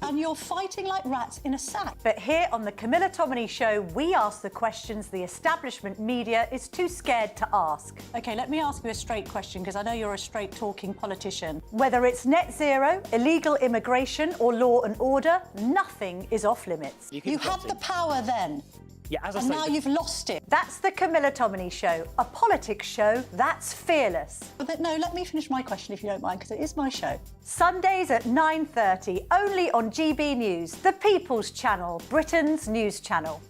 And you're fighting like rats in a sack. But here on the Camilla Tominey Show, we ask the questions the establishment media is too scared to ask. OK, let me ask you a straight question, because I know you're a straight-talking politician. Whether it's net zero, illegal immigration or law and order, nothing is off limits. You had the power then. Yeah, as I and say, now you've lost it. That's the Camilla Tominey Show, a politics show that's fearless. But no, let me finish my question if you don't mind, because it is my show. Sundays at 9:30, only on GB News, the People's Channel, Britain's news channel.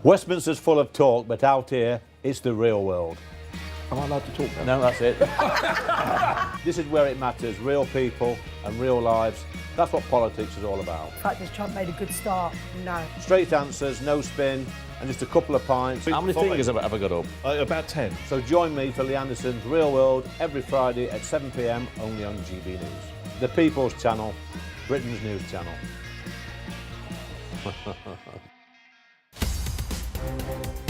Westminster's full of talk, but out here, it's the real world. Am I allowed to talk now? No, that's it. This is where it matters, real people and real lives. That's what politics is all about. In fact, has Trump made a good start? No. Straight answers, no spin, and just a couple of pints. How many fingers have I got up? About 10. So join me for Lee Anderson's Real World every Friday at 7 p.m, only on GB News. The People's Channel, Britain's news channel.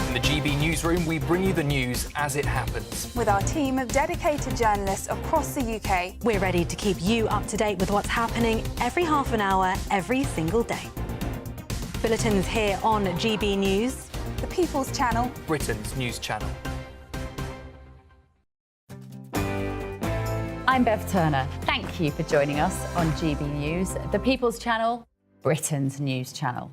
In the GB newsroom, we bring you the news as it happens. With our team of dedicated journalists across the UK, we're ready to keep you up to date with what's happening every half an hour, every single day. Bulletins here on GB News. The People's Channel, Britain's news channel. I'm Bev Turner. Thank you for joining us on GB News, the People's Channel, Britain's news channel.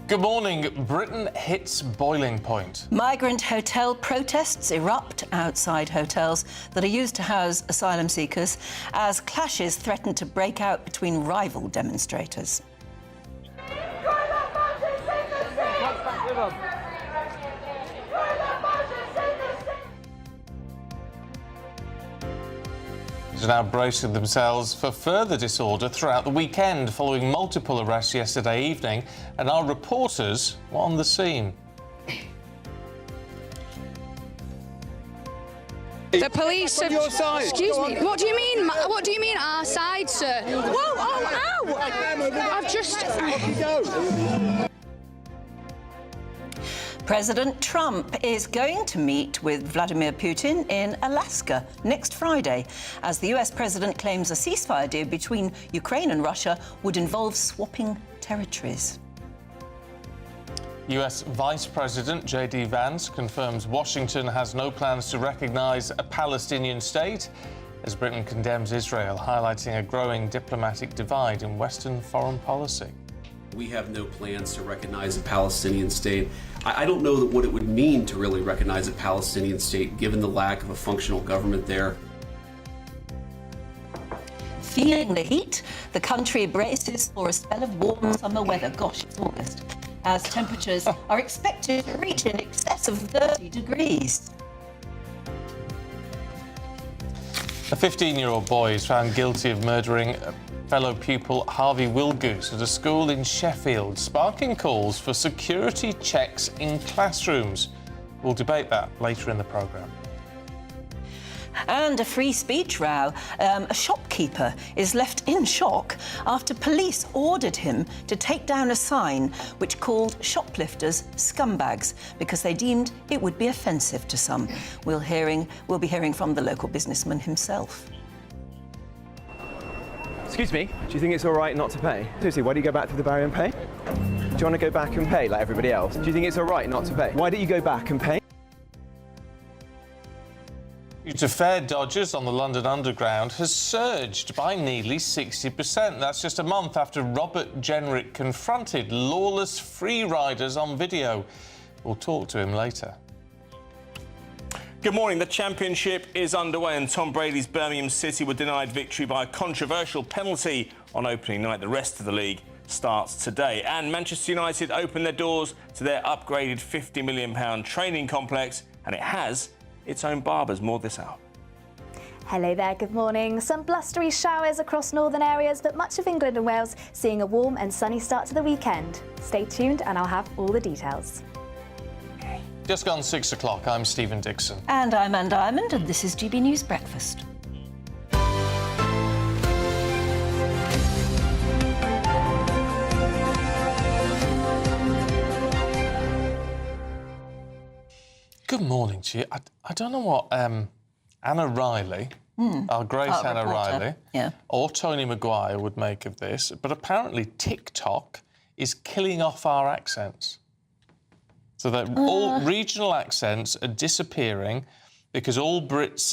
Good morning. Britain hits boiling point. Migrant hotel protests erupt outside hotels that are used to house asylum seekers as clashes threaten to break out between rival demonstrators. Are now bracing themselves for further disorder throughout the weekend following multiple arrests yesterday evening, and our reporters were on the scene. The police have... Your side. Excuse me. What do you mean? What do you mean our side, sir? Whoa! Oh! Ow! I've just... President Trump is going to meet with Vladimir Putin in Alaska next Friday, as the US president claims a ceasefire deal between Ukraine and Russia would involve swapping territories. US Vice President J.D. Vance confirms Washington has no plans to recognise a Palestinian state, as Britain condemns Israel, highlighting a growing diplomatic divide in Western foreign policy. We have no plans to recognize a Palestinian state. I don't know what it would mean to really recognize a Palestinian state, given the lack of a functional government there. Feeling the heat, the country braces for a spell of warm summer weather. Gosh, it's August. As temperatures are expected to reach in excess of 30 degrees. A 15-year-old boy is found guilty of murdering fellow pupil Harvey Wilgoose at a school in Sheffield, sparking calls for security checks in classrooms. We'll debate that later in the programme. And a free speech row. A shopkeeper is left in shock after police ordered him to take down a sign which called shoplifters scumbags because they deemed it would be offensive to some. We'll be hearing from the local businessman himself. Excuse me, do you think it's all right not to pay? Seriously, why do you go back through the barrier and pay? Do you want to go back and pay like everybody else? Do you think it's all right not to pay? Why don't you go back and pay? To fare dodgers on the London Underground has surged by nearly 60%. That's just a month after Robert Jenrick confronted lawless free riders on video. We'll talk to him later. Good morning. The Championship is underway and Tom Brady's Birmingham City were denied victory by a controversial penalty on opening night. The rest of the league starts today. And Manchester United open their doors to their upgraded £50 million training complex, and it has its own barbers. More this hour. Hello there, good morning. Some blustery showers across northern areas, but much of England and Wales seeing a warm and sunny start to the weekend. Stay tuned and I'll have all the details. Just gone 6 o'clock, I'm Stephen Dixon. And I'm Anne Diamond, and this is GB News Breakfast. Good morning to you. I don't know what Anna Riley, our great Anna Riley, or Tony Maguire would make of this, but apparently TikTok is killing off our accents. So that all regional accents are disappearing because all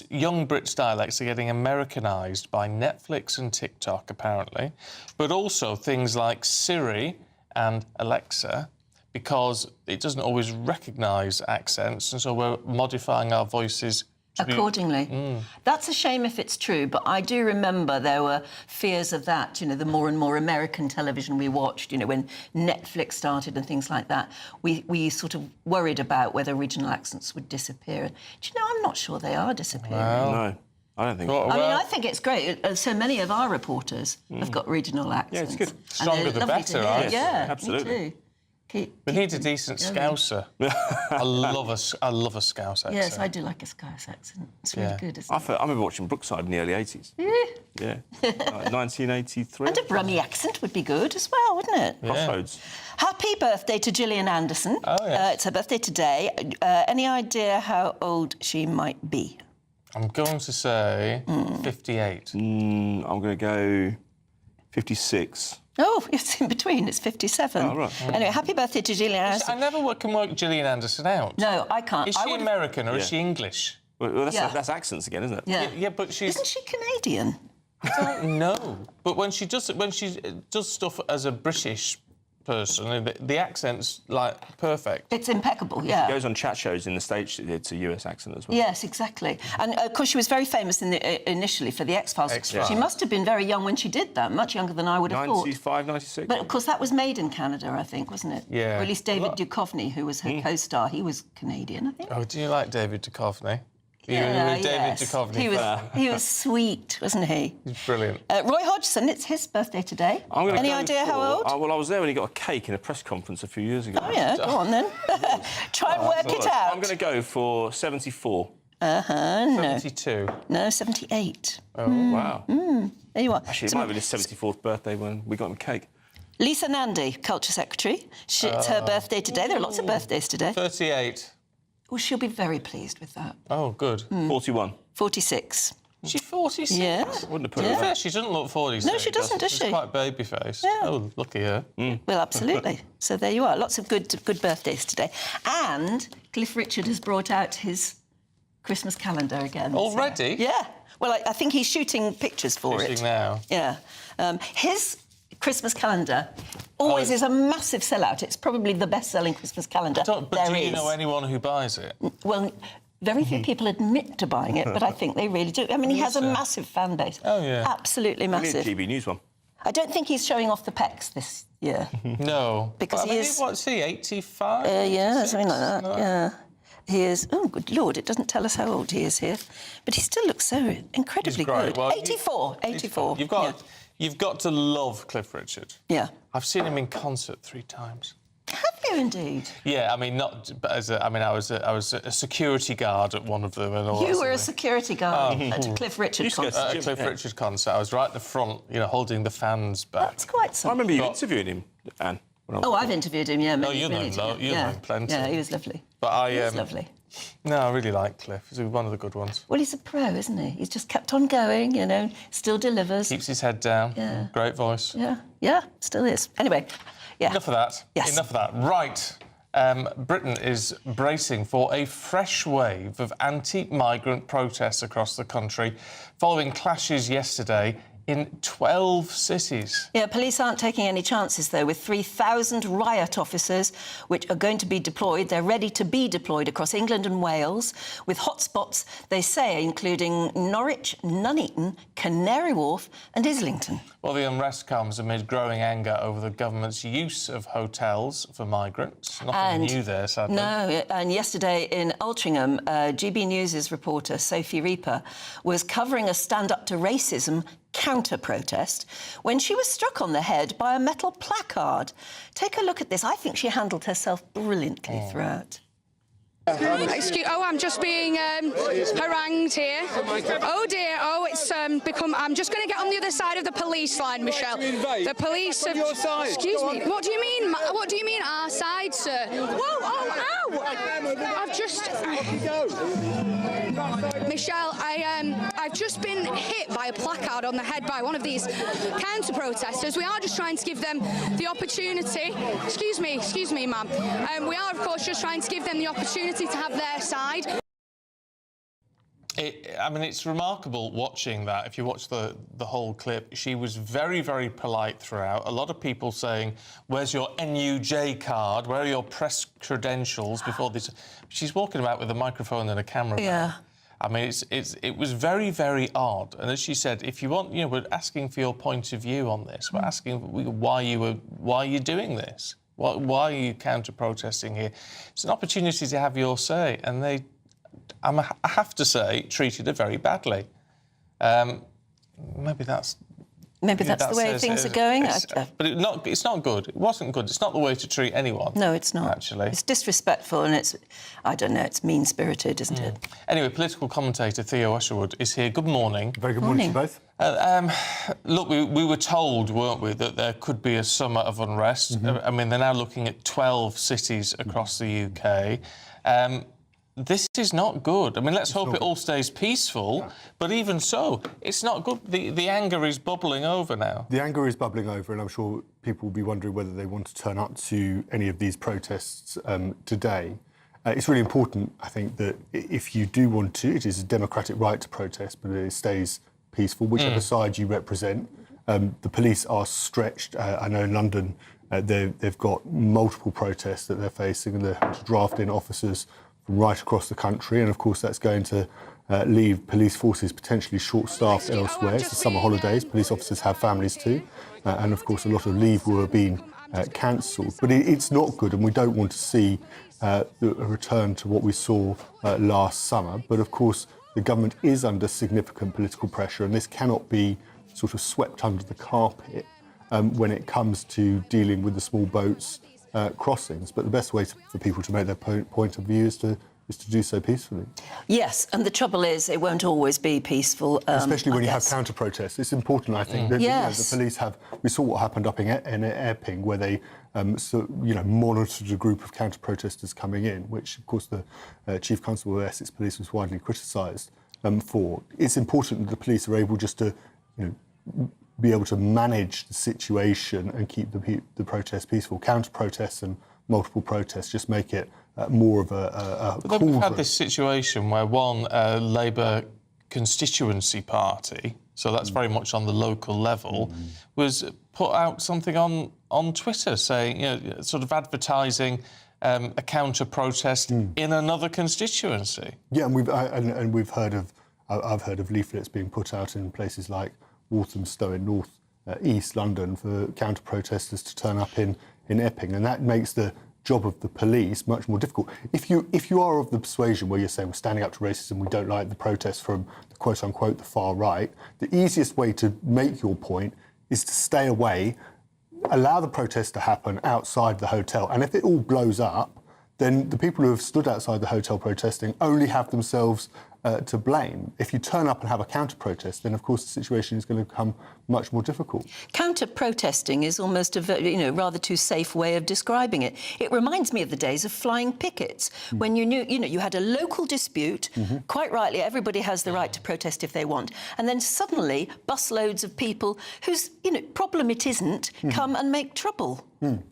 young Brits dialects are getting Americanised by Netflix and TikTok, apparently, but also things like Siri and Alexa, because it doesn't always recognise accents, and so we're modifying our voices accordingly. That's a shame if it's true, but I do remember there were fears of that, you know, the more and more American television we watched, you know, when Netflix started and things like that, we sort of worried about whether regional accents would disappear. Do you know, I'm not sure they are disappearing. No, I don't think so. I mean, I think it's great. So many of our reporters have got regional accents. Yeah, it's good. Stronger the better, right? Yeah, absolutely. Me too. We need a decent Scouser. I love a Scouse accent. Yes, I do like a Scouse accent. It's really good, isn't it? I remember watching Brookside in the early 80s. Yeah. 1983. And a Brummie accent would be good as well, wouldn't it? Crossroads. Happy birthday to Gillian Anderson. Oh, yes. It's her birthday today. Any idea how old she might be? I'm going to say 58. I'm going to go 56. Oh, it's in between. It's 57. Oh, right. Anyway, happy birthday to Gillian Anderson. I never can work Gillian Anderson out. No, I can't. Is she American or is she English? Well, that's accents again, isn't it? Yeah, but she's... Isn't she Canadian? I don't know. But when she does stuff as a British person, the accent's, like, perfect. It's impeccable, yeah. She goes on chat shows in the States. It's a US accent as well. Yes, exactly. And, of course, she was very famous initially for the X-Files. X-Files. She must have been very young when she did that, much younger than I would have thought. 95, 96. But, of course, that was made in Canada, I think, wasn't it? Yeah. Or at least David Duchovny, who was her co-star, he was Canadian, I think. Oh, do you like David Duchovny? Yeah, David Duchovny. He was sweet, wasn't he? He's brilliant. Roy Hodgson, it's his birthday today. Any idea how old? Well, I was there when he got a cake in a press conference a few years ago. Oh, yeah, go on then. Try and work it out. I'm going to go for 74. No. 72. No, 78. Oh, wow. There you are. Actually, it might have been his 74th birthday when we got him cake. Lisa Nandy, Culture Secretary. It's her birthday today. There are lots of birthdays today. 38. Well, she'll be very pleased with that. Oh, good. 41. 46. She's 46? Yeah. Wouldn't have put her Fair, she doesn't look 46. No, she doesn't, does she? She's quite baby-faced. Yeah. Oh, lucky her. Well, absolutely. So there you are. Lots of good birthdays today. And Cliff Richard has brought out his Christmas calendar again. Already? Yeah. Well, I think he's shooting pictures for it. Shooting now. Yeah. His Christmas calendar always is a massive sellout. It's probably the best-selling Christmas calendar But do you know anyone who buys it? Well, very few people admit to buying it, but I think they really do. I mean, he has a massive fan base. Oh, yeah. Absolutely massive. We need a GB News one. I don't think he's showing off the pecs this year. No. Because he is... What's he, 85? Yeah, something like that, yeah. He is... Oh, good Lord, it doesn't tell us how old he is here. But he still looks so incredibly good. Well, 84. You've got to love Cliff Richard. Yeah. I've seen him in concert 3 times. Have you indeed? Yeah, I mean, not as I was a security guard at one of them, and all. You were a security guard at a Cliff Richard concert. At a Cliff Richard concert, I was right at the front, you know, holding the fans back. That's quite something. I remember you interviewing him, Anne. Oh, I've interviewed him. Yeah. You know plenty. Yeah, he was lovely. But he was lovely. No, I really like Cliff. He's one of the good ones. Well, he's a pro, isn't he? He's just kept on going, you know, still delivers. Keeps his head down. Yeah. Great voice. Yeah, still is. Anyway, yeah. Enough of that. Yes. Enough of that. Right. Britain is bracing for a fresh wave of anti-migrant protests across the country following clashes yesterday in 12 cities. Yeah, police aren't taking any chances, though, with 3,000 riot officers, which are going to be deployed. They're ready to be deployed across England and Wales, with hotspots, they say, including Norwich, Nuneaton, Canary Wharf and Islington. Well, the unrest comes amid growing anger over the government's use of hotels for migrants. Nothing new there, sadly. No, and yesterday in Altrincham, GB News' reporter Sophie Reaper was covering a stand-up to racism counter-protest when she was struck on the head by a metal placard. Take a look at this. I think she handled herself brilliantly throughout. I'm just being harangued here. Oh dear, it's become... I'm just going to get on the other side of the police line, Michelle. The police have... Your side. Excuse me, what do you mean? What do you mean our side, sir? Whoa, ow! I've just... Michelle, I've just been hit by a placard on the head by one of these counter-protesters. We are just trying to give them the opportunity... Excuse me, ma'am. We are, of course, just trying to give them the opportunity to have their side. I mean, it's remarkable watching that. If you watch the whole clip, she was very, very polite throughout. A lot of people saying, where's your NUJ card? Where are your press credentials before this? She's walking about with a microphone and a camera. Yeah. I mean, it was very, very odd. And as she said, if you want, we're asking for your point of view on this. We're asking why are you doing this? Why are you counter-protesting here? It's an opportunity to have your say, and they, I have to say, treated her very badly. Maybe that's the way things are going. But it's not good. It wasn't good. It's not the way to treat anyone. No, it's not. Actually. It's disrespectful and it's, I don't know, it's mean-spirited, isn't it? Anyway, political commentator Theo Usherwood is here. Good morning. Very good morning to you both. Look, we were told, weren't we, that there could be a summer of unrest. I mean, they're now looking at 12 cities across the UK. This is not good. I mean, let's hope it all stays peaceful, but even so, it's not good. The anger is bubbling over now. The anger is bubbling over, and I'm sure people will be wondering whether they want to turn up to any of these protests today. It's really important, I think, that if you do want to, it is a democratic right to protest, but it stays peaceful, whichever side you represent. The police are stretched. I know in London they've got multiple protests that they're facing, and they're having to draft in officers from right across the country, and of course that's going to leave police forces potentially short-staffed elsewhere. It's the summer holidays, police officers have families too, and of course a lot of leave were being cancelled. But it's not good, and we don't want to see a return to what we saw last summer. But of course the government is under significant political pressure, and this cannot be sort of swept under the carpet when it comes to dealing with the small boats crossings. But the best way for people to make their point of view is to do so peacefully. Yes, and the trouble is it won't always be peaceful. Especially when you have counter-protests. It's important, I think, that the police have... We saw what happened up in Erping, where they monitored a group of counter-protesters coming in, which, of course, the Chief Constable of Essex Police was widely criticised for. It's important that the police are able just to, be able to manage the situation and keep the protest peaceful. Counter-protests and multiple protests just make it more of a We've had this situation where one Labour constituency party, so that's very much on the local level, was put out something on Twitter saying, sort of advertising a counter-protest in another constituency. Yeah, and we've heard of... I've heard of leaflets being put out in places like Walthamstow in north east London for counter-protesters to turn up in Epping, and that makes the job of the police much more difficult. If you are of the persuasion where you're saying we're standing up to racism, we don't like the protests from the quote-unquote the far right, the easiest way to make your point is to stay away, allow the protest to happen outside the hotel, and if it all blows up, then the people who have stood outside the hotel protesting only have themselves to blame. If you turn up and have a counter-protest, then of course the situation is going to become much more difficult. Counter-protesting is almost a rather too safe way of describing it. It reminds me of the days of flying pickets, when you knew, you had a local dispute. Quite rightly, everybody has the right to protest if they want, and then suddenly busloads of people whose problem it isn't come and make trouble. And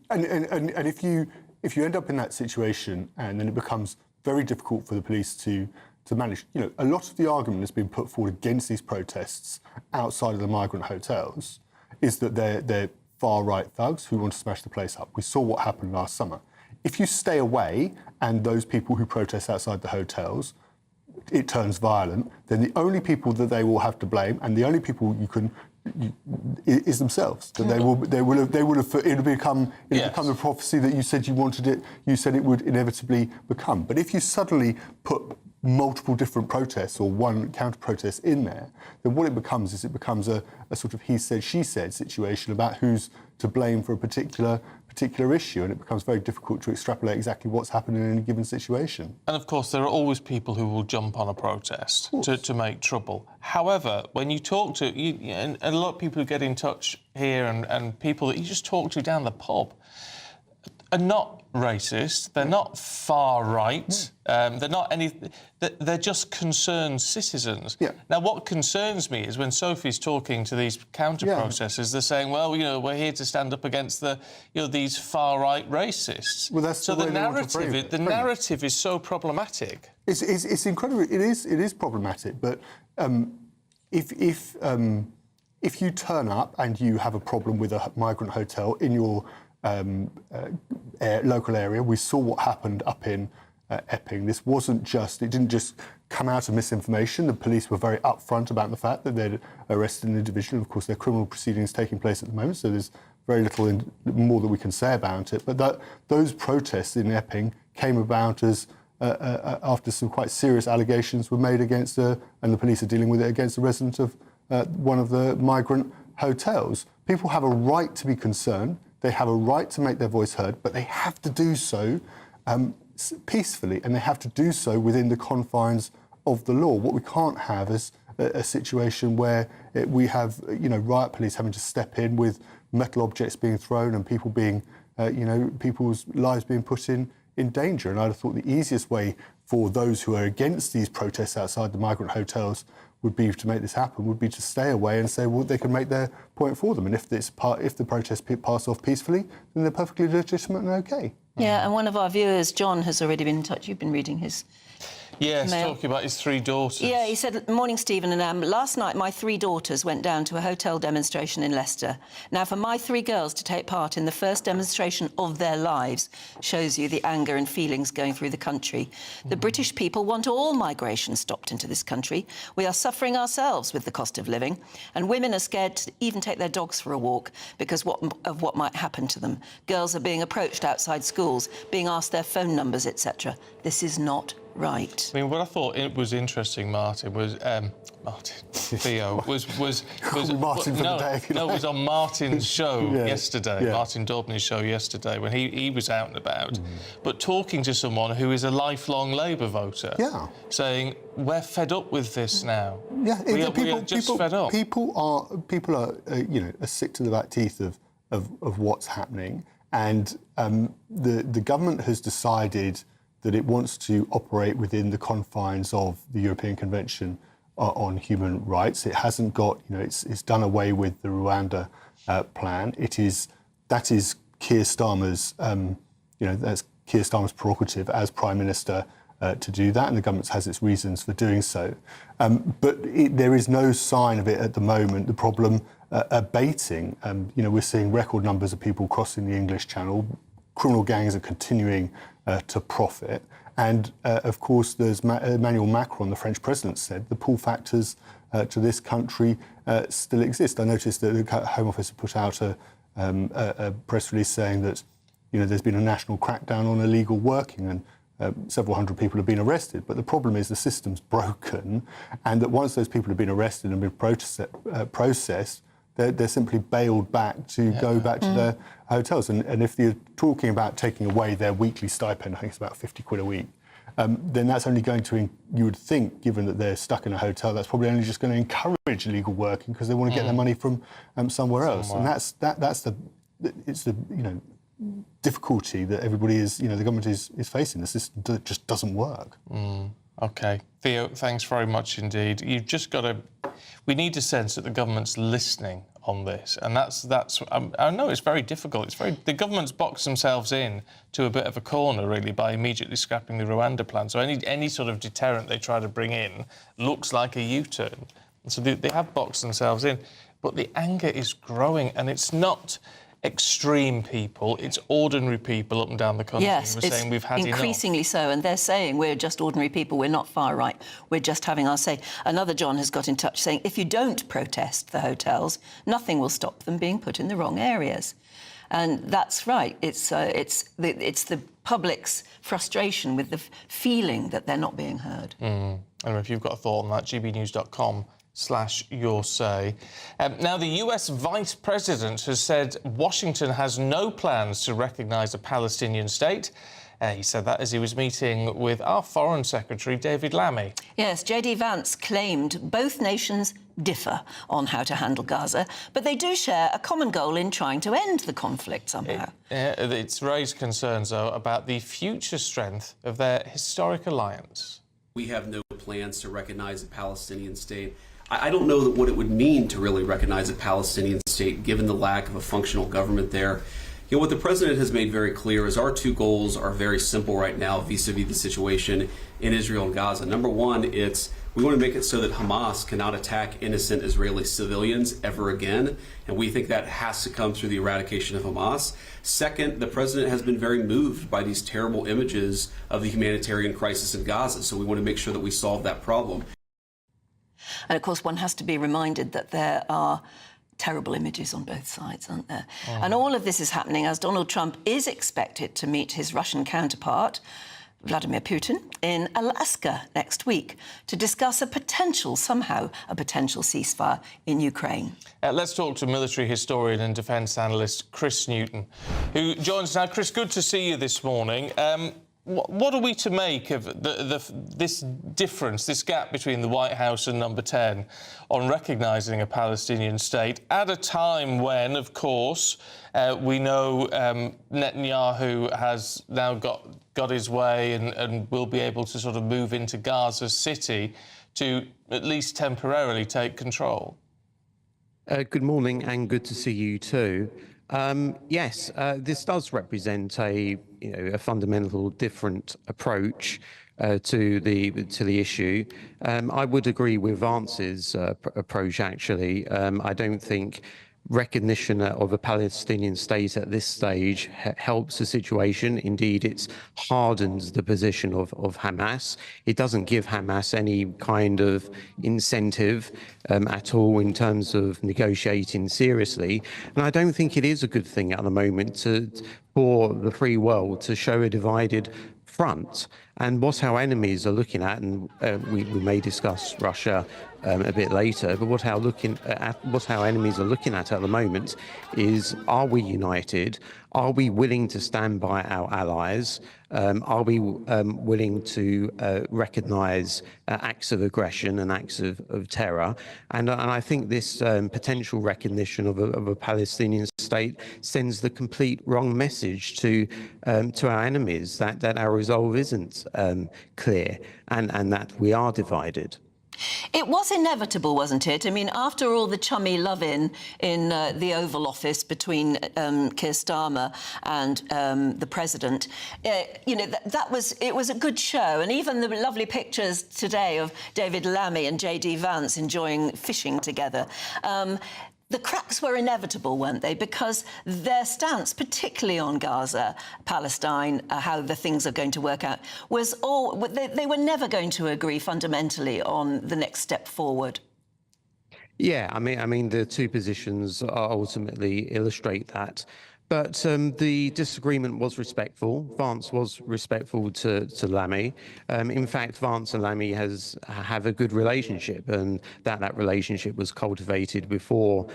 if you end up in that situation, and then it becomes very difficult for the police to manage. You know, a lot of the argument that's been put forward against these protests outside of the migrant hotels is that they're far-right thugs who want to smash the place up. We saw what happened last summer. If you stay away and those people who protest outside the hotels, it turns violent, then the only people that they will have to blame, and the only people is themselves. That it would become the prophecy that you said you wanted it. You said it would inevitably become. But if you suddenly put multiple different protests or one counter-protest in there, then what it becomes is a sort of he said, she said situation about who's to blame for a particular issue, and it becomes very difficult to extrapolate exactly what's happening in any given situation. And of course, there are always people who will jump on a protest to make trouble. However, when you talk to, and a lot of people who get in touch here and people that you just talk to down the pub are not racist, they're not far right, they're not they're just concerned citizens. Yeah. Now, what concerns me is when Sophie's talking to these counter-protesters, they're saying, well, you know, we're here to stand up against these far-right racists. Well, that's so the narrative is so problematic. It's incredible. It is problematic, but if you turn up and you have a problem with a migrant hotel in your local area. We saw what happened up in Epping. This it didn't just come out of misinformation. The police were very upfront about the fact that they'd arrested an individual. Of course, there are criminal proceedings taking place at the moment, so there's very little more that we can say about it. But those protests in Epping came about as after some quite serious allegations were made against and the police are dealing with it against a resident of one of the migrant hotels. People have a right to be concerned. They have a right to make their voice heard, but they have to do so peacefully, and they have to do so within the confines of the law. What we can't have is a situation where we have, riot police having to step in with metal objects being thrown and people being, people's lives being put in danger. And I'd have thought the easiest way for those who are against these protests outside the migrant hotels would be to make this happen, would be to stay away and say, well, they can make their point for them. And if the protests pass off peacefully, then they're perfectly legitimate and OK. Yeah, and one of our viewers, John, has already been in touch. You've been reading his Yes, talking about his 3 daughters. Yeah, he said, morning, Stephen and Anne. Last night, my 3 daughters went down to a hotel demonstration in Leicester. Now, for my 3 girls to take part in the first demonstration of their lives shows you the anger and feelings going through the country. The British people want all migration stopped into this country. We are suffering ourselves with the cost of living, and women are scared to even take their dogs for a walk because of what might happen to them. Girls are being approached outside schools, being asked their phone numbers, etc. This is not right. I mean, what I thought it was interesting, Martin, was Theo was Martin for the day. No, it was on Martin's show yesterday, Yeah. Martin Daubney's show yesterday, when he was out and about, but talking to someone who is a lifelong Labour voter, saying we're fed up with this now. Yeah, we are just fed up. People are sick to the back teeth of what's happening, and the government has decided that it wants to operate within the confines of the European Convention on Human Rights. It hasn't got, it's done away with the Rwanda plan. That is Keir Starmer's, that's Keir Starmer's prerogative as Prime Minister to do that, and the government has its reasons for doing so. But there is no sign of it at the moment, the problem abating. We're seeing record numbers of people crossing the English Channel. Criminal gangs are continuing to profit. And, of course, there's Emmanuel Macron, the French president, said the pull factors to this country still exist. I noticed that the Home Office have put out a press release saying that, there's been a national crackdown on illegal working and several hundred people have been arrested. But the problem is the system's broken, and that once those people have been arrested and been processed, they're simply bailed back to go back to their hotels. And if you're talking about taking away their weekly stipend, I think it's about 50 quid a week, then that's only going to, you would think, given that they're stuck in a hotel, that's probably only just going to encourage illegal working because they want to get their money from somewhere else. And that's the difficulty that everybody is, the government is facing. The system just doesn't work. OK. Theo, thanks very much indeed. You've just got to... We need a sense that the government's listening on this, and that's. I know it's very difficult. The government's boxed themselves in to a bit of a corner, really, by immediately scrapping the Rwanda plan. So any sort of deterrent they try to bring in looks like a U-turn. So they have boxed themselves in, but the anger is growing, and it's not extreme people, it's ordinary people up and down the country yes, who are saying we've had increasingly enough. so, and they're saying we're just ordinary people, we're not far right, we're just having our say. Another John has got in touch saying if you don't protest the hotels, nothing will stop them being put in the wrong areas. And that's right. It's the public's frustration with the feeling that they're not being heard. And if you've got a thought on that, gbnews.com/your say. Now, the US Vice President has said Washington has no plans to recognise a Palestinian state. He said that as he was meeting with our Foreign Secretary, David Lammy. Yes, J.D. Vance claimed both nations differ on how to handle Gaza, but they do share a common goal in trying to end the conflict somehow. It's raised concerns, though, about the future strength of their historic alliance. We have no plans to recognize a Palestinian state. I don't know what it would mean to really recognize a Palestinian state, given the lack of a functional government there. You know, what the president has made very clear is our two goals are very simple right now vis-a-vis the situation in Israel and Gaza. Number one, we want to make it so that Hamas cannot attack innocent Israeli civilians ever again, and we think that has to come through the eradication of Hamas. Second, the president has been very moved by these terrible images of the humanitarian crisis in Gaza, so we want to make sure that we solve that problem. And of course, one has to be reminded that there are terrible images on both sides, aren't there? And all of this is happening as Donald Trump is expected to meet his Russian counterpart, Vladimir Putin, in Alaska next week to discuss a potential ceasefire in Ukraine. Let's talk to military historian and defence analyst Chris Newton, who joins us now. Chris, good to see you this morning. What are we to make of this difference, this gap between the White House and Number 10 on recognising a Palestinian state at a time when, of course, we know Netanyahu has now got his way and will be able to sort of move into Gaza City to at least temporarily take control? Good morning, and good to see you too. Yes, this does represent a fundamental different approach to the issue. I would agree with Vance's approach, actually. I don't think recognition of a Palestinian state at this stage helps the situation. Indeed, it hardens the position of Hamas. It doesn't give Hamas any kind of incentive at all in terms of negotiating seriously. And I don't think it is a good thing at the moment for the free world to show a divided front. And what our enemies are looking at, and we may discuss Russia a bit later, but what our enemies are looking at the moment is, are we united? Are we willing to stand by our allies? Are we willing to recognise acts of aggression and acts of terror? And I think this potential recognition of a Palestinian state sends the complete wrong message to our enemies that our resolve isn't clear and that we are divided. It was inevitable, wasn't it? I mean, after all the chummy love-in in the Oval Office between Keir Starmer and the President, it was a good show. And even the lovely pictures today of David Lammy and J.D. Vance enjoying fishing together. The cracks were inevitable, weren't they? Because their stance, particularly on Gaza, Palestine, how the things are going to work out, was they were never going to agree fundamentally on the next step forward. Yeah, I mean, the two positions ultimately illustrate that. But the disagreement was respectful. Vance was respectful to Lammy. In fact, Vance and Lammy have a good relationship, and that relationship was cultivated before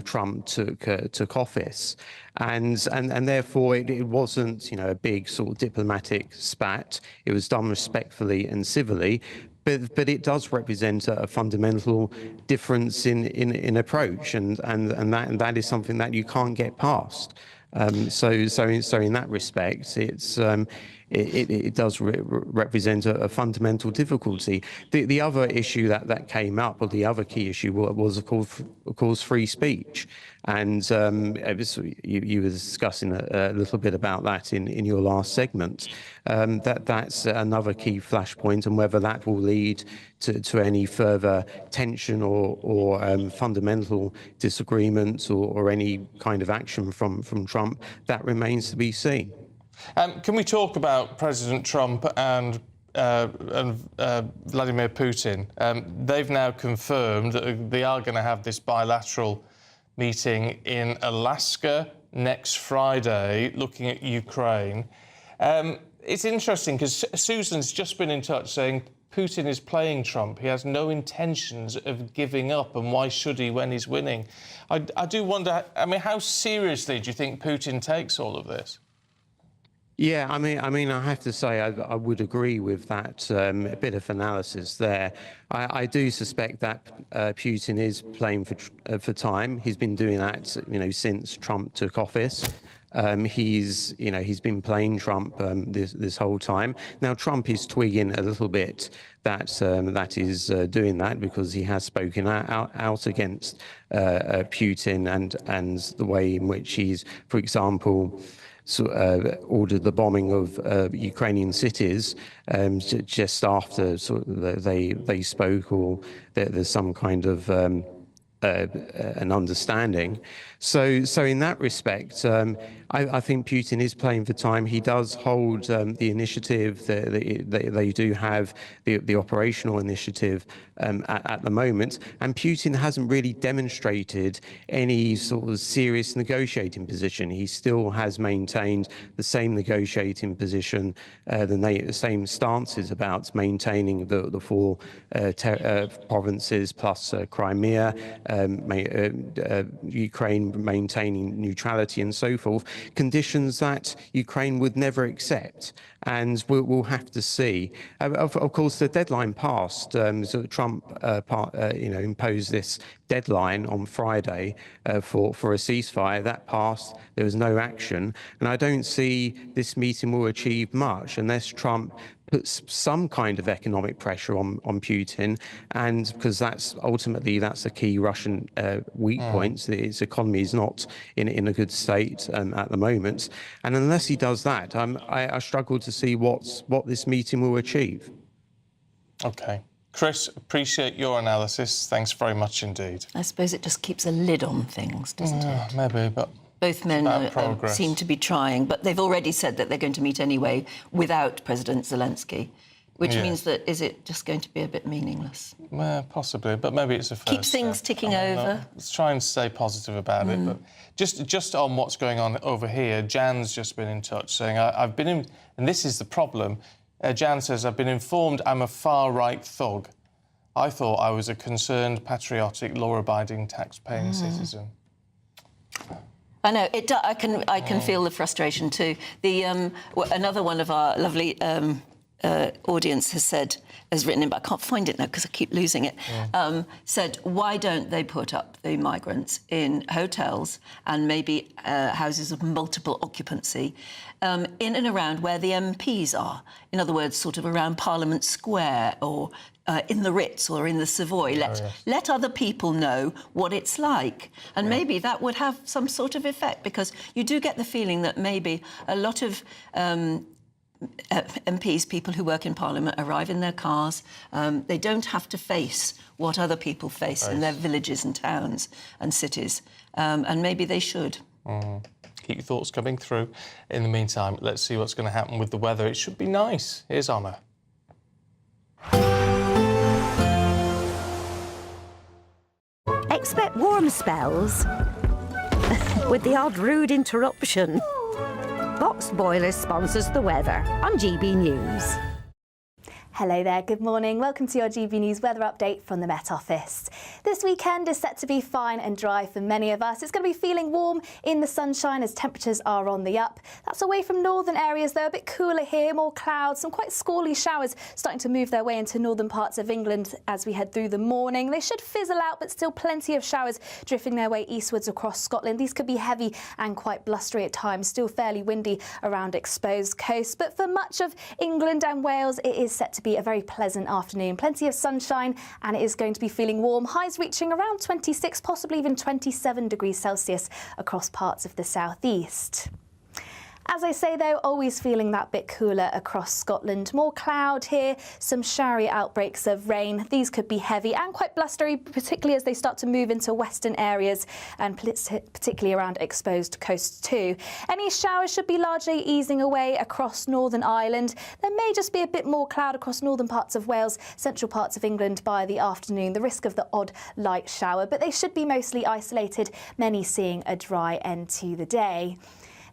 Trump took office, and therefore it wasn't a big sort of diplomatic spat. It was done respectfully and civilly. But it does represent a fundamental difference in approach, and that is something that you can't get past. So in that respect, it does represent a fundamental difficulty. The other issue that came up, or the other key issue, was of course free speech. And you were discussing a little bit about that in your last segment. That's another key flashpoint, and whether that will lead to any further tension or fundamental disagreements or any kind of action from Trump, that remains to be seen. Can we talk about President Trump and Vladimir Putin? They've now confirmed that they are going to have this bilateral meeting in Alaska next Friday, looking at Ukraine. It's interesting because Susan's just been in touch saying Putin is playing Trump. He has no intentions of giving up, and why should he when he's winning? I do wonder, I mean, how seriously do you think Putin takes all of this? Yeah, I mean, I have to say I would agree with that bit of analysis there. I do suspect that Putin is playing for time. He's been doing that, since Trump took office. He's been playing Trump this whole time. Now Trump is twigging a little bit that is doing that, because he has spoken out against Putin and the way in which he's, for example, ordered the bombing of Ukrainian cities just after they spoke, or there's some kind of an understanding. So in that respect, I think Putin is playing for time. He does hold the initiative. They do have the operational initiative at the moment, and Putin hasn't really demonstrated any sort of serious negotiating position. He still has maintained the same negotiating position, the same stances about maintaining the four provinces plus Crimea, Ukraine maintaining neutrality and so forth, conditions that Ukraine would never accept. And we'll have to see. Of course, the deadline passed. So Trump, imposed this deadline on Friday for a ceasefire. That passed. There was no action, and I don't see this meeting will achieve much unless Trump puts some kind of economic pressure on Putin, and because that's a key Russian weak point. Its economy is not in a good state at the moment, and unless he does that, I struggle to see what this meeting will achieve. OK. Chris, appreciate your analysis. Thanks very much indeed. I suppose it just keeps a lid on things, doesn't it? Maybe, but both men seem to be trying, but they've already said that they're going to meet anyway without President Zelenskyy, which means that, is it just going to be a bit meaningless? Possibly, but maybe it's a first Keep things ticking over. Let's try and stay positive about it. But just on what's going on over here, Jan's just been in touch saying, I've been in, and this is the problem. Jan says, I've been informed I'm a far-right thug. I thought I was a concerned, patriotic, law-abiding, tax-paying citizen. I know. I can feel the frustration too. Another one of our lovely audience has written in, but I can't find it now because I keep losing it, said, why don't they put up the migrants in hotels and maybe houses of multiple occupancy in and around where the MPs are? In other words, sort of around Parliament Square or in the Ritz or in the Savoy. Let other people know what it's like. And maybe that would have some sort of effect, because you do get the feeling that maybe a lot of MPs, people who work in Parliament, arrive in their cars. They don't have to face what other people face in their villages and towns and cities. And maybe they should. Keep your thoughts coming through. In the meantime, let's see what's going to happen with the weather. It should be nice. Here's Anna. Expect warm spells with the odd rude interruption. Box Boilers sponsors the weather on GB News. Hello there, good morning. Welcome to your GB News weather update from the Met Office. This weekend is set to be fine and dry for many of us. It's going to be feeling warm in the sunshine as temperatures are on the up. That's away from northern areas though, a bit cooler here, more clouds, some quite squally showers starting to move their way into northern parts of England as we head through the morning. They should fizzle out, but still plenty of showers drifting their way eastwards across Scotland. These could be heavy and quite blustery at times, still fairly windy around exposed coasts. But for much of England and Wales, it is set to be a very pleasant afternoon. Plenty of sunshine and it is going to be feeling warm. Highs reaching around 26, possibly even 27 degrees Celsius across parts of the southeast. As I say though, always feeling that bit cooler across Scotland. More cloud here, some showery outbreaks of rain. These could be heavy and quite blustery, particularly as they start to move into western areas and particularly around exposed coasts too. Any showers should be largely easing away across Northern Ireland. There may just be a bit more cloud across northern parts of Wales, central parts of England by the afternoon. The risk of the odd light shower, but they should be mostly isolated, many seeing a dry end to the day.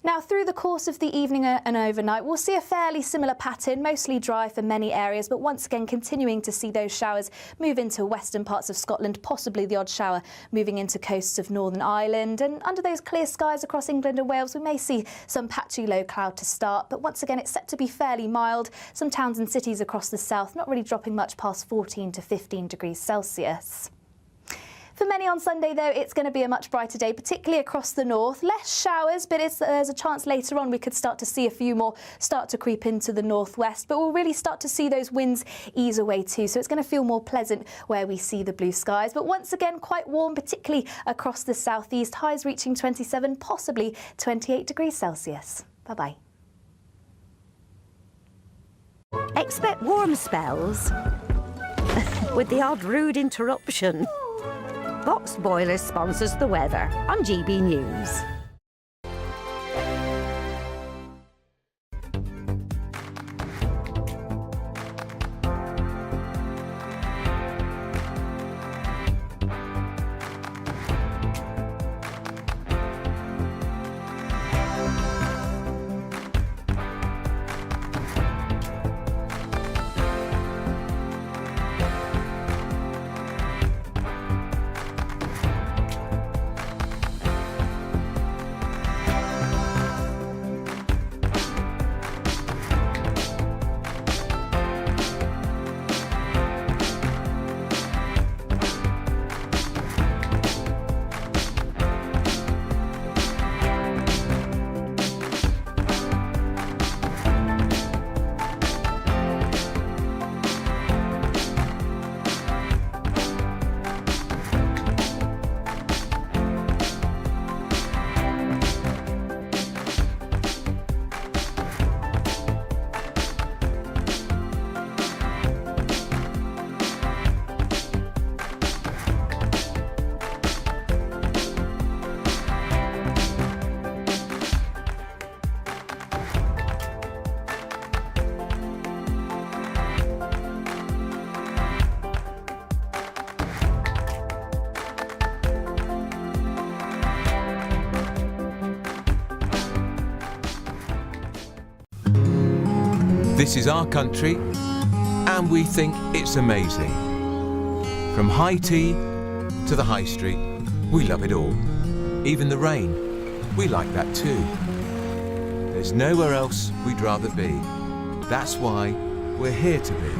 Now, through the course of the evening and overnight, we'll see a fairly similar pattern, mostly dry for many areas, but once again continuing to see those showers move into western parts of Scotland, possibly the odd shower moving into coasts of Northern Ireland. And under those clear skies across England and Wales, we may see some patchy low cloud to start, but once again it's set to be fairly mild. Some towns and cities across the south not really dropping much past 14 to 15 degrees Celsius. For many on Sunday, though, it's going to be a much brighter day, particularly across the north. Less showers, but there's a chance later on we could start to see a few more start to creep into the northwest. But we'll really start to see those winds ease away too, so it's going to feel more pleasant where we see the blue skies. But once again, quite warm, particularly across the southeast. Highs reaching 27, possibly 28 degrees Celsius. Bye-bye. Expect warm spells with the odd rude interruption. Box Boiler sponsors the weather on GB News. This is our country, and we think it's amazing. From high tea to the high street, we love it all. Even the rain, we like that too. There's nowhere else we'd rather be. That's why we're here to be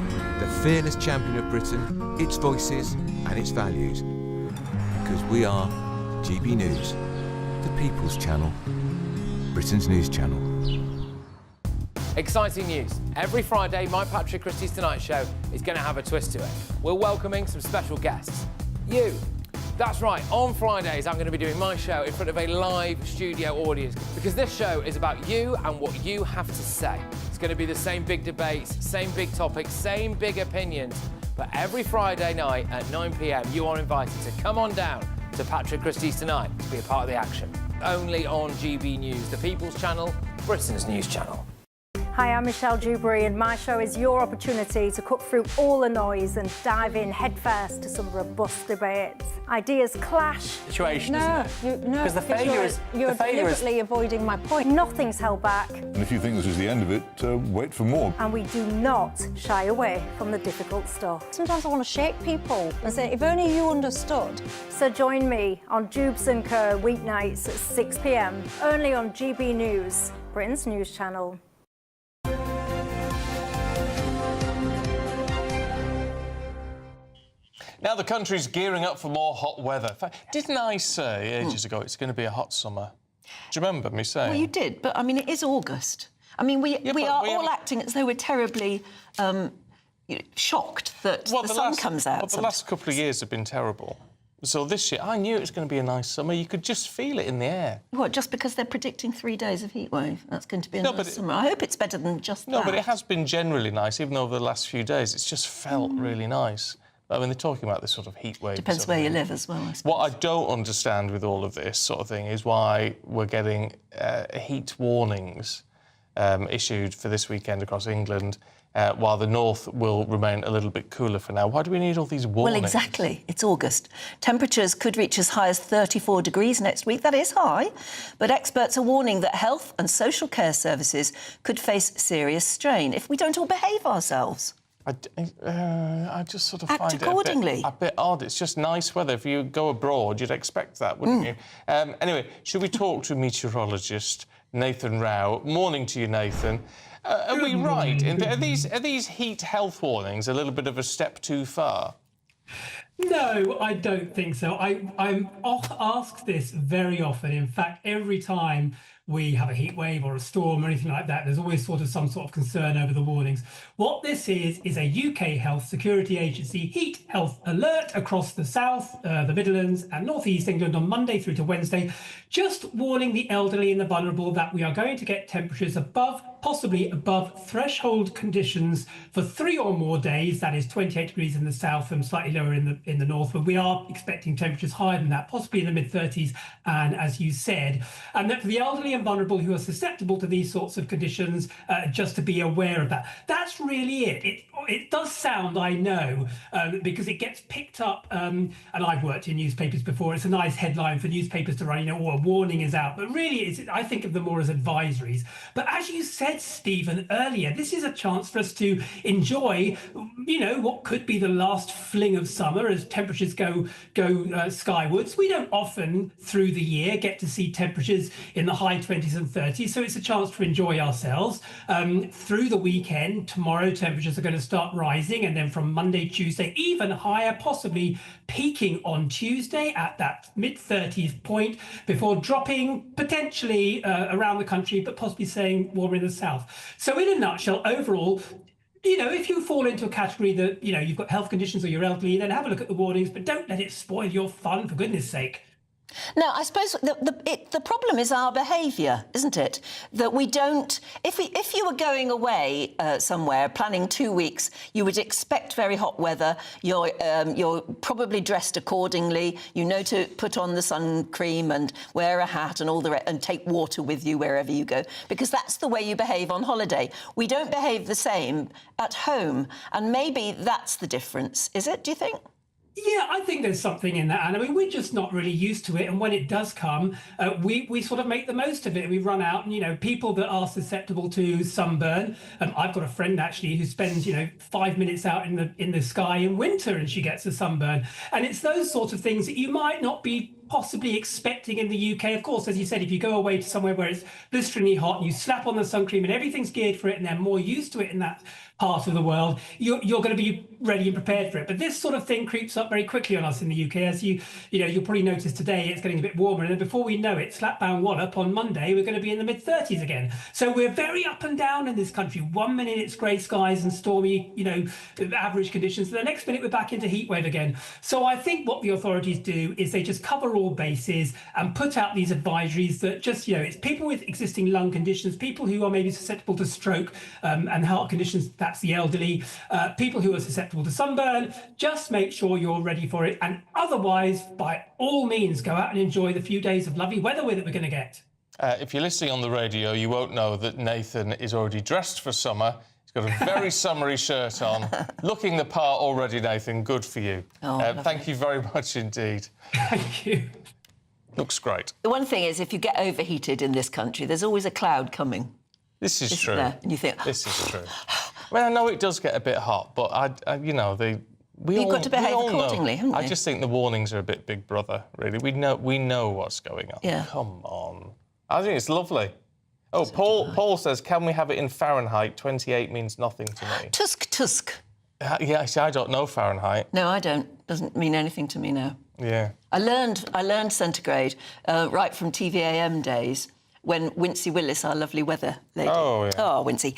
the fearless champion of Britain, its voices and its values. Because we are GB News, the People's Channel, Britain's news channel. Exciting news. Every Friday, my Patrick Christie's Tonight Show is going to have a twist to it. We're welcoming some special guests. You. That's right, on Fridays I'm going to be doing my show in front of a live studio audience because this show is about you and what you have to say. It's going to be the same big debates, same big topics, same big opinions, but every Friday night at 9 p.m. you are invited to come on down to Patrick Christie's Tonight to be a part of the action. Only on GB News, the People's Channel, Britain's news channel. Hi, I'm Michelle Dewberry, and my show is your opportunity to cut through all the noise and dive in headfirst to some robust debates. Ideas clash. Situation, isn't it? No, Because the failure is... You're deliberately avoiding my point. Nothing's held back, And if you think this is the end of it, wait for more. and we do not shy away from the difficult stuff. Sometimes I want to shake people and say, if only you understood. So join me on Dubes & Co. weeknights at 6 p.m, only on GB News, Britain's news channel. Now the country's gearing up for more hot weather. In fact, didn't I say ages ago it's going to be a hot summer? Do you remember me saying? Well, you did, but I mean, it is August. I mean, we are all acting as though we're terribly shocked that the sun comes out. Well, the last couple of years have been terrible. So this year, I knew it was going to be a nice summer. You could just feel it in the air. What, just because they're predicting 3 days of heatwave? That's going to be a nice summer. I hope it's better than just that. No, but it has been generally nice, even over the last few days. It's just felt really nice. I mean, they're talking about this sort of heat wave. Depends where you live as well, I suppose. What I don't understand with all of this sort of thing is why we're getting heat warnings issued for this weekend across England, while the north will remain a little bit cooler for now. Why do we need all these warnings? Well, exactly. It's August. Temperatures could reach as high as 34 degrees next week. That is high. But experts are warning that health and social care services could face serious strain if we don't all behave ourselves. I just sort of find it a bit odd. It's just nice weather. If you go abroad, you'd expect that, wouldn't you? Anyway, should we talk to meteorologist Nathan Rao? Morning to you, Nathan. Are we right? Are these heat health warnings a little bit of a step too far? No, I don't think so. I'm asked this very often. In fact, every time we have a heat wave or a storm or anything like that, there's always some sort of concern over the warnings. What this is a UK Health Security Agency heat health alert across the south, the Midlands and North East England on Monday through to Wednesday, just warning the elderly and the vulnerable that we are going to get temperatures possibly above threshold conditions for 3 or more days. That is 28 degrees in the south and slightly lower in the north, but we are expecting temperatures higher than that, possibly in the mid-30s, and as you said, and that for the elderly and vulnerable who are susceptible to these sorts of conditions, just to be aware of that. That's really it. It does sound, I know, because it gets picked up, and I've worked in newspapers before, it's a nice headline for newspapers to write, a warning is out, but really I think of them more as advisories. But as you said, Stephen, earlier, this is a chance for us to enjoy, what could be the last fling of summer as temperatures go skywards. We don't often through the year get to see temperatures in the high 20s and 30s, so it's a chance to enjoy ourselves. Through the weekend, tomorrow temperatures are going to start rising, and then from Monday, Tuesday, even higher, possibly peaking on Tuesday at that mid-30s point before dropping potentially around the country, but possibly staying warmer in the south. So in a nutshell, overall, if you fall into a category that, you've got health conditions or you're elderly, then have a look at the warnings, but don't let it spoil your fun, for goodness sake. Now, I suppose the problem is our behaviour, isn't it? That we don't... If you were going away somewhere, planning 2 weeks, you would expect very hot weather. You're probably dressed accordingly. You know to put on the sun cream and wear a hat and and take water with you wherever you go, because that's the way you behave on holiday. We don't behave the same at home, and maybe that's the difference, is it, do you think? Yeah, I think there's something in that, and I mean, we're just not really used to it, and when it does come, we sort of make the most of it. We run out, and people that are susceptible to sunburn. I've got a friend actually who spends 5 minutes out in the sky in winter, and she gets a sunburn. And it's those sorts of things that you might not be possibly expecting in the UK. Of course, as you said, if you go away to somewhere where it's blisteringly hot and you slap on the sun cream and everything's geared for it, and they're more used to it in that part of the world, you're going to be ready and prepared for it. But this sort of thing creeps up very quickly on us in the UK. As you'll probably notice today, it's getting a bit warmer, and then before we know it, slap bang wallop, on Monday we're going to be in the mid-30s again. So we're very up and down in this country. 1 minute it's grey skies and stormy, average conditions. The next minute we're back into heat wave again. So I think what the authorities do is they just cover all bases and put out these advisories that just, it's people with existing lung conditions, people who are maybe susceptible to stroke and heart conditions, that's the elderly, people who are susceptible to sunburn. Just make sure you're ready for it, and otherwise, by all means, go out and enjoy the few days of lovely weather that we're going to get. If you're listening on the radio, you won't know that Nathan is already dressed for summer. He's got a very summery shirt on. Looking the part already, Nathan. Good for you. Thank you very much indeed. Thank you. Looks great. The one thing is, if you get overheated in this country, there's always a cloud coming. This is true. There, and you think... This is true. Well, I know it does get a bit hot, but, you know, You've got to behave accordingly, haven't you? I just think the warnings are a bit Big Brother, really. We know what's going on. Yeah. Come on. I think it's lovely. Oh, Paul says, can we have it in Fahrenheit? 28 means nothing to me. Tusk. Yeah, see, I don't know Fahrenheit. No, I don't. Doesn't mean anything to me now. Yeah. I learned centigrade right from TVAM days, when Wincy Willis, our lovely weather lady... Oh, yeah. Oh, Wincy.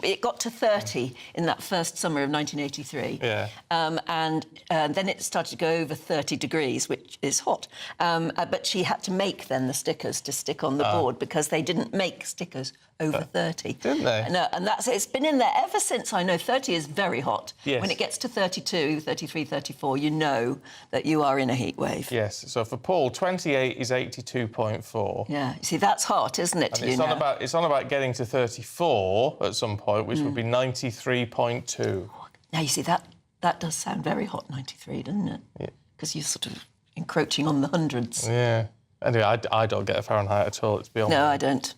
It got to 30 in that first summer of 1983. Yeah. And then it started to go over 30 degrees, which is hot. But she had to make, then, the stickers to stick on the board because they didn't make stickers over 30. Didn't they? No, and it's been in there ever since. I know 30 is very hot. Yes. When it gets to 32, 33, 34, you know that you are in a heat wave. Yes, so for Paul, 28 is 82.4. Yeah, you see, that's hot, isn't it? And it's on about getting to 34 at some point, which would be 93.2. Now, you see, that does sound very hot, 93, doesn't it? Yeah. Because you're sort of encroaching on the hundreds. Yeah. Anyway, I don't get a Fahrenheit at all, it's beyond me. No, I don't.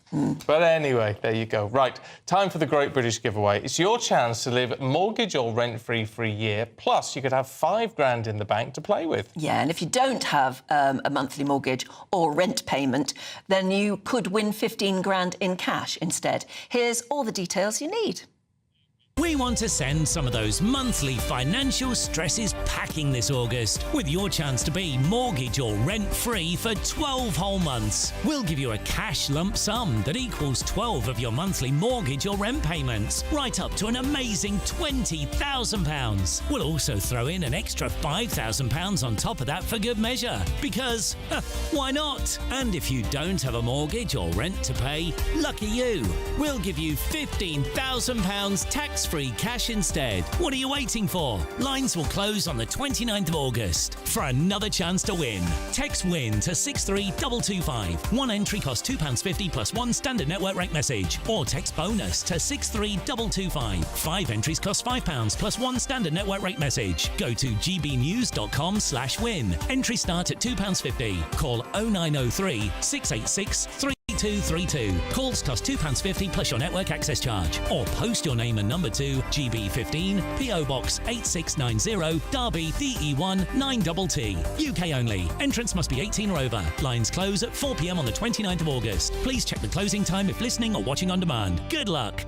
But anyway, there you go. Right, time for the Great British Giveaway. It's your chance to live mortgage or rent-free for a year, plus you could have £5 in the bank to play with. Yeah, and if you don't have a monthly mortgage or rent payment, then you could win 15 grand in cash instead. Here's all the details you need. We want to send some of those monthly financial stresses packing this August with your chance to be mortgage or rent-free for 12 whole months. We'll give you a cash lump sum that equals 12 of your monthly mortgage or rent payments, right up to an amazing £20,000. We'll also throw in an extra £5,000 on top of that for good measure, because why not? And if you don't have a mortgage or rent to pay, lucky you. We'll give you £15,000 tax-free cash instead. What are you waiting for? Lines will close on the 29th of August. For another chance to win, text WIN to 63225. One entry costs £2.50 plus one standard network rate message. Or text BONUS to 63225. 5 entries cost £5 plus one standard network rate message. Go to gbnews.com/win. Entry start at £2.50. Call 0903 686 3232. Calls cost £2.50 plus your network access charge. Or post your name and number to GB15 PO Box 8690 Derby DE1 9TT. UK only. Entrance must be 18 or over. Lines close at 4 p.m. on the 29th of August. Please check the closing time if listening or watching on demand. Good luck.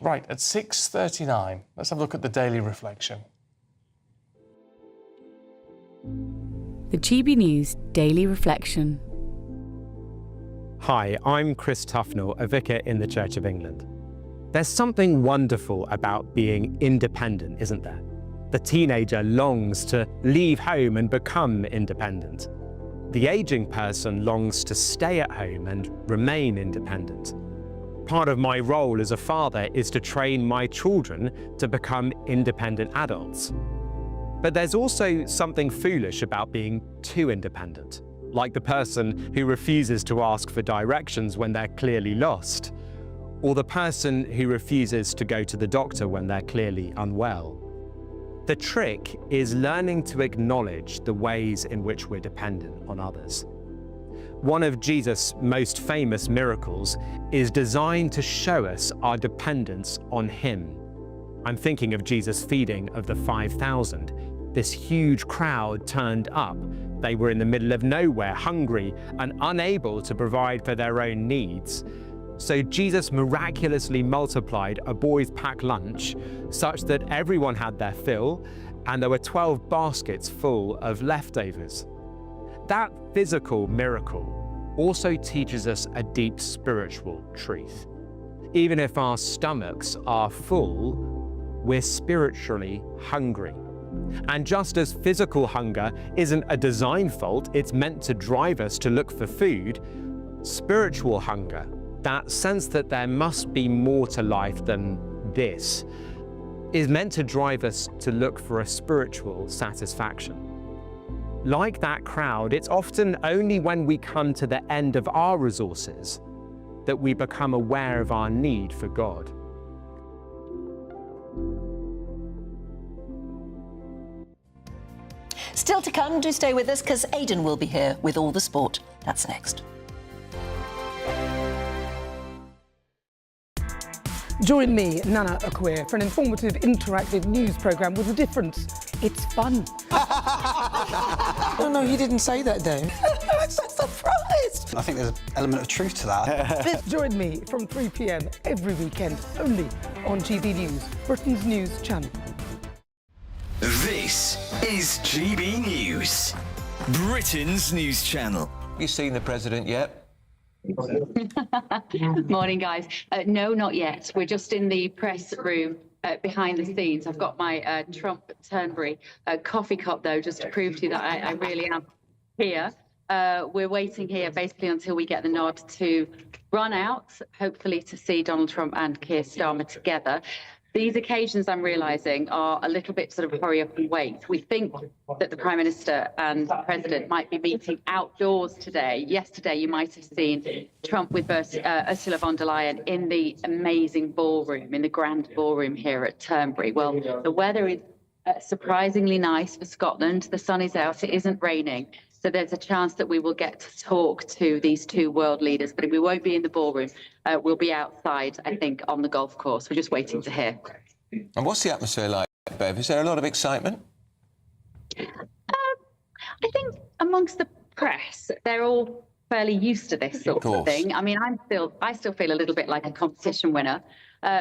Right, at 6:39, let's have a look at the Daily Reflection. The GB News Daily Reflection. Hi, I'm Chris Tufnell, a vicar in the Church of England. There's something wonderful about being independent, isn't there? The teenager longs to leave home and become independent. The aging person longs to stay at home and remain independent. Part of my role as a father is to train my children to become independent adults. But there's also something foolish about being too independent, like the person who refuses to ask for directions when they're clearly lost, or the person who refuses to go to the doctor when they're clearly unwell. The trick is learning to acknowledge the ways in which we're dependent on others. One of Jesus' most famous miracles is designed to show us our dependence on him. I'm thinking of Jesus' feeding of the 5,000. This huge crowd turned up. They were in the middle of nowhere, hungry and unable to provide for their own needs. So Jesus miraculously multiplied a boys' pack lunch such that everyone had their fill, and there were 12 baskets full of leftovers. That physical miracle also teaches us a deep spiritual truth. Even if our stomachs are full, we're spiritually hungry. And just as physical hunger isn't a design fault, it's meant to drive us to look for food, spiritual hunger, that sense that there must be more to life than this, is meant to drive us to look for a spiritual satisfaction. like that crowd, it's often only when we come to the end of our resources that we become aware of our need for God. Still to come, do stay with us, because Aidan will be here with all the sport. That's next. Join me, Nana Akwe, for an informative, interactive news programme with a difference. It's fun. No, he didn't say that, Dave. I'm so surprised. I think there's an element of truth to that. Join me from 3 p.m. every weekend, only on GB News, Britain's news channel. This is GB News, Britain's news channel. Have you seen the president yet? Morning, guys. No, not yet. We're just in the press room behind the scenes. I've got my Trump-Turnberry coffee cup, though, just to prove to you that I really am here. We're waiting here basically until we get the nod to run out, hopefully to see Donald Trump and Keir Starmer together. These occasions, I'm realising, are a little bit sort of hurry up and wait. We think that the Prime Minister and the President might be meeting outdoors today. Yesterday, you might have seen Trump with Ursula von der Leyen in the amazing ballroom, in the grand ballroom here at Turnberry. Well, the weather is surprisingly nice for Scotland. The sun is out, it isn't raining. So there's a chance that we will get to talk to these two world leaders, but we won't be in the ballroom. We'll be outside, I think, on the golf course. We're just waiting to hear. And what's the atmosphere like, Bev? Is there a lot of excitement? I think amongst the press, they're all fairly used to this sort of thing. I mean, I still feel a little bit like a competition winner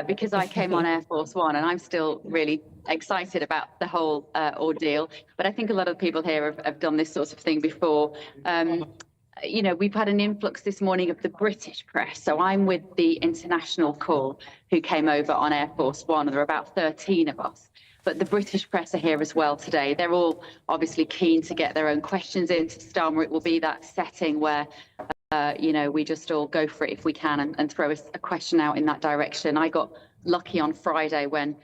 because I came on Air Force One, and I'm still really excited about the whole ordeal. But I think a lot of people here have done this sort of thing before. You know, we've had an influx this morning of the British press. So I'm with the international call who came over on Air Force One, and there are about 13 of us. But the British press are here as well today. They're all obviously keen to get their own questions into Starmer. It will be that setting where, you know, we just all go for it if we can and throw a question out in that direction. I got lucky on Friday when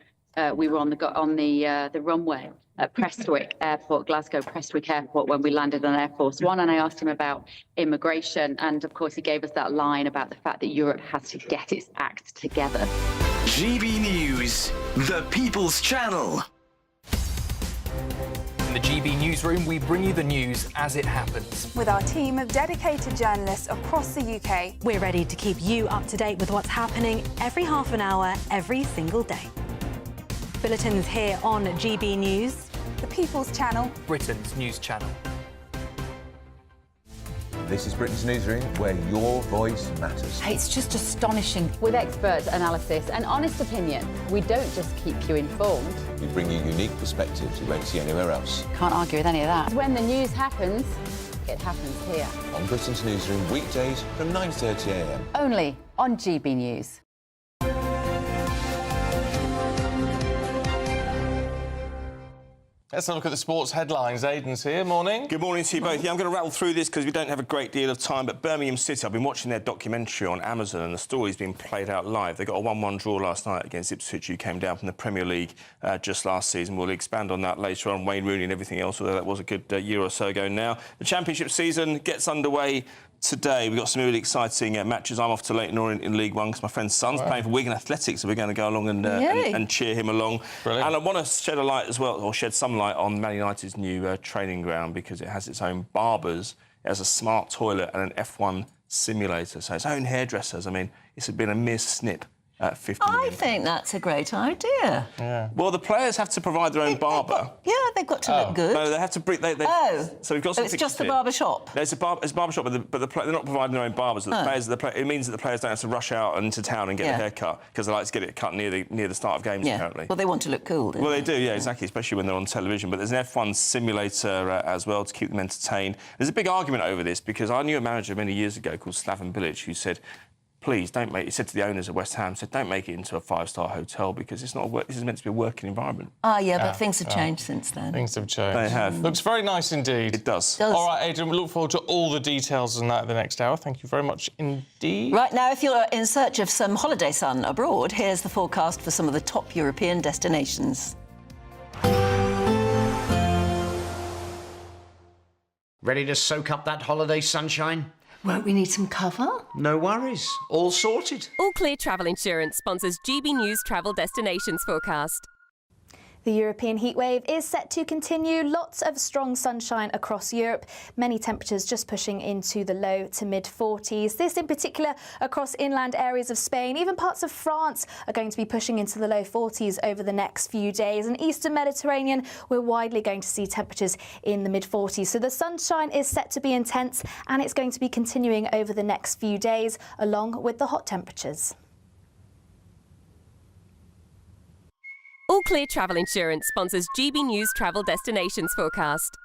we were on the runway at Prestwick Airport, Glasgow Prestwick Airport, when we landed on Air Force One, and I asked him about immigration, and of course he gave us that line about the fact that Europe has to get its act together. GB News, the People's Channel. In the GB Newsroom, we bring you the news as it happens. With our team of dedicated journalists across the UK, we're ready to keep you up to date with what's happening every half an hour, every single day. Bulletins here on GB News, the People's Channel, Britain's news channel. This is Britain's Newsroom, where your voice matters. It's just astonishing. With expert analysis and honest opinion, we don't just keep you informed. We bring you unique perspectives you won't see anywhere else. Can't argue with any of that. When the news happens, it happens here. On Britain's Newsroom, weekdays from 9:30 a.m. Only on GB News. Let's have a look at the sports headlines. Aidan's here. Morning. Good morning to you both. Yeah, I'm going to rattle through this because we don't have a great deal of time, but Birmingham City, I've been watching their documentary on Amazon and the story's been played out live. They got a 1-1 draw last night against Ipswich, who came down from the Premier League just last season. We'll expand on that later on, Wayne Rooney and everything else, although that was a good year or so ago now. The Championship season gets underway today. We've got some really exciting matches. I'm off to Leighton Orient in League One because my friend's son's playing for Wigan Athletics, so we're going to go along and cheer him along. Brilliant. And I want to shed a light as well, or shed some light on Man United's new training ground, because it has its own barbers, it has a smart toilet and an F1 simulator, so its own hairdressers. I mean, it's been a mere snip. 50 I think that's a great idea. Yeah. Well, the players have to provide their own barber. They've got to look good. No, they have to bring. So we've got some. It's just the barber shop. There's a barber shop, but they're not providing their own barbers. The players, it means that the players don't have to rush out into town and get a haircut, because they like to get it cut near the start of games. Apparently. Well, they want to look cool. Well, they do. Yeah, exactly. Especially when they're on television. But there's an F1 simulator as well to keep them entertained. There's a big argument over this because I knew a manager many years ago called Slaven Bilic who said, please don't make. He said to the owners of West Ham, don't make it into a 5-star hotel because it's not. This is meant to be a working environment. But things have changed since then. Things have changed. They have. Looks very nice indeed. It does. All right, Adrian, we look forward to all the details on that in the next hour. Thank you very much indeed. Right now, if you're in search of some holiday sun abroad, here's the forecast for some of the top European destinations. Ready to soak up that holiday sunshine? Won't we need some cover? No worries. All sorted. All Clear Travel Insurance sponsors GB News Travel Destinations Forecast. The European heatwave is set to continue. Lots of strong sunshine across Europe. Many temperatures just pushing into the low to mid 40s. This in particular across inland areas of Spain. Even parts of France are going to be pushing into the low 40s over the next few days. And eastern Mediterranean, we're widely going to see temperatures in the mid 40s. So the sunshine is set to be intense, and it's going to be continuing over the next few days along with the hot temperatures. All Clear Travel Insurance sponsors GB News Travel Destinations Forecast.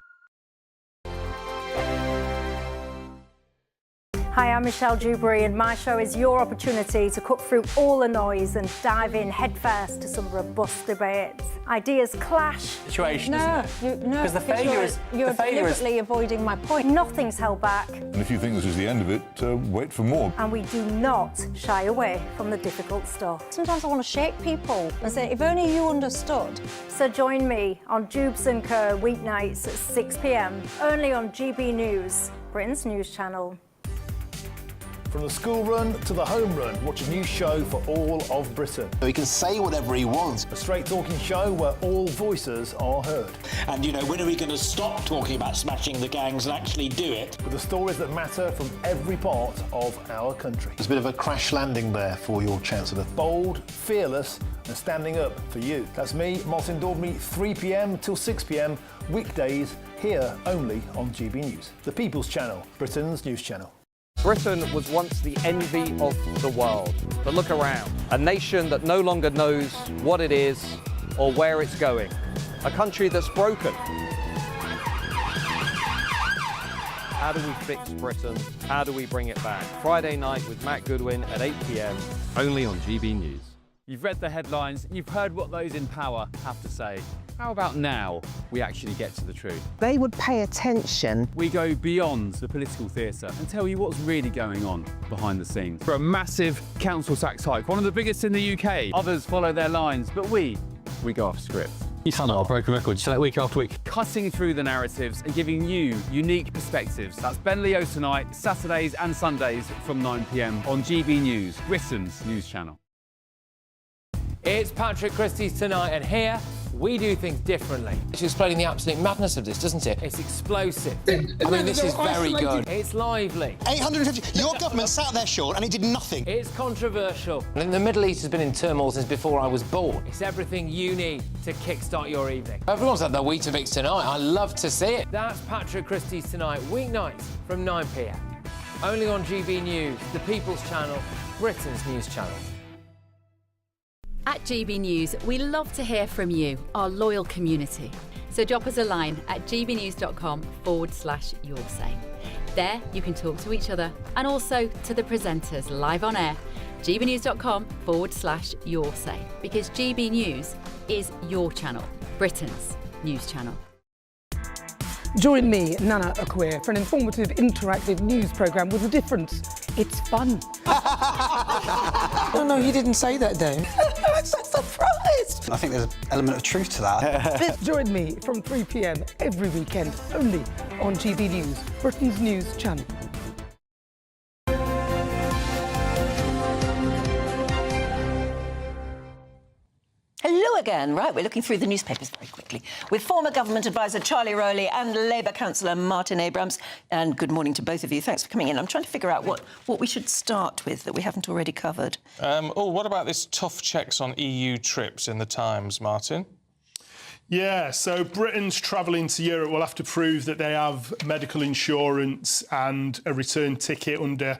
Hi, I'm Michelle Dewberry, and my show is your opportunity to cut through all the noise and dive in headfirst to some robust debates. Ideas clash. Situation, isn't it? Because You're deliberately avoiding my point. Nothing's held back. And if you think this is the end of it, wait for more. And we do not shy away from the difficult stuff. Sometimes I want to shake people and say, if only you understood. So join me on Jubes & Co. weeknights at 6 p.m, only on GB News, Britain's news channel. From the school run to the home run, watch a new show for all of Britain. So he can say whatever he wants. A straight-talking show where all voices are heard. And, you know, when are we going to stop talking about smashing the gangs and actually do it? With the stories that matter from every part of our country. There's a bit of a crash landing there for your Chancellor. Bold, fearless and standing up for you. That's me, Martin Daubney, 3 p.m. till 6 p.m, weekdays, here only on GB News. The People's Channel, Britain's news channel. Britain was once the envy of the world, but look around. A nation that no longer knows what it is or where it's going. A country that's broken. How do we fix Britain? How do we bring it back? Friday night with Matt Goodwin at 8 p.m, only on GB News. You've read the headlines, you've heard what those in power have to say. How about now we actually get to the truth? They would pay attention. We go beyond the political theatre and tell you what's really going on behind the scenes. For a massive council tax hike, one of the biggest in the UK. Others follow their lines, but we go off script. You sound like a broken record, you say that week after week. Cutting through the narratives and giving you unique perspectives. That's Ben Leo tonight, Saturdays and Sundays from 9 p.m. on GB News, Britain's news channel. It's Patrick Christie's Tonight, and here we do things differently. It's explaining the absolute madness of this, doesn't it? It's explosive. I mean, this is very good. It's lively. 850. Your government sat there, Sean, and it did nothing. It's controversial. And the Middle East has been in turmoil since before I was born. It's everything you need to kickstart your evening. Everyone's had their Weetabix tonight. I love to see it. That's Patrick Christie's Tonight, weeknights from 9 p.m. Only on GB News, the People's Channel, Britain's news channel. At GB News, we love to hear from you, our loyal community. So drop us a line at gbnews.com/yoursay. There you can talk to each other and also to the presenters live on air. gbnews.com/yoursay, because GB News is your channel, Britain's news channel. Join me, Nana Akweer, for an informative, interactive news programme with a difference. It's fun. No, you didn't say that, though. I'm so surprised. I think there's an element of truth to that. Join me from 3 p.m. every weekend, only on GB News, Britain's news channel. Hello again. Right, we're looking through the newspapers very quickly with former government advisor Charlie Rowley and Labour councillor Martin Abrams. And good morning to both of you. Thanks for coming in. I'm trying to figure out what we should start with that we haven't already covered. What about this tough checks on EU trips in the Times, Martin? Yeah, so Britain's travelling to Europe will have to prove that they have medical insurance and a return ticket under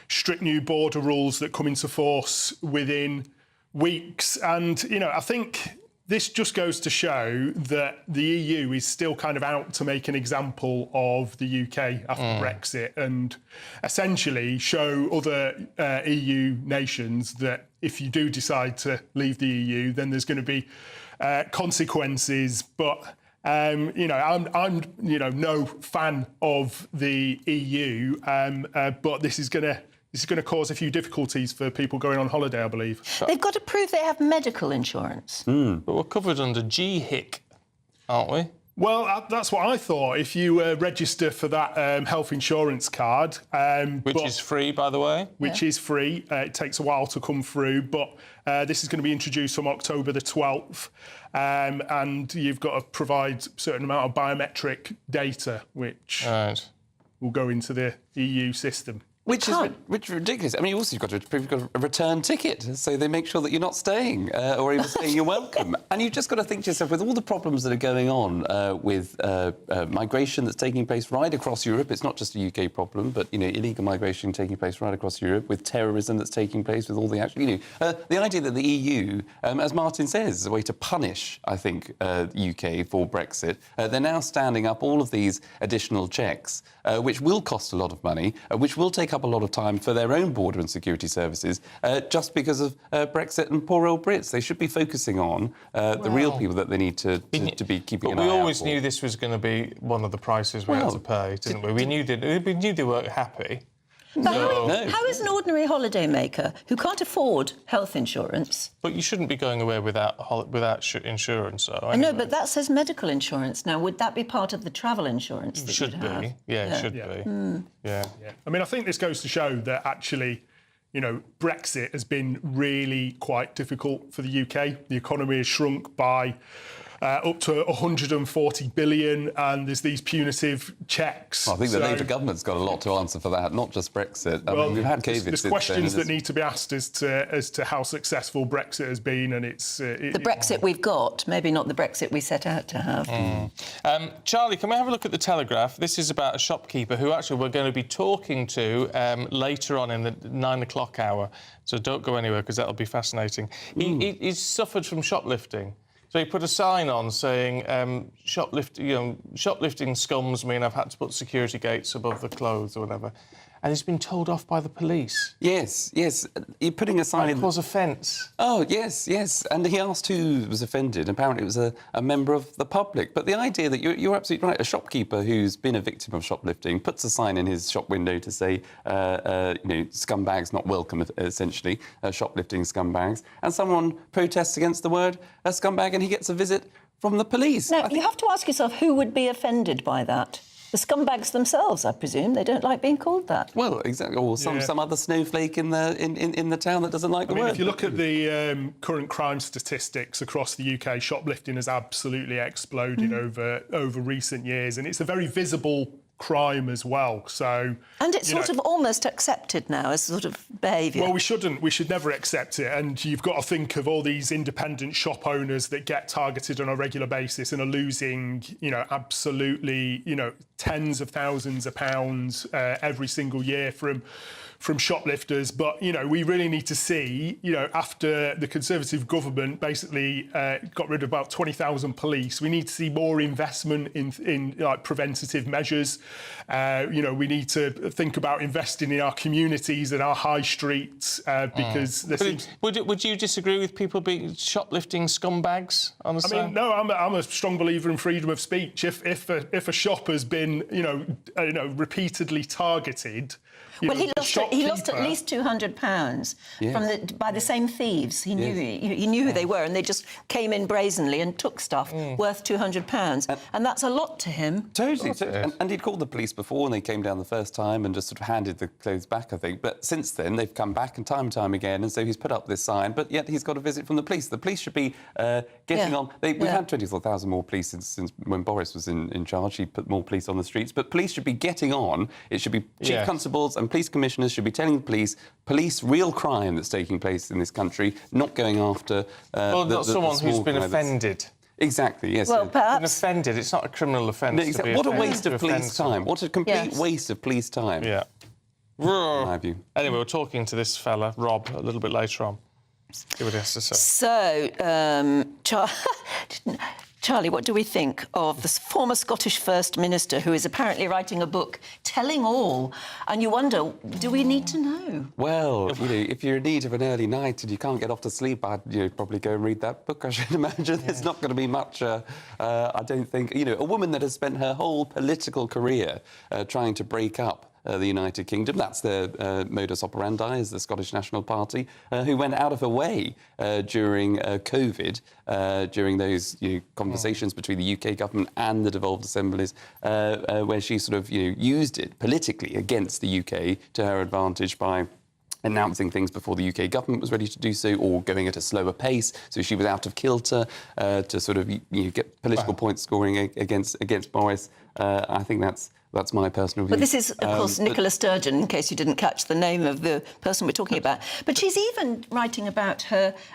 strict new border rules that come into force within weeks. And, you know, I think this just goes to show that the EU is still kind of out to make an example of the UK after Brexit and essentially show other EU nations that if you do decide to leave the EU, then there's going to be consequences. But you know, I'm no fan of the EU, but this is going to cause a few difficulties for people going on holiday, I believe. They've got to prove they have medical insurance. But we're covered under GHIC, aren't we? Well, that's what I thought. If you register for that health insurance card... which is free, by the way. Which is free. It takes a while to come through, but this is going to be introduced from October the 12th. And you've got to provide a certain amount of biometric data, which will go into the EU system. Which is ridiculous. I mean, you've got to prove you've got a return ticket, so they make sure that you're not staying, or even saying you're welcome. And you've just got to think to yourself, with all the problems that are going on with migration that's taking place right across Europe, it's not just a UK problem, but, you know, illegal migration taking place right across Europe, with terrorism that's taking place, with all the action, you know, the idea that the EU, as Martin says, is a way to punish, I think, UK for Brexit. They're now standing up all of these additional checks, which will cost a lot of money, which will take up a lot of time for their own border and security services, just because of Brexit and poor old Brits. They should be focusing on the real people that they need to be keeping an eye out for. But we always knew this was going to be one of the prices we had to pay, didn't we? We knew they weren't happy. But how is an ordinary holidaymaker who can't afford health insurance? But you shouldn't be going away without insurance, though. I know, but that says medical insurance. Now, would that be part of the travel insurance that should be? have? Yeah, it should be. Yeah. I mean, I think this goes to show that actually, you know, Brexit has been really quite difficult for the UK. The economy has shrunk by up to 140 billion, and there's these punitive checks. Well, I think the Labour government's got a lot to answer for that, not just Brexit. I mean, we've had COVID. There's questions that need to be asked as to how successful Brexit has been, and it's the Brexit we've got, maybe not the Brexit we set out to have. Charlie, can we have a look at the Telegraph? This is about a shopkeeper who actually we're going to be talking to later on in the 9 o'clock hour. So don't go anywhere, because that'll be fascinating. He's suffered from shoplifting. So he put a sign on saying, shoplifting scums mean I've had to put security gates above the clothes or whatever. And he's been told off by the police. Yes. You're putting a sign in... cause offence. Oh, yes. And he asked who was offended. Apparently it was a member of the public. But the idea that you're absolutely right. A shopkeeper who's been a victim of shoplifting puts a sign in his shop window to say, scumbags not welcome, essentially, shoplifting scumbags. And someone protests against the word scumbag, and he gets a visit from the police. Now, you have to ask yourself who would be offended by that. The scumbags themselves, I presume. They don't like being called that. Well, exactly. Or some other snowflake in the town that doesn't like the word. If you look at the current crime statistics across the UK, shoplifting has absolutely exploded over recent years, and it's a very visible crime as well. So, and it's sort of almost accepted now as sort of behaviour. Well, we shouldn't. We should never accept it. And you've got to think of all these independent shop owners that get targeted on a regular basis and are losing, absolutely, tens of thousands of pounds every single year from shoplifters. But, we really need to see, after the Conservative government basically got rid of about 20,000 police, we need to see more investment in preventative measures. We need to think about investing in our communities and our high streets because... Would you disagree with people being shoplifting scumbags on the side? I mean, no, I'm a strong believer in freedom of speech. If a shop has been, repeatedly targeted... Well, he lost at least £200 by the same thieves. He knew who they were, and they just came in brazenly and took stuff worth £200, and that's a lot to him. Totally. And he'd called the police before, and they came down the first time and just sort of handed the clothes back, I think. But since then, they've come back and time again, and so he's put up this sign. But yet he's got a visit from the police. The police should be getting on. We've had 24,000 more police since when Boris was in charge. He put more police on the streets. But police should be getting on. It should be chief constables and police commissioners should be telling the police real crime that's taking place in this country, not going after... not someone who's been offended. Exactly, yes. Well, perhaps... Been offended. It's not a criminal offence. No, exactly. What a waste of police time. What a complete waste of police time. Yeah. Anyway, we're talking to this fella, Rob, a little bit later on. See what he has to say. So, Charlie, what do we think of the former Scottish First Minister who is apparently writing a book telling all? And you wonder, do we need to know? Well, if you're in need of an early night and you can't get off to sleep, I'd probably go and read that book, I should imagine. There's not going to be much, I don't think... a woman that has spent her whole political career trying to break up the United Kingdom. That's their modus operandi, is the Scottish National Party, who went out of her way during COVID, during those conversations between the UK government and the devolved assemblies, where she sort of used it politically against the UK to her advantage by announcing things before the UK government was ready to do so, or going at a slower pace. So she was out of kilter to sort of get political point scoring against Boris. I think that's my personal view. But this is, of course, Nicola Sturgeon, in case you didn't catch the name of the person we're talking about. But she's even writing about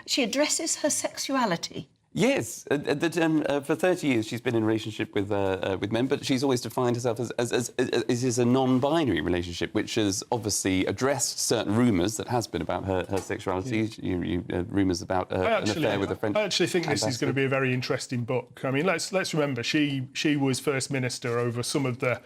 she addresses her sexuality. Yes, for 30 years she's been in a relationship with men, but she's always defined herself as a non-binary relationship, which has obviously addressed certain rumours that has been about her sexuality. Rumours about an affair with a French. I actually think this is going to be a very interesting book. I mean, let's remember she was First Minister over some of the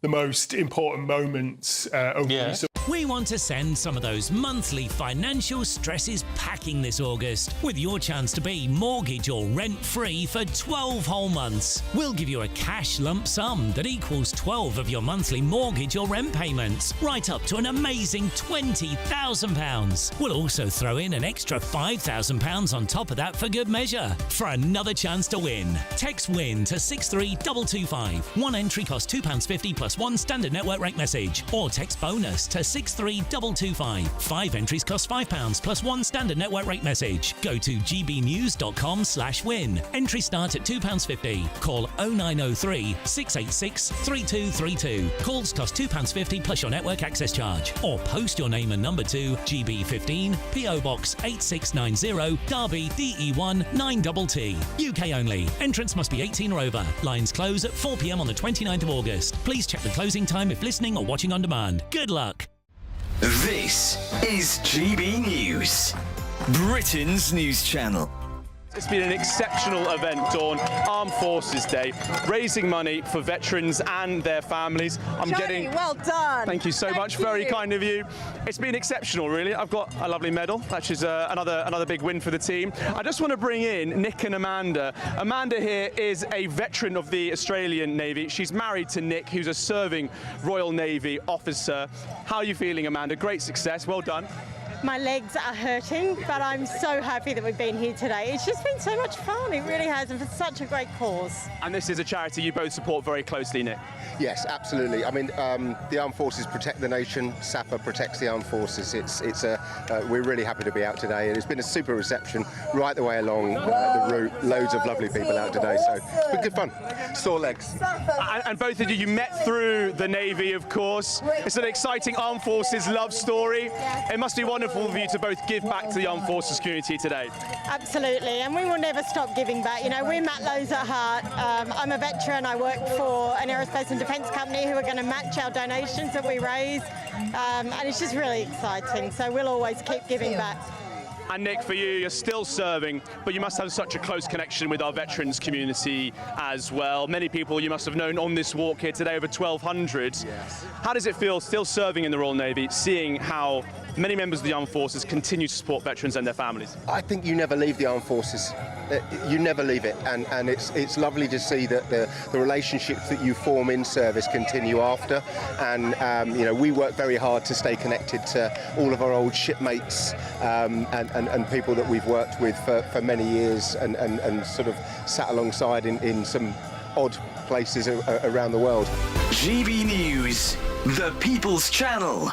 most important moments over the We want to send some of those monthly financial stresses packing this August with your chance to be mortgage or rent-free for 12 whole months. We'll give you a cash lump sum that equals 12 of your monthly mortgage or rent payments, right up to an amazing £20,000. We'll also throw in an extra £5,000 on top of that for good measure. For another chance to win, text WIN to 63225. One entry costs £2.50 plus one standard network rate message, or text BONUS to 63225. 5 entries cost £5 plus one standard network rate message. Go to gbnews.com/win. Entry start at £2.50. Call 0903 686 3232. Calls cost £2.50 plus your network access charge. Or post your name and number to GB15 PO Box 8690 Derby DE1 9TT. UK only. Entrance must be 18 or over. Lines close at 4 p.m. on the 29th of August. Please check the closing time if listening or watching on demand. Good luck. This is GB News, Britain's news channel. It's been an exceptional event, Dawn, Armed Forces Day, raising money for veterans and their families. Johnny, well done. Thank you so much. Very kind of you. It's been exceptional, really. I've got a lovely medal, which is another big win for the team. I just want to bring in Nick and Amanda. Amanda here is a veteran of the Australian Navy. She's married to Nick, who's a serving Royal Navy officer. How are you feeling, Amanda? Great success. Well done. My legs are hurting, but I'm so happy that we've been here today. It's just been so much fun, it really has, and for such a great cause. And this is a charity you both support very closely, Nick. Yes, absolutely. I mean, the armed forces protect the nation. SAPA protects the armed forces. We're really happy to be out today. It's been a super reception right the way along the route. Loads of lovely people out today, so it's been good fun. Sore legs. And both of you met through the Navy, of course. It's an exciting armed forces love story. It must be wonderful for you to both give back to the armed forces community today. Absolutely, and we will never stop giving back. You know, we're Matlows at heart. I'm a veteran. I work for an aerospace and defence company who are going to match our donations that we raise, and it's just really exciting. So we'll always keep giving back. And Nick, for you, you're still serving, but you must have such a close connection with our veterans community as well. Many people you must have known on this walk here today, over 1,200. Yes. How does it feel still serving in the Royal Navy, seeing how many members of the armed forces continue to support veterans and their families? I think you never leave the armed forces. You never leave it, and it's lovely to see that the relationships that you form in service continue after. And you know, we work very hard to stay connected to all of our old shipmates and people that we've worked with for many years and sort of sat alongside in some odd places around the world. GB News, the People's Channel.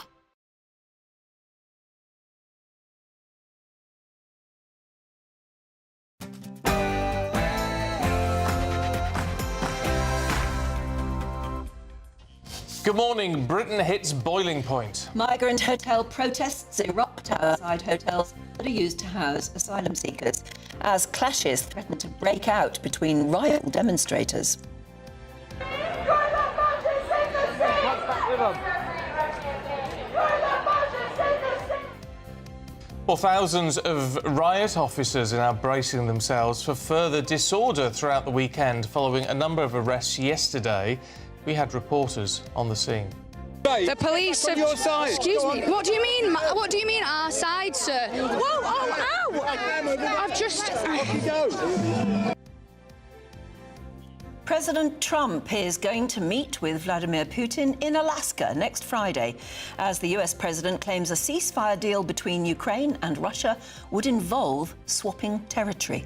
Good morning. Britain hits boiling point. Migrant hotel protests erupt outside hotels that are used to house asylum seekers as clashes threaten to break out between rival demonstrators. Well, thousands of riot officers are now bracing themselves for further disorder throughout the weekend following a number of arrests yesterday. We had reporters on the scene. The police have... your side. Excuse me, what do you mean? What do you mean our side, sir? Whoa, oh, ow! I've just... President Trump is going to meet with Vladimir Putin in Alaska next Friday, as the US president claims a ceasefire deal between Ukraine and Russia would involve swapping territory.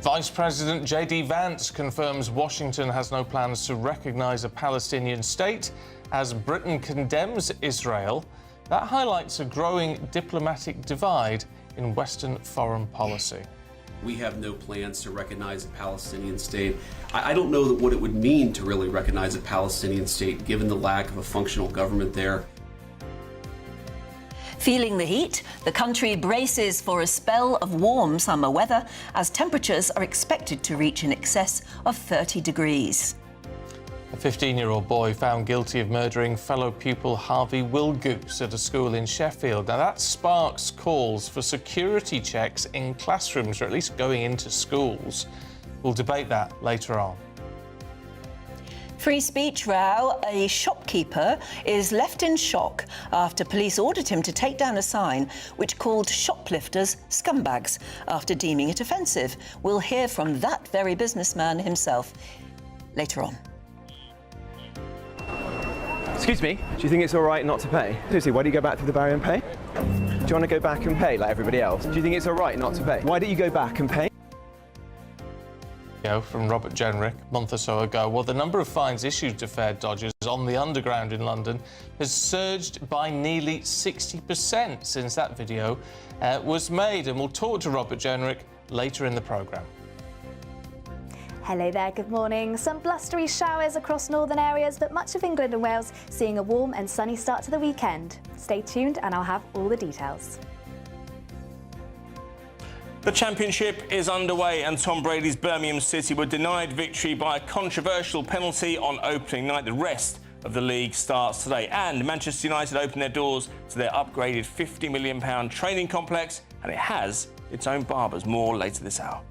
Vice President J.D. Vance confirms Washington has no plans to recognise a Palestinian state as Britain condemns Israel. That highlights a growing diplomatic divide in Western foreign policy. We have no plans to recognize a Palestinian state. I don't know what it would mean to really recognize a Palestinian state, given the lack of a functional government there. Feeling the heat, the country braces for a spell of warm summer weather as temperatures are expected to reach in excess of 30 degrees. A 15-year-old boy found guilty of murdering fellow pupil Harvey Wilgoose at a school in Sheffield. Now that sparks calls for security checks in classrooms, or at least going into schools. We'll debate that later on. Free speech row. A shopkeeper is left in shock after police ordered him to take down a sign which called shoplifters scumbags after deeming it offensive. We'll hear from that very businessman himself later on. Excuse me, do you think it's all right not to pay? Seriously, why do you go back through the barrier and pay? Do you want to go back and pay like everybody else? Do you think it's all right not to pay? Why don't you go back and pay? From Robert Jenrick a month or so ago. Well, the number of fines issued to fare dodgers on the Underground in London has surged by nearly 60% since that video was made. And we'll talk to Robert Jenrick later in the programme. Hello there, good morning. Some blustery showers across northern areas, but much of England and Wales seeing a warm and sunny start to the weekend. Stay tuned and I'll have all the details. The Championship is underway and Tom Brady's Birmingham City were denied victory by a controversial penalty on opening night. The rest of the league starts today, and Manchester United open their doors to their upgraded £50 million training complex, and it has its own barbers. More later this hour.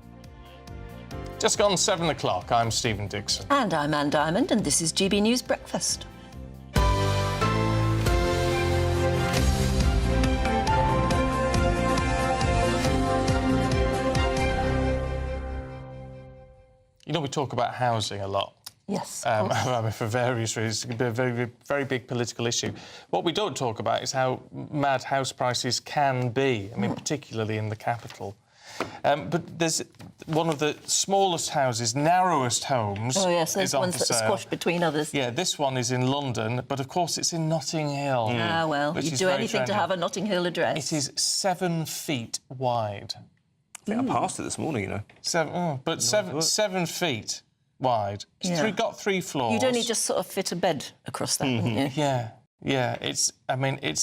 Just gone 7 o'clock, I'm Stephen Dixon. And I'm Ann Diamond, and this is GB News Breakfast. You know, we talk about housing a lot. Yes. For various reasons. It can be a very, very big political issue. What we don't talk about is how mad house prices can be, I mean, particularly in the capital. But there's one of the smallest houses, narrowest homes. Oh, yes, there's ones that are squashed between others. Yeah, this one is in London, but of course it's in Notting Hill. Ah, well, you'd do anything to have a Notting Hill address. It is 7 feet wide. I think I passed it this morning, you know. 7 feet wide. Yeah. Got 3 floors. You'd only just sort of fit a bed across that, wouldn't you? Yeah. It's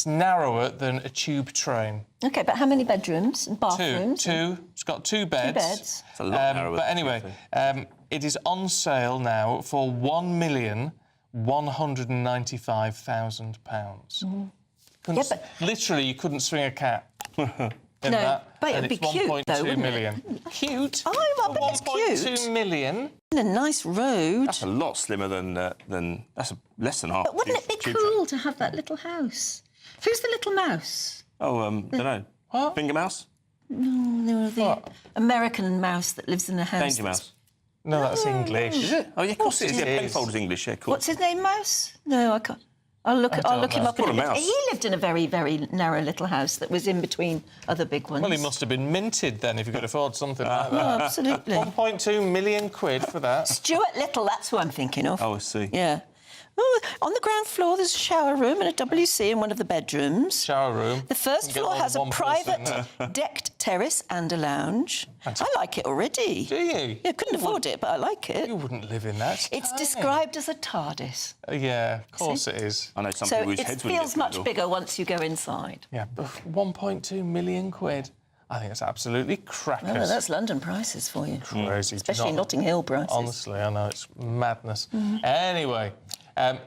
narrower than a tube train. OK, but how many bedrooms and bathrooms? Two. It's got 2 beds. 2 beds. It's a lot narrower. But anyway, it is on sale now for £1,195,000. Literally, you couldn't swing a cat. No, but it'd be cute, though, wouldn't million. It? Cute? Oh, I bet it's cute. 1.2 million. And a nice road. That's a lot slimmer than that's less than half. But wouldn't it be cool to have that little house? Who's the little mouse? Oh, don't know. What? Finger mouse? No, the American mouse that lives in a house. Danger mouse. No, that's English. Is it? Oh, yeah, of course it is. Yeah, Penfold is English. Yeah, cool. What's his name, Mouse? No, I can't. I'll look him up in a minute. He lived in a very, very narrow little house that was in between other big ones. Well, he must have been minted then if you could afford something like that. Oh, absolutely. 1.2 million quid for that. Stuart Little, that's who I'm thinking of. Oh, I see. Yeah. Oh, on the ground floor, there's a shower room and a WC in one of the bedrooms. Shower room. The first floor has a private decked terrace and a lounge. I like it already. Do you? Yeah, couldn't afford it, but I like it. You wouldn't live in that. It's described as a TARDIS. Yeah, of course it is. I know some So people whose it heads wouldn't feels get much through the door. bigger once you go inside. Yeah, but 1.2 million quid. I think it's absolutely crackers. Well, that's London prices for you. Crazy. Especially Notting Hill prices. Honestly, I know, it's madness. Anyway,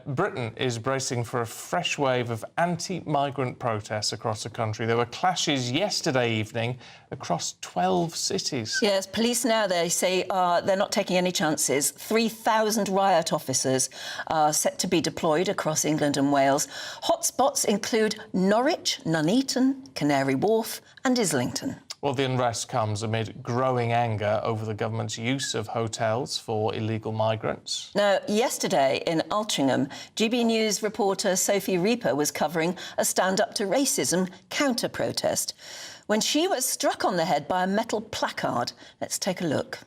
Britain is bracing for a fresh wave of anti-migrant protests across the country. There were clashes yesterday evening across 12 cities. Yes, police now, they say, they're not taking any chances. 3,000 riot officers are set to be deployed across England and Wales. Hotspots include Norwich, Nuneaton, Canary Wharf and Islington. Well, the unrest comes amid growing anger over the government's use of hotels for illegal migrants. Now, yesterday in Altrincham, GB News reporter Sophie Reaper was covering a Stand Up to Racism counter-protest when she was struck on the head by a metal placard. Let's take a look.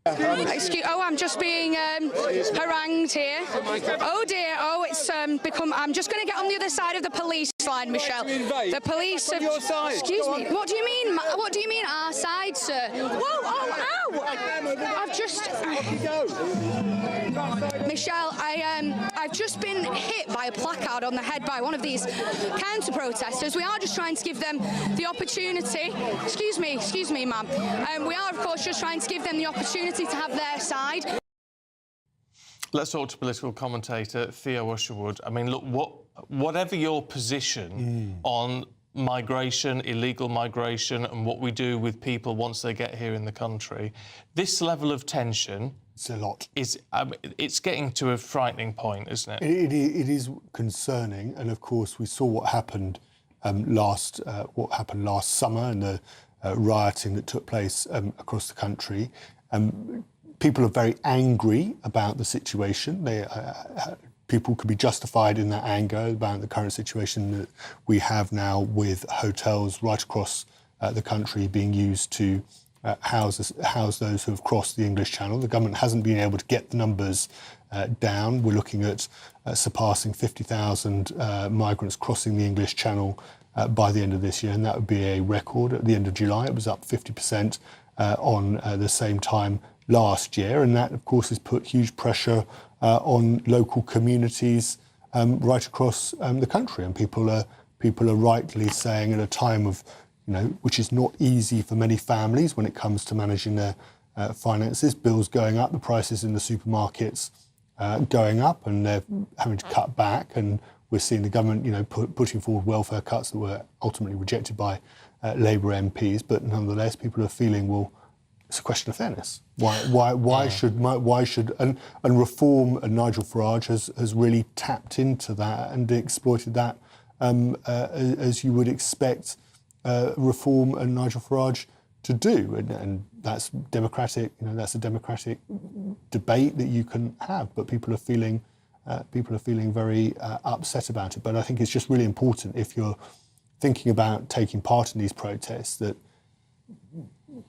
I'm just being harangued here. Oh dear, it's become... I'm just going to get on the other side of the police line, Michelle. The police have... your side. Excuse me, what do you mean? What do you mean our side, sir? Whoa, ow! I've just... Michelle, I've just been hit by a placard on the head by one of these counter-protesters. We are just trying to give them the opportunity... Excuse me, ma'am. We are, of course, just trying to give them the opportunity to have their side. Let's talk to political commentator Theo Usherwood. I mean, look, whatever your position on migration, illegal migration, and what we do with people once they get here in the country, this level of tension... It's a lot. It's getting to a frightening point, isn't it? It is concerning, and of course we saw what happened last summer and the rioting that took place across the country. People are very angry about the situation. People could be justified in that anger about the current situation that we have now with hotels right across the country being used to house those who have crossed the English Channel. The government hasn't been able to get the numbers down. We're looking at surpassing 50,000 migrants crossing the English Channel by the end of this year, and that would be a record. At the end of July, it was up 50% on the same time last year, and that, of course, has put huge pressure on local communities right across the country. And people are rightly saying, at a time of, which is not easy for many families when it comes to managing their finances, bills going up, the prices in the supermarkets going up, and they're having to cut back. And we're seeing the government, putting forward welfare cuts that were ultimately rejected by Labour MPs. But nonetheless, people are feeling, well, it's a question of fairness. Why should and Reform and Nigel Farage has really tapped into that and exploited that as you would expect Reform and Nigel Farage to do, and that's democratic. That's a democratic debate that you can have. But people are feeling very upset about it. But I think it's just really important, if you're thinking about taking part in these protests, that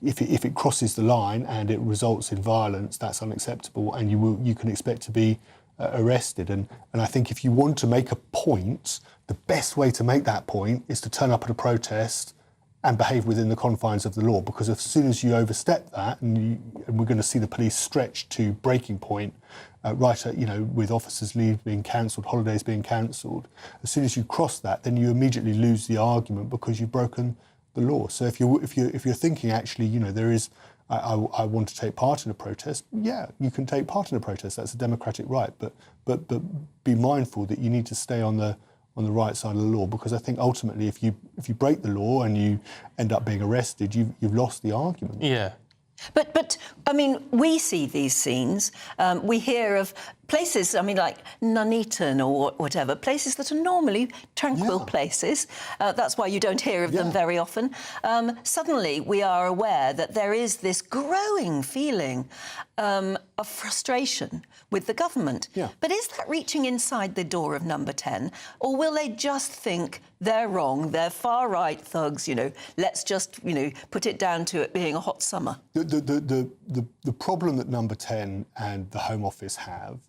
if it crosses the line and it results in violence, that's unacceptable, and you can expect to be arrested. And I think if you want to make a point, the best way to make that point is to turn up at a protest and behave within the confines of the law, because as soon as you overstep that, and we're going to see the police stretched to breaking point, with officers' leave being cancelled, holidays being cancelled, as soon as you cross that, then you immediately lose the argument because you've broken the law. So if you're thinking, actually, there is, I want to take part in a protest, yeah, you can take part in a protest. That's a democratic right, but be mindful that you need to stay on the right side of the law, because I think ultimately, if you break the law and you end up being arrested, you've lost the argument. Yeah. But I mean, we see these scenes. We hear of places, like Nuneaton or whatever, places that are normally tranquil places. That's why you don't hear of them very often. Suddenly, we are aware that there is this growing feeling of frustration with the government. Yeah. But is that reaching inside the door of Number 10, or will they just think they're wrong, they're far-right thugs, let's just, put it down to it being a hot summer? The problem that Number 10 and the Home Office have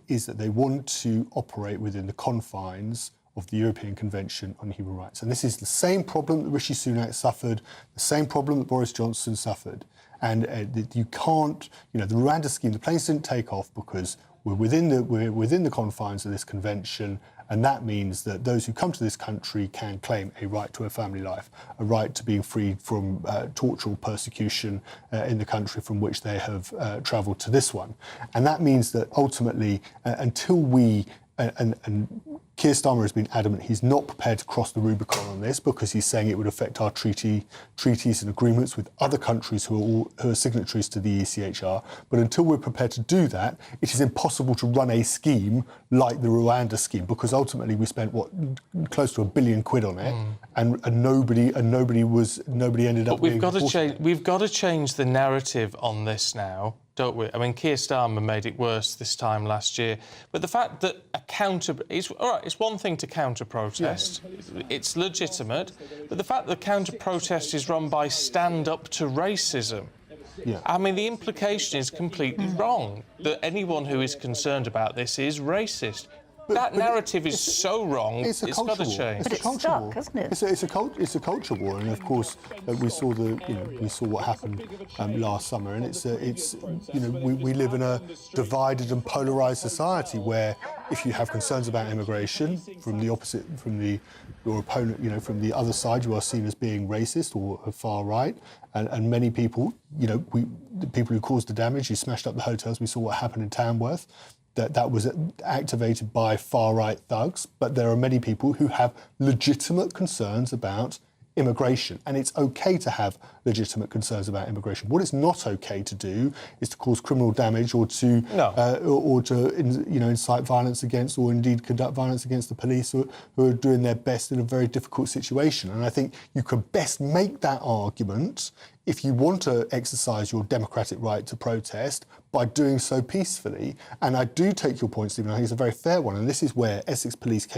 is that they want to operate within the confines of the European Convention on Human Rights. And this is the same problem that Rishi Sunak suffered, the same problem that Boris Johnson suffered. And you can't, the Rwanda scheme, the planes didn't take off because we're within the confines of this convention, and that means that those who come to this country can claim a right to a family life, a right to being freed from torture or persecution in the country from which they have travelled to this one. And that means that ultimately, until we, and Keir Starmer has been adamant he's not prepared to cross the Rubicon on this because he's saying it would affect our treaties and agreements with other countries who are signatories to the ECHR. But until we're prepared to do that, it is impossible to run a scheme like the Rwanda scheme, because ultimately we spent close to £1 billion on it, and nobody ended up. But we've got to change the narrative on this now, don't we? I mean, Keir Starmer made it worse this time last year. But the fact that it's one thing to counter-protest. Yeah. It's legitimate. But the fact that counter-protest is run by stand up to racism. Yeah. I mean, the implication is completely wrong, that anyone who is concerned about this is racist. That narrative is so wrong. It's got to change. But it's stuck, hasn't it? It's a culture war, and of course we saw what happened last summer, and we live in a divided and polarised society where if you have concerns about immigration from your opponent, from the other side, you are seen as being racist or far right, and many people, the people who caused the damage, who smashed up the hotels, we saw what happened in Tamworth. That was activated by far-right thugs, but there are many people who have legitimate concerns about immigration, and it's okay to have legitimate concerns about immigration. What it's not okay to do is to cause criminal damage or to incite violence against, or indeed conduct violence against the police who are doing their best in a very difficult situation. And I think you can best make that argument if you want to exercise your democratic right to protest by doing so peacefully. And I do take your point, Stephen. I think it's a very fair one. And this is where Essex Police got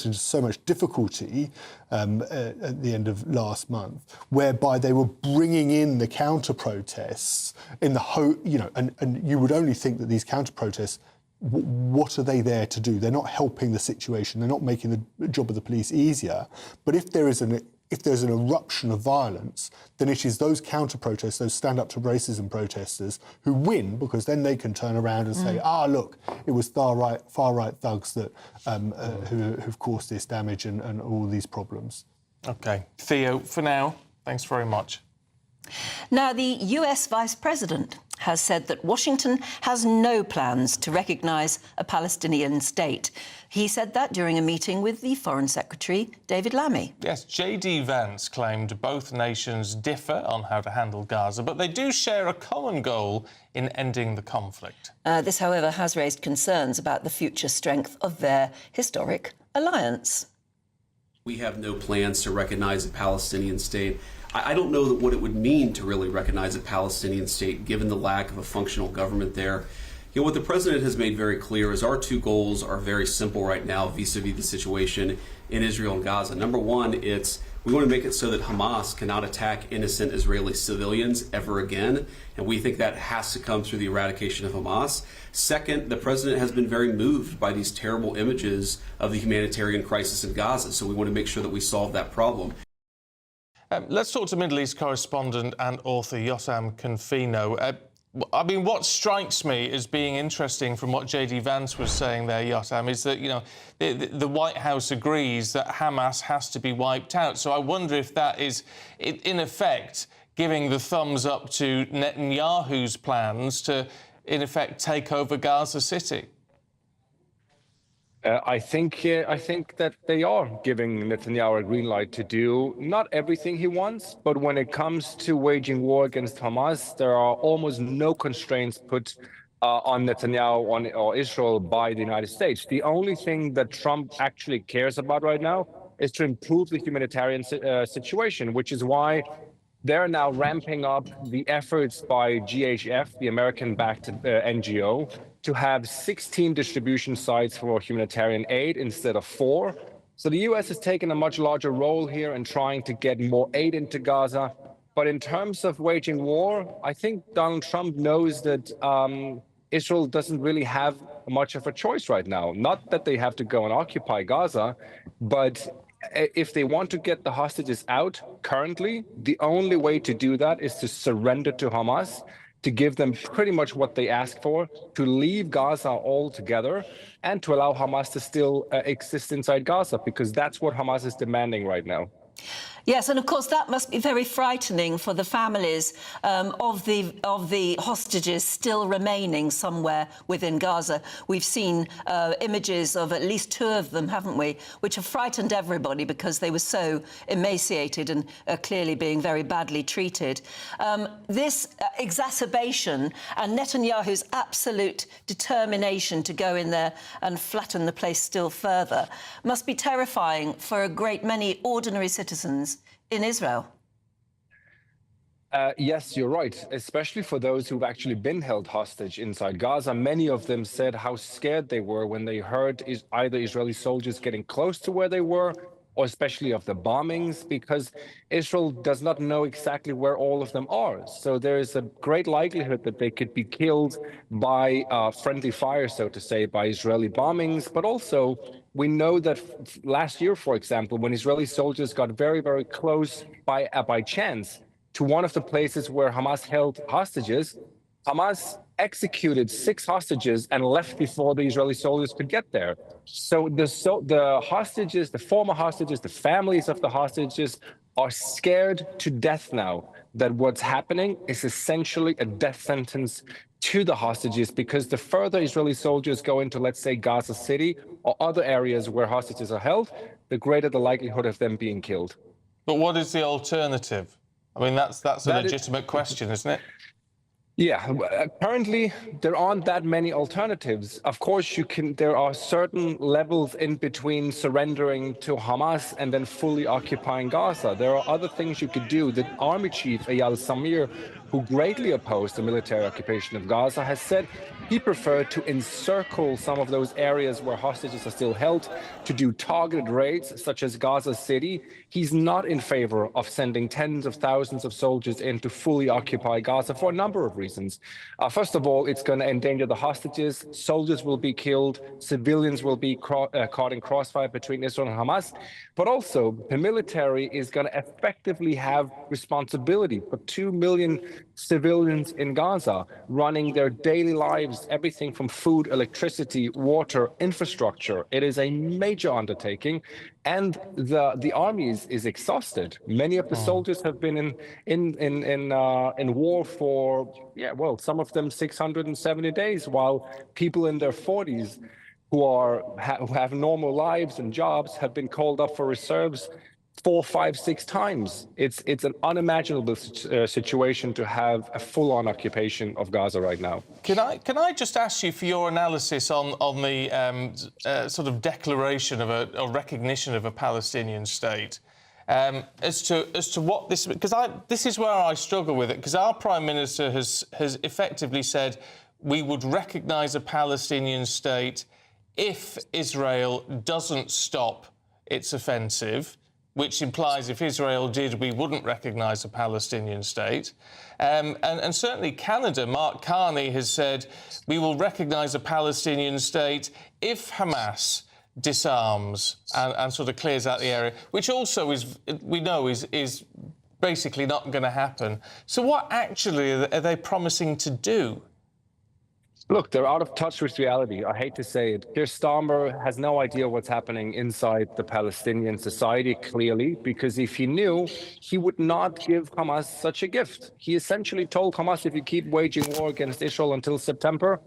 into so much difficulty at the end of last month, whereby they were bringing in the counter-protests in the hope, and you would only think that these counter-protests, what are they there to do? They're not helping the situation. They're not making the job of the police easier. But if there's an eruption of violence, then it is those counter-protests, those stand-up-to-racism protesters who win, because then they can turn around and say, look, it was far-right thugs that who've caused this damage and all these problems. OK. Theo, for now, thanks very much. Now, the US Vice President has said that Washington has no plans to recognise a Palestinian state. He said that during a meeting with the Foreign Secretary, David Lammy. Yes, J.D. Vance claimed both nations differ on how to handle Gaza, but they do share a common goal in ending the conflict. This, however, has raised concerns about the future strength of their historic alliance. We have no plans to recognize a Palestinian state. I don't know what it would mean to really recognize a Palestinian state, given the lack of a functional government there. What the president has made very clear is our two goals are very simple right now vis-a-vis the situation in Israel and Gaza. Number one, we want to make it so that Hamas cannot attack innocent Israeli civilians ever again, and we think that has to come through the eradication of Hamas. Second, the president has been very moved by these terrible images of the humanitarian crisis in Gaza, so we want to make sure that we solve that problem. Let's talk to Middle East correspondent and author Yotam Confino. I mean, what strikes me as being interesting from what J.D. Vance was saying there, Yotam, is that, the White House agrees that Hamas has to be wiped out. So I wonder if that is, in effect, giving the thumbs up to Netanyahu's plans to, in effect, take over Gaza City. I think that they are giving Netanyahu a green light to do not everything he wants, but when it comes to waging war against Hamas, there are almost no constraints put on Netanyahu or Israel by the United States. The only thing that Trump actually cares about right now is to improve the humanitarian situation, which is why they're now ramping up the efforts by GHF, the American-backed NGO, to have 16 distribution sites for humanitarian aid instead of 4. So the US has taken a much larger role here in trying to get more aid into Gaza. But in terms of waging war, I think Donald Trump knows that Israel doesn't really have much of a choice right now. Not that they have to go and occupy Gaza, but if they want to get the hostages out currently, the only way to do that is to surrender to Hamas, to give them pretty much what they ask for, to leave Gaza altogether, and to allow Hamas to still exist inside Gaza, because that's what Hamas is demanding right now. Yes, and of course that must be very frightening for the families of the hostages still remaining somewhere within Gaza. We've seen images of at least 2 of them, haven't we, which have frightened everybody because they were so emaciated and clearly being very badly treated. This exacerbation and Netanyahu's absolute determination to go in there and flatten the place still further must be terrifying for a great many ordinary citizens in Israel. Yes, you're right, especially for those who've actually been held hostage inside Gaza. Many of them said how scared they were when they heard either Israeli soldiers getting close to where they were, or especially of the bombings, because Israel does not know exactly where all of them are. So there is a great likelihood that they could be killed by friendly fire, so to say, by Israeli bombings. But also, we know that last year, for example, when Israeli soldiers got very, very close by chance to one of the places where Hamas held hostages, Hamas executed 6 hostages and left before the Israeli soldiers could get there. So the hostages, the former hostages, the families of the hostages are scared to death now that what's happening is essentially a death sentence to the hostages, because the further Israeli soldiers go into, let's say, Gaza City or other areas where hostages are held, the greater the likelihood of them being killed. But what is the alternative? I mean, that's a legitimate question, isn't it? Yeah, currently there aren't that many alternatives. Of course, there are certain levels in between surrendering to Hamas and then fully occupying Gaza. There are other things you could do. The army chief, Eyal Samir, who greatly opposed the military occupation of Gaza, has said he preferred to encircle some of those areas where hostages are still held, to do targeted raids, such as Gaza City. He's not in favor of sending tens of thousands of soldiers in to fully occupy Gaza for a number of reasons. First of all, it's going to endanger the hostages. Soldiers will be killed. Civilians will be caught in crossfire between Israel and Hamas. But also, the military is going to effectively have responsibility for 2 million civilians in Gaza running their daily lives, everything from food, electricity, water, infrastructure. It is a major undertaking, and the army is exhausted. Many of the soldiers have been in war for, some of them 670 days, while people in their 40s who have normal lives and jobs have been called up for reserves 4, 5, 6 times. It's an unimaginable situation to have a full-on occupation of Gaza right now. Can I just ask you for your analysis on the sort of declaration of a recognition of a Palestinian state, as to what this, because this is where I struggle with it, because our Prime Minister has effectively said we would recognise a Palestinian state if Israel doesn't stop its offensive, which implies if Israel did, we wouldn't recognise a Palestinian state. And certainly Canada, Mark Carney, has said we will recognise a Palestinian state if Hamas disarms and sort of clears out the area, which also we know is basically not going to happen. So what actually are they promising to do? Look, they're out of touch with reality. I hate to say it. Keir Starmer has no idea what's happening inside the Palestinian society, clearly, because if he knew, he would not give Hamas such a gift. He essentially told Hamas, if you keep waging war against Israel until September,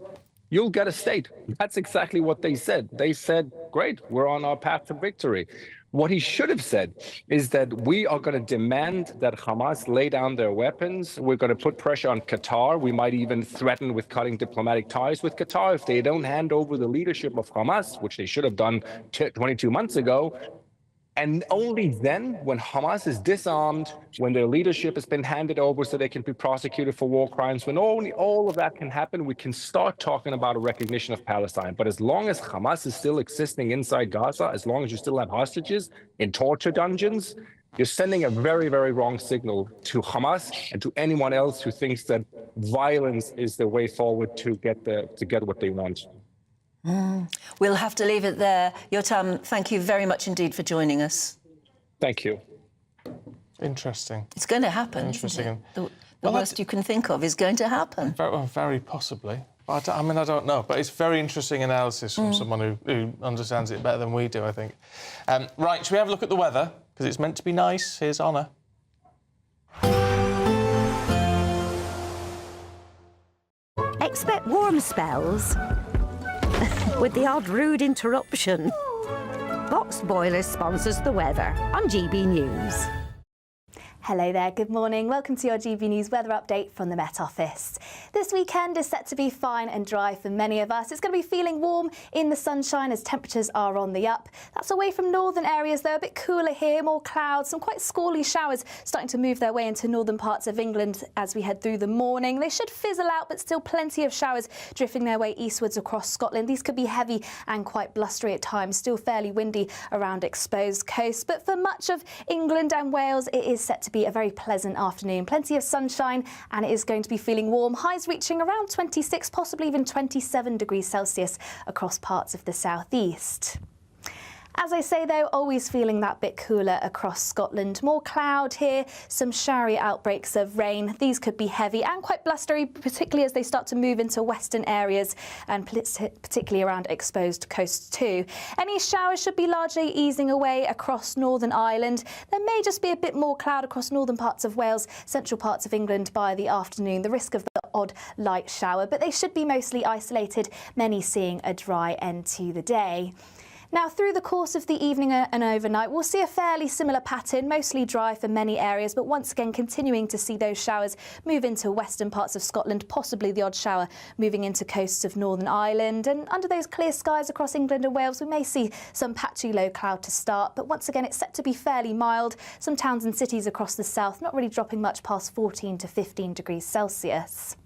you'll get a state. That's exactly what they said. They said, great, we're on our path to victory. What he should have said is that we are going to demand that Hamas lay down their weapons. We're going to put pressure on Qatar. We might even threaten with cutting diplomatic ties with Qatar if they don't hand over the leadership of Hamas, which they should have done 22 months ago. And only then, when Hamas is disarmed, when their leadership has been handed over so they can be prosecuted for war crimes, when only all of that can happen, we can start talking about a recognition of Palestine. But as long as Hamas is still existing inside Gaza, as long as you still have hostages in torture dungeons, you're sending a very, very wrong signal to Hamas and to anyone else who thinks that violence is the way forward to get what they want. We'll have to leave it there. Yotam, thank you very much indeed for joining us. Thank you. Interesting. It's going to happen. Interesting. The worst you can think of is going to happen. Very possibly. But I mean, I don't know. But it's very interesting analysis from someone who understands it better than we do, I think. Right, shall we have a look at the weather? because it's meant to be nice. Here's Honor. Expect warm spells with the odd rude interruption. Box Boilers sponsors the weather on GB News. Hello there, good morning. Welcome to your GB News weather update from the Met Office. This weekend is set to be fine and dry for many of us. It's going to be feeling warm in the sunshine as temperatures are on the up. That's away from northern areas though, a bit cooler here, more clouds, some quite squally showers starting to move their way into northern parts of England as we head through the morning. They should fizzle out, but still plenty of showers drifting their way eastwards across Scotland. These could be heavy and quite blustery at times, still fairly windy around exposed coasts. But for much of England and Wales, it is set to be a very pleasant afternoon. Plenty of sunshine and it is going to be feeling warm. Highs reaching around 26, possibly even 27 degrees Celsius across parts of the southeast. As I say though, always feeling that bit cooler across Scotland. More cloud here, some showery outbreaks of rain. These could be heavy and quite blustery, particularly as they start to move into western areas and particularly around exposed coasts too. Any showers should be largely easing away across Northern Ireland. There may just be a bit more cloud across northern parts of Wales, central parts of England by the afternoon. The risk of the odd light shower, but they should be mostly isolated, many seeing a dry end to the day. Now, through the course of the evening and overnight, we'll see a fairly similar pattern, mostly dry for many areas, but once again continuing to see those showers move into western parts of Scotland, possibly the odd shower moving into coasts of Northern Ireland. And under those clear skies across England and Wales, we may see some patchy low cloud to start, but once again it's set to be fairly mild. Some towns and cities across the south not really dropping much past 14 to 15 degrees Celsius.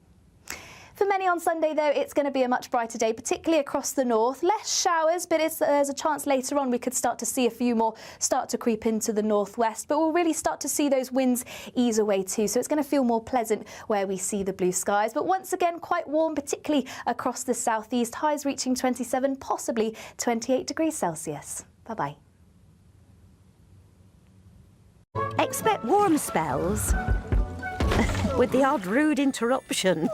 For many on Sunday, though, it's going to be a much brighter day, particularly across the north. Less showers, but there's a chance later on we could start to see a few more start to creep into the northwest. But we'll really start to see those winds ease away too, so it's going to feel more pleasant where we see the blue skies. But once again, quite warm, particularly across the southeast. Highs reaching 27, possibly 28 degrees Celsius. Bye-bye. Expect warm spells with the odd rude interruption.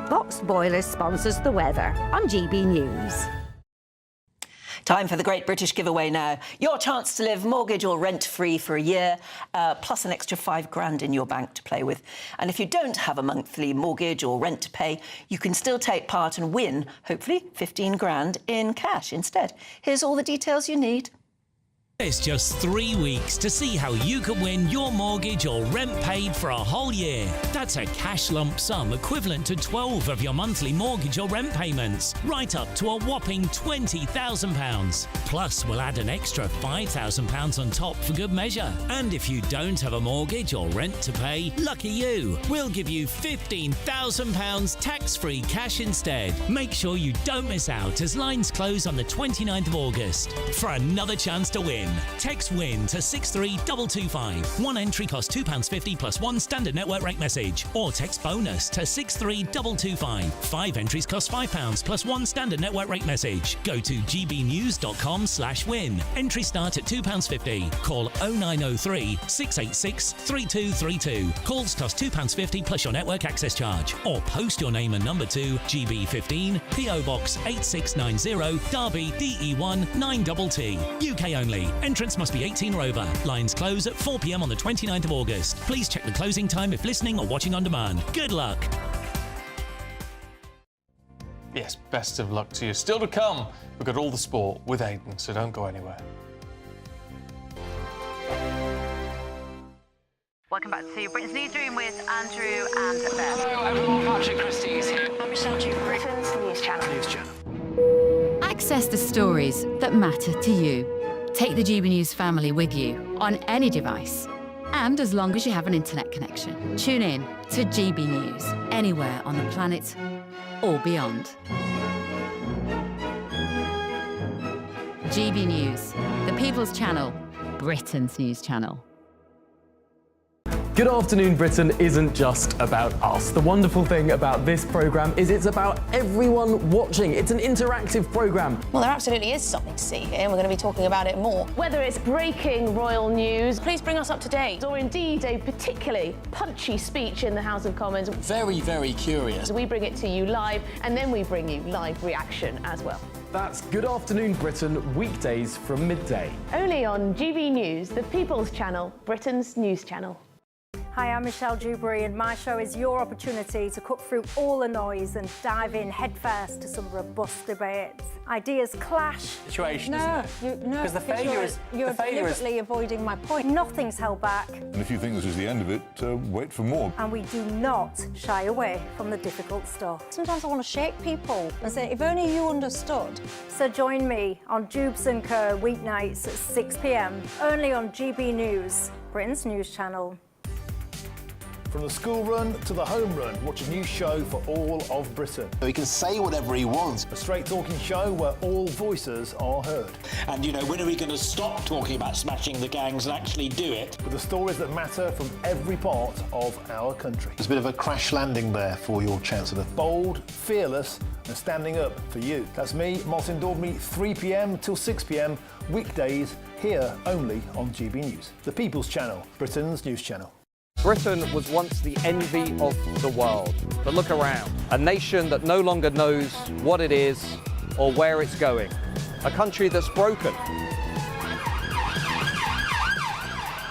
Box Boilers sponsors the weather on GB News. Time for the Great British Giveaway now. Your chance to live mortgage or rent-free for a year, plus an extra £5,000 in your bank to play with. And if you don't have a monthly mortgage or rent to pay, you can still take part and win, hopefully, £15,000 in cash instead. Here's all the details you need. It's just 3 weeks to see how you can win your mortgage or rent paid for a whole year. That's a cash lump sum equivalent to 12 of your monthly mortgage or rent payments, right up to a whopping £20,000. Plus, we'll add an extra £5,000 on top for good measure. And if you don't have a mortgage or rent to pay, lucky you, we'll give you £15,000 tax-free cash instead. Make sure you don't miss out as lines close on the 29th of August. For another chance to win, text WIN to 63225. One entry costs £2.50 plus one standard network rate message. Or text BONUS to 63225. 5 entries cost £5 plus one standard network rate message. Go to gbnews.com/win. Entries start at £2.50. Call 0903 686 3232. Calls cost £2.50 plus your network access charge. Or post your name and number to GB15 PO Box 8690 Derby DE1 9TT. UK only. Entrance must be 18 or over. Lines close at 4 p.m. on the 29th of August. Please check the closing time if listening or watching on demand. Good luck. Yes, best of luck to you. Still to come, we've got all the sport with Aidan, so don't go anywhere. Welcome back to Britain's Newsroom with Andrew and Beth. Hello everyone, Patrick Christie is here. I'm Michelle Duke, Britain's News Channel. Access the stories that matter to you. Take the GB News family with you on any device. And as long as you have an internet connection, tune in to GB News anywhere on the planet or beyond. GB News, the People's Channel, Britain's News Channel. Good Afternoon Britain isn't just about us. The wonderful thing about this programme is it's about everyone watching. It's an interactive programme. Well, there absolutely is something to see here, and we're going to be talking about it more. Whether it's breaking royal news, please bring us up to date, or indeed a particularly punchy speech in the House of Commons. Very, very curious. We bring it to you live, and then we bring you live reaction as well. That's Good Afternoon Britain, weekdays from midday. Only on GB News, the People's Channel, Britain's news channel. Hi, I'm Michelle Dewberry, and my show is your opportunity to cut through all the noise and dive in headfirst to some robust debates. Ideas clash. Situation, No, isn't it? no, Because the failure is... You're the failure is... deliberately avoiding my point. Nothing's held back. And if you think this is the end of it, wait for more. And we do not shy away from the difficult stuff. Sometimes I want to shake people and say, if only you understood. So join me on Jubes & Co. weeknights at 6 p.m, only on GB News, Britain's news channel. From the school run to the home run, watch a new show for all of Britain. He can say whatever he wants. A straight-talking show where all voices are heard. And, you know, when are we going to stop talking about smashing the gangs and actually do it? With the stories that matter from every part of our country. There's a bit of a crash landing there for your Chancellor. Bold, fearless and standing up for you. That's me, Martin Daubney, 3 p.m. till 6 p.m, weekdays, here only on GB News. The People's Channel, Britain's news channel. Britain was once the envy of the world, but look around. A nation that no longer knows what it is or where it's going. A country that's broken.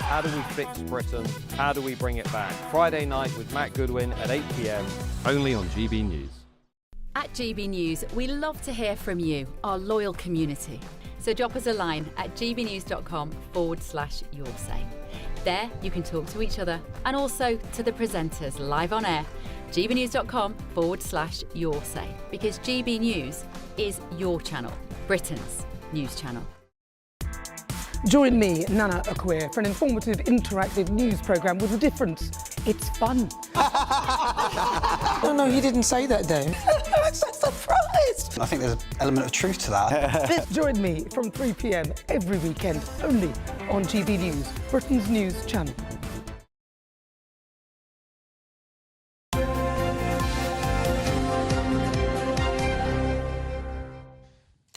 How do we fix Britain? How do we bring it back? Friday night with Matt Goodwin at 8 p.m, only on GB News. At GB News, we love to hear from you, our loyal community. So drop us a line at gbnews.com/yoursay. There, you can talk to each other and also to the presenters live on air. gbnews.com/yoursay, because GB News is your channel, Britain's news channel. Join me, Nana Okoye, for an informative, interactive news programme with a difference. It's fun. No, he didn't say that, Dave. I'm so surprised. I think there's an element of truth to that. Join me from 3 p.m. every weekend, only on GB News, Britain's news channel.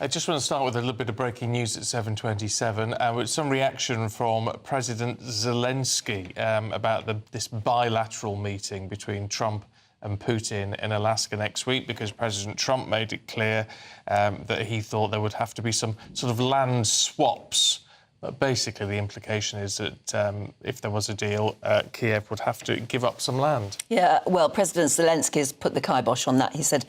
I just want to start with a little bit of breaking news at 7:27, with some reaction from President Zelenskyy about this bilateral meeting between Trump and Putin in Alaska next week, because President Trump made it clear that he thought there would have to be some sort of land swaps. But basically, the implication is that if there was a deal, Kiev would have to give up some land. Yeah, well, President Zelenskyy has put the kibosh on that. He said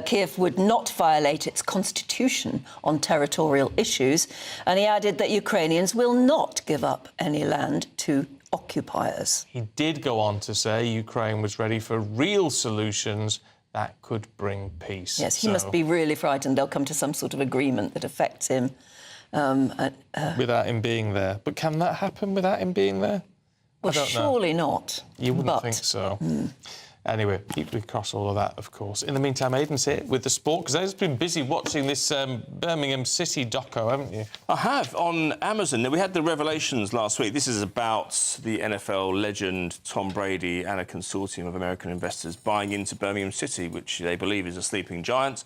Kiev would not violate its constitution on territorial issues, and he added that Ukrainians will not give up any land to occupiers. He did go on to say Ukraine was ready for real solutions that could bring peace. Yes, he must be really frightened they'll come to some sort of agreement that affects him. Without him being there. But can that happen without him being there? Well, surely not. You wouldn't think so. Anyway, we cross all of that, of course. In the meantime, Aidan's here with the sport, because Aidan's been busy watching this Birmingham City doco, haven't you? I have, on Amazon. We had the revelations last week. This is about the NFL legend Tom Brady and a consortium of American investors buying into Birmingham City, which they believe is a sleeping giant.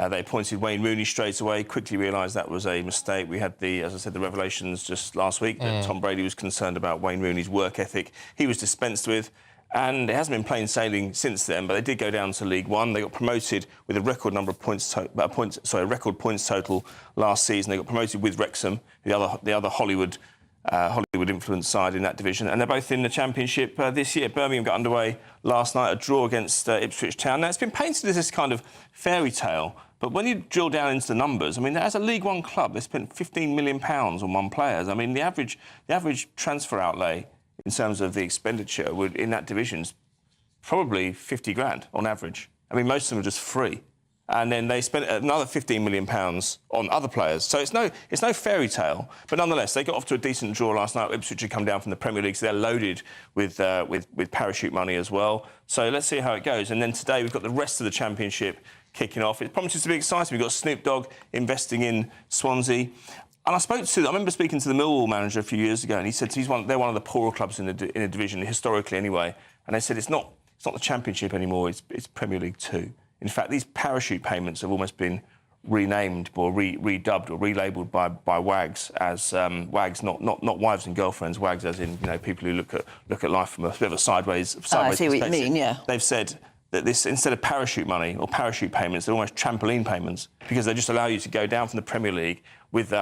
They appointed Wayne Rooney straight away, quickly realised that was a mistake. We had as I said, the revelations just last week that Tom Brady was concerned about Wayne Rooney's work ethic. He was dispensed with, and it hasn't been plain sailing since then, but they did go down to League One. They got promoted with a record number of points, record points total last season. They got promoted with Wrexham, the other Hollywood influence side in that division, and they're both in the Championship this year. Birmingham got underway last night, a draw against Ipswich Town. Now, it's been painted as this kind of fairy tale, but when you drill down into the numbers, I mean, as a League One club, they spent £15 million on one player. I mean, the average transfer outlay in terms of the expenditure in that division's probably 50 grand on average. I mean, most of them are just free. And then they spent another £15 million on other players. So it's no fairy tale. But nonetheless, they got off to a decent draw last night. Ipswich had come down from the Premier League, so they're loaded with parachute money as well. So let's see how it goes. And then today we've got the rest of the Championship kicking off. It promises to be exciting. We've got Snoop Dogg investing in Swansea. And I remember speaking to the Millwall manager a few years ago, and he said they're one of the poorer clubs in the division, historically anyway. And they said it's not the Championship anymore, it's Premier League 2. In fact, these parachute payments have almost been renamed or redubbed or relabelled by WAGs as WAGs, not wives and girlfriends. WAGs as in people who look at life from a bit of a sideways I see what you mean. Yeah. They've said that this, instead of parachute money or parachute payments, they're almost trampoline payments because they just allow you to go down from the Premier League with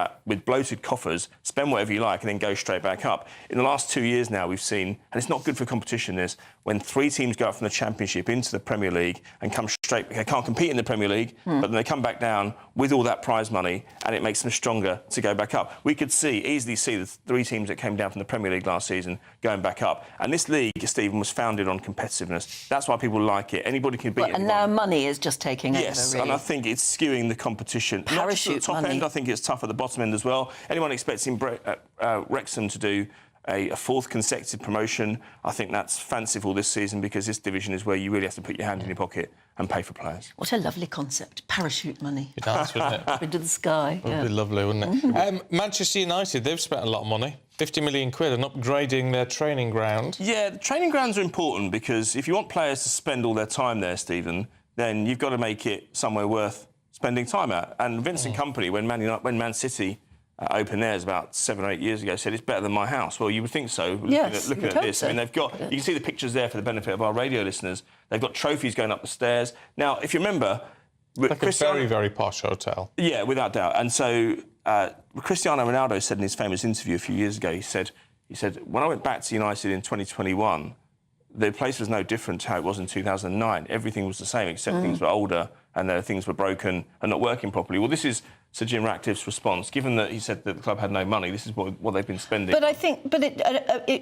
bloated coffers, spend whatever you like, and then go straight back up. In the last 2 years now, we've seen, and it's not good for competition, is when 3 teams go up from the Championship into the Premier League and come straight, they can't compete in the Premier League, but then they come back down with all that prize money, and it makes them stronger to go back up. We could easily see the 3 teams that came down from the Premier League last season going back up. And this league, Stephen, was founded on competitiveness. That's why people like it. Anybody can beat anyone. And now money is just taking over, really. And I think it's skewing the competition. Parachute not just at the top money. end, I think it's tough at the bottom end as well. Anyone expecting Wrexham to do a 4th consecutive promotion, I think that's fanciful this season because this division is where you really have to put your hand in your pocket and pay for players. What a lovely concept, parachute money. It'd be nice, wouldn't it? Up into the sky. It would be lovely, wouldn't it? Manchester United, they've spent a lot of money, 50 million quid, on upgrading their training ground. Yeah, the training grounds are important because if you want players to spend all their time there, Stephen, then you've got to make it somewhere worth spending time at. And Vincent Kompany, when Man City opened theirs about 7 or 8 years ago, said it's better than my house. Well, you would think so. Looking at this, I mean, they've got. You can see the pictures there for the benefit of our radio listeners. They've got trophies going up the stairs. Now, if you remember, like a very, very posh hotel. Yeah, without doubt. And so Cristiano Ronaldo said in his famous interview a few years ago, he said, when I went back to United in 2021, the place was no different to how it was in 2009. Everything was the same, except things were older and things were broken and not working properly. Well, this is Sir Jim Ratcliffe's response. Given that he said that the club had no money, this is what they've been spending. But I think,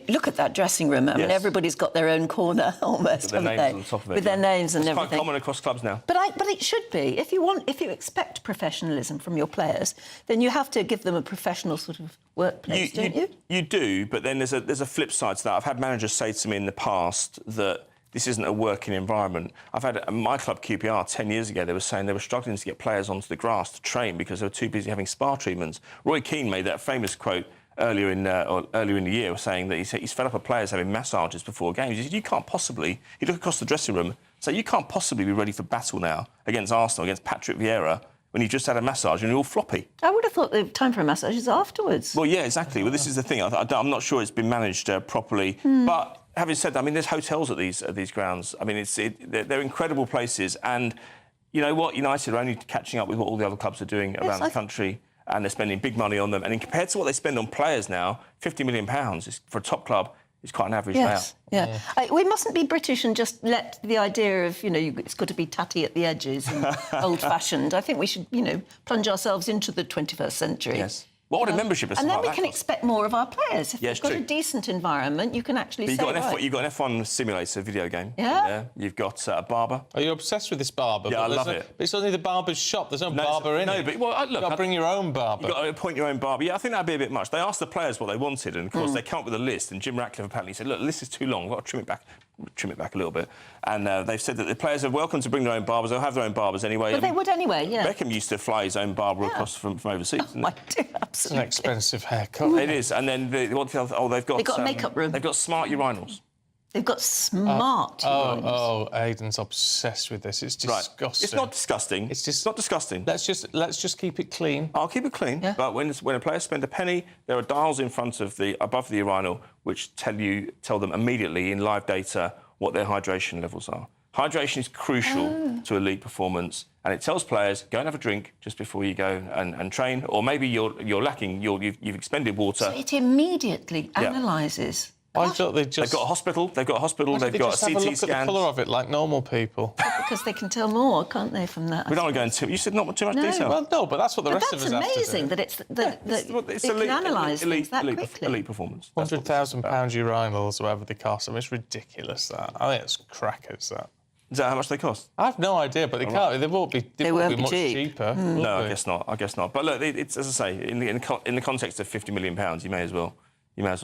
look at that dressing room. I mean, everybody's got their own corner almost, with their haven't names they? on top of it. With their names and everything. It's quite common across clubs now. But it should be. If you expect professionalism from your players, then you have to give them a professional sort of workplace, don't you? You do, but then there's a flip side to that. I've had managers say to me in the past that this isn't a working environment. I've had my club, QPR, 10 years ago, they were saying they were struggling to get players onto the grass to train because they were too busy having spa treatments. Roy Keane made that famous quote earlier in the year, saying that he's fed up of players having massages before games. He said, you can't possibly... You look across the dressing room, so you can't possibly be ready for battle now against Arsenal, against Patrick Vieira, when you've just had a massage and you're all floppy. I would have thought the time for a massage is afterwards. Well, yeah, exactly. Well, this is the thing. I'm not sure it's been managed properly, but... Having said that, I mean, there's hotels at these grounds. I mean, they're incredible places. And you know what? United are only catching up with what all the other clubs are doing around the country, and they're spending big money on them. And compared to what they spend on players now, £50 million for a top club is quite an average payout. Yeah. We mustn't be British and just let the idea of, it's got to be tatty at the edges and old-fashioned. I think we should, plunge ourselves into the 21st century. Yes. What would a membership and then we can expect more of our players. If you've got a decent environment, you can actually you've got an F1 simulator video game. Yeah. You've got a barber. Are you obsessed with this barber? Yeah, I love it. But it's only the barber's shop. There's no barber in it. No, but look, you've got to bring your own barber. You've got to appoint your own barber. Yeah, I think that'd be a bit much. They asked the players what they wanted, and of course they come up with a list. And Jim Ratcliffe apparently said, "Look, the list is too long. We've got to trim it back a little bit." And they've said that the players are welcome to bring their own barbers. They'll have their own barbers anyway. But they would anyway, yeah. Beckham used to fly his own barber across from overseas. I do, absolutely. It's an expensive haircut. It is. And then they've got a makeup room. They've got smart urinals. They've got smart urinals. Oh, Aidan's obsessed with this. It's disgusting. Right. It's not disgusting. It's not disgusting. Let's just keep it clean. I'll keep it clean. Yeah. But when a player spends a penny, there are dials in front of above the urinal which tell them immediately in live data what their hydration levels are. Hydration is crucial to elite performance, and it tells players, go and have a drink just before you go and train, or maybe you're lacking, you've expended water. So it immediately analyses. I thought They've got a hospital. They've got a CT have a look scan. at the colour of it like normal people. Because they can tell more, can't they, from that? We don't want to go into... You said not too much detail. Well, no, but that's what the rest of us have to do. That's amazing that it can analyse things that quickly. Elite performance. £100,000 urinals, whatever they cost. I mean, it's ridiculous, that. I think it's crackers, that. Is that how much they cost? I have no idea, but they can't. They won't be much cheaper. No, I guess not. But look, it's, as I say, in the context of £50 million, you may as well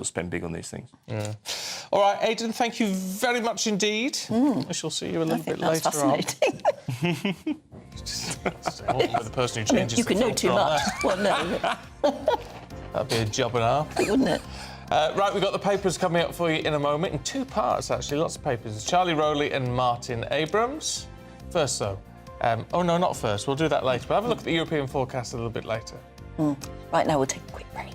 spend big on these things. Yeah. All right, Aidan, thank you very much indeed. I shall see you a little bit later on. The person who changes you can know too much. Well, no. That'd be a job and a half. Wouldn't it? Right, we've got the papers coming up for you in a moment, in 2 parts, actually, lots of papers. It's Charlie Rowley and Martin Abrams. First, though. Oh, no, not first. We'll do that later. But have a look at the European forecast a little bit later. Right now, we'll take a quick break.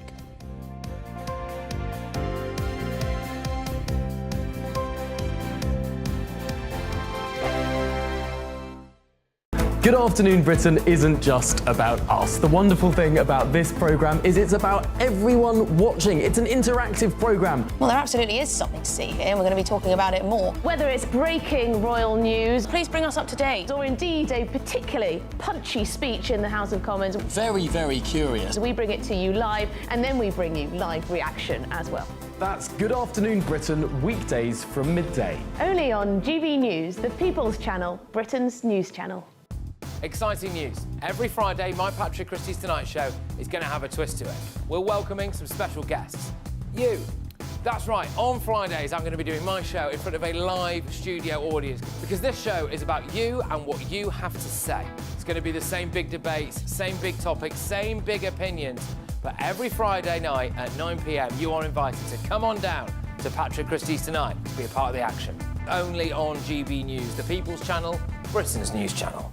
Good Afternoon Britain isn't just about us. The wonderful thing about this programme is it's about everyone watching. It's an interactive programme. Well, there absolutely is something to see here, and we're going to be talking about it more. Whether it's breaking royal news, please bring us up to date, or indeed a particularly punchy speech in the House of Commons. Very, very curious. We bring it to you live, and then we bring you live reaction as well. That's Good Afternoon Britain, weekdays from midday. Only on GB News, the People's Channel, Britain's news channel. Exciting news. Every Friday, my Patrick Christie's Tonight Show is going to have a twist to it. We're welcoming some special guests. You. That's right, on Fridays I'm going to be doing my show in front of a live studio audience because this show is about you and what you have to say. It's going to be the same big debates, same big topics, same big opinions. But every Friday night at 9 p.m, you are invited to come on down to Patrick Christie's Tonight to be a part of the action. Only on GB News, the People's Channel, Britain's news channel.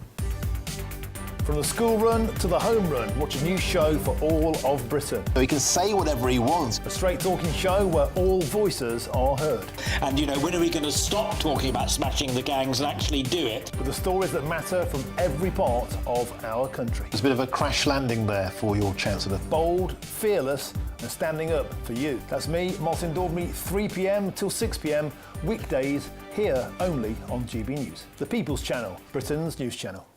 From the school run to the home run, watch a new show for all of Britain. So he can say whatever he wants. A straight-talking show where all voices are heard. And, you know, when are we going to stop talking about smashing the gangs and actually do it? With the stories that matter from every part of our country. There's a bit of a crash landing there for your Chancellor. Bold, fearless and standing up for you. That's me, Martin Daubney, 3 p.m. till 6 p.m, weekdays, here only on GB News. The People's Channel, Britain's news channel.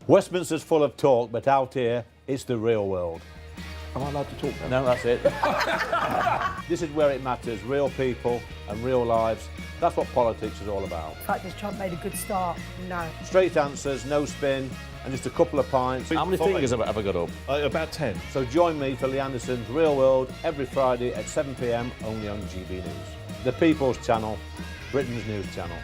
Westminster's full of talk, but out here, it's the real world. Am I allowed to talk now? No, that's it. This is where it matters, real people and real lives. That's what politics is all about. In fact, has Trump made a good start? No. Straight answers, no spin, and just a couple of pints. How many fingers have I got up? About 10. So join me for Lee Anderson's Real World every Friday at 7 p.m, only on GB News. The People's Channel, Britain's news channel.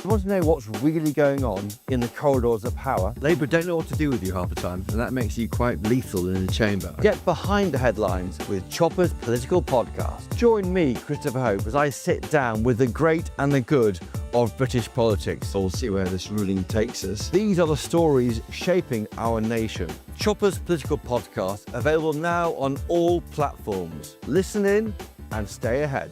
You want to know what's really going on in the corridors of power? Labour don't know what to do with you half the time, and that makes you quite lethal in the chamber. Get behind the headlines with Chopper's Political Podcast. Join me, Christopher Hope, as I sit down with the great and the good of British politics. We'll see where this ruling takes us. These are the stories shaping our nation. Chopper's Political Podcast, available now on all platforms. Listen in and stay ahead.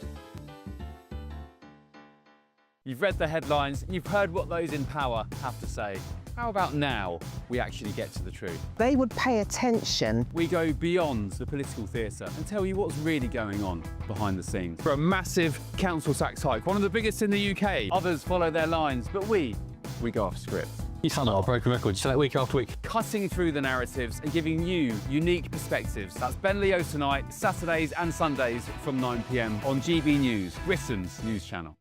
You've read the headlines and you've heard what those in power have to say. How about now we actually get to the truth? They would pay attention. We go beyond the political theatre and tell you what's really going on behind the scenes. For a massive council tax hike, one of the biggest in the UK. Others follow their lines, but we go off script. You sound like a broken record, you say that week after week. Cutting through the narratives and giving you unique perspectives. That's Ben Leo tonight, Saturdays and Sundays from 9 p.m. on GB News, Britain's news channel.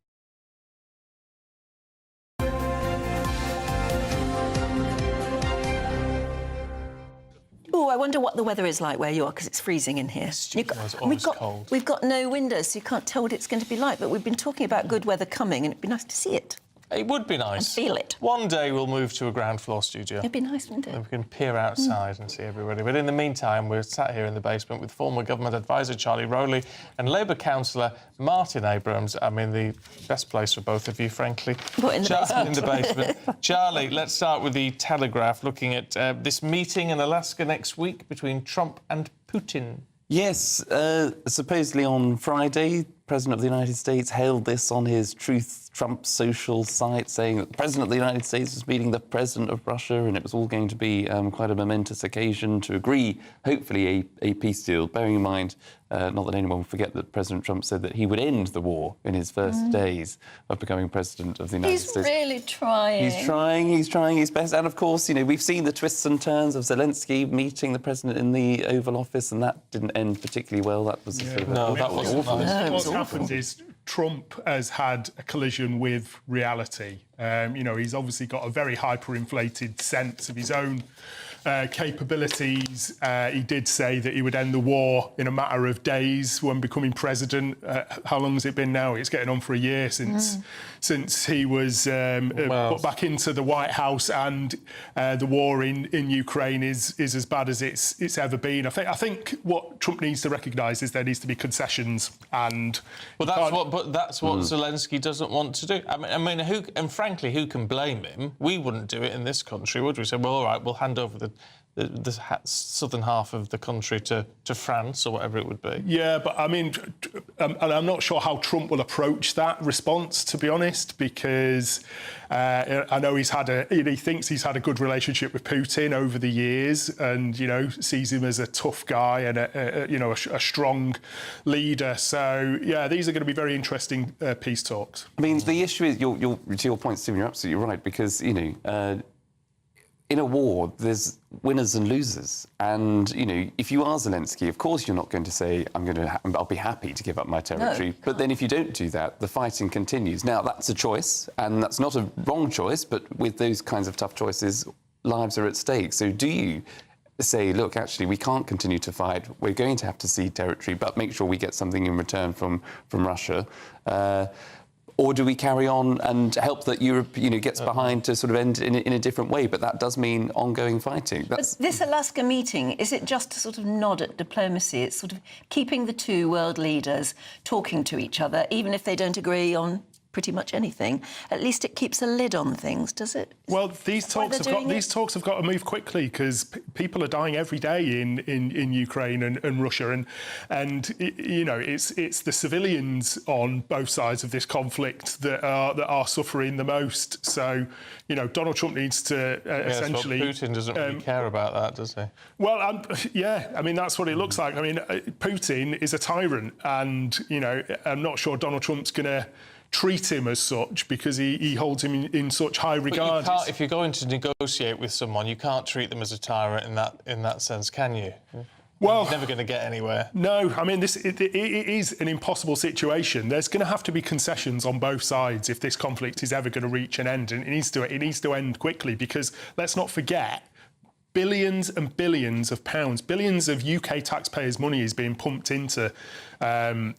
Oh, I wonder what the weather is like where you are, because it's freezing in here. We've got no windows, so you can't tell what it's going to be like, but we've been talking about good weather coming, and it'd be nice to see it. It would be nice. And feel it. One day we'll move to a ground floor studio. It'd be nice, wouldn't it? And we can peer outside and see everybody. But in the meantime, we're sat here in the basement with former government advisor Charlie Rowley and Labour councillor Martin Abrams. I mean, the best place for both of you, frankly. What, in the basement? In the basement. Charlie, let's start with the Telegraph, looking at this meeting in Alaska next week between Trump and Putin. Yes, supposedly on Friday, the President of the United States hailed this on his Truth Trump social site, saying that the President of the United States was meeting the President of Russia, and it was all going to be quite a momentous occasion to agree, hopefully, a peace deal, bearing in mind, not that anyone will forget that President Trump said that he would end the war in his first days of becoming President of the United States. He's really trying. He's trying his best. And, of course, you know, we've seen the twists and turns of Zelenskyy meeting the President in the Oval Office, and that didn't end particularly well. That was sort of that wasn't awful. nice. What's happened is Trump has had a collision with reality. You know, he's obviously got a very hyperinflated sense of his own capabilities. He did say that he would end the war in a matter of days when becoming president. How long has it been now? It's getting on for a year since he was put back into the White House, and the war in Ukraine is as bad as it's ever been. I think what Trump needs to recognise is there needs to be concessions, and that's what Zelenskyy doesn't want to do. I mean, frankly, who can blame him? We wouldn't do it in this country, would we? Say, well, all right, we'll hand over the southern half of the country to France or whatever it would be. Yeah, but I mean, and I'm not sure how Trump will approach that response, to be honest, because I know he thinks he's had a good relationship with Putin over the years, and sees him as a tough guy and a strong leader. So yeah, these are going to be very interesting peace talks. I mean, the issue is, to your point, Stephen, you're absolutely right, because in a war, there's winners and losers. And, if you are Zelenskyy, of course you're not going to say, I'll be happy to give up my territory. No, but then if you don't do that, the fighting continues. Now, that's a choice, and that's not a wrong choice, but with those kinds of tough choices, lives are at stake. So do you say, look, actually, we can't continue to fight. We're going to have to cede territory, but make sure we get something in return from Russia? Or do we carry on and help that Europe, gets behind to sort of end in a different way? But that does mean ongoing fighting. But this Alaska meeting, is it just a sort of nod at diplomacy? It's sort of keeping the two world leaders talking to each other, even if they don't agree on pretty much anything. At least it keeps a lid on things, does it? Well, these talks have got to move quickly, because people are dying every day in Ukraine and Russia, and it's the civilians on both sides of this conflict that are suffering the most. So Donald Trump needs to essentially. But Putin doesn't really care about that, does he? Well, I mean that's what it looks like. I mean, Putin is a tyrant, and I'm not sure Donald Trump's going to treat him as such, because he holds him in such high regard. But you can't, if you're going to negotiate with someone, you can't treat them as a tyrant in that sense, can you? Well, you're never going to get anywhere. No, I mean, it is an impossible situation. There's going to have to be concessions on both sides if this conflict is ever going to reach an end, and it needs to end quickly, because let's not forget, billions and billions of pounds, billions of UK taxpayers' money is being pumped into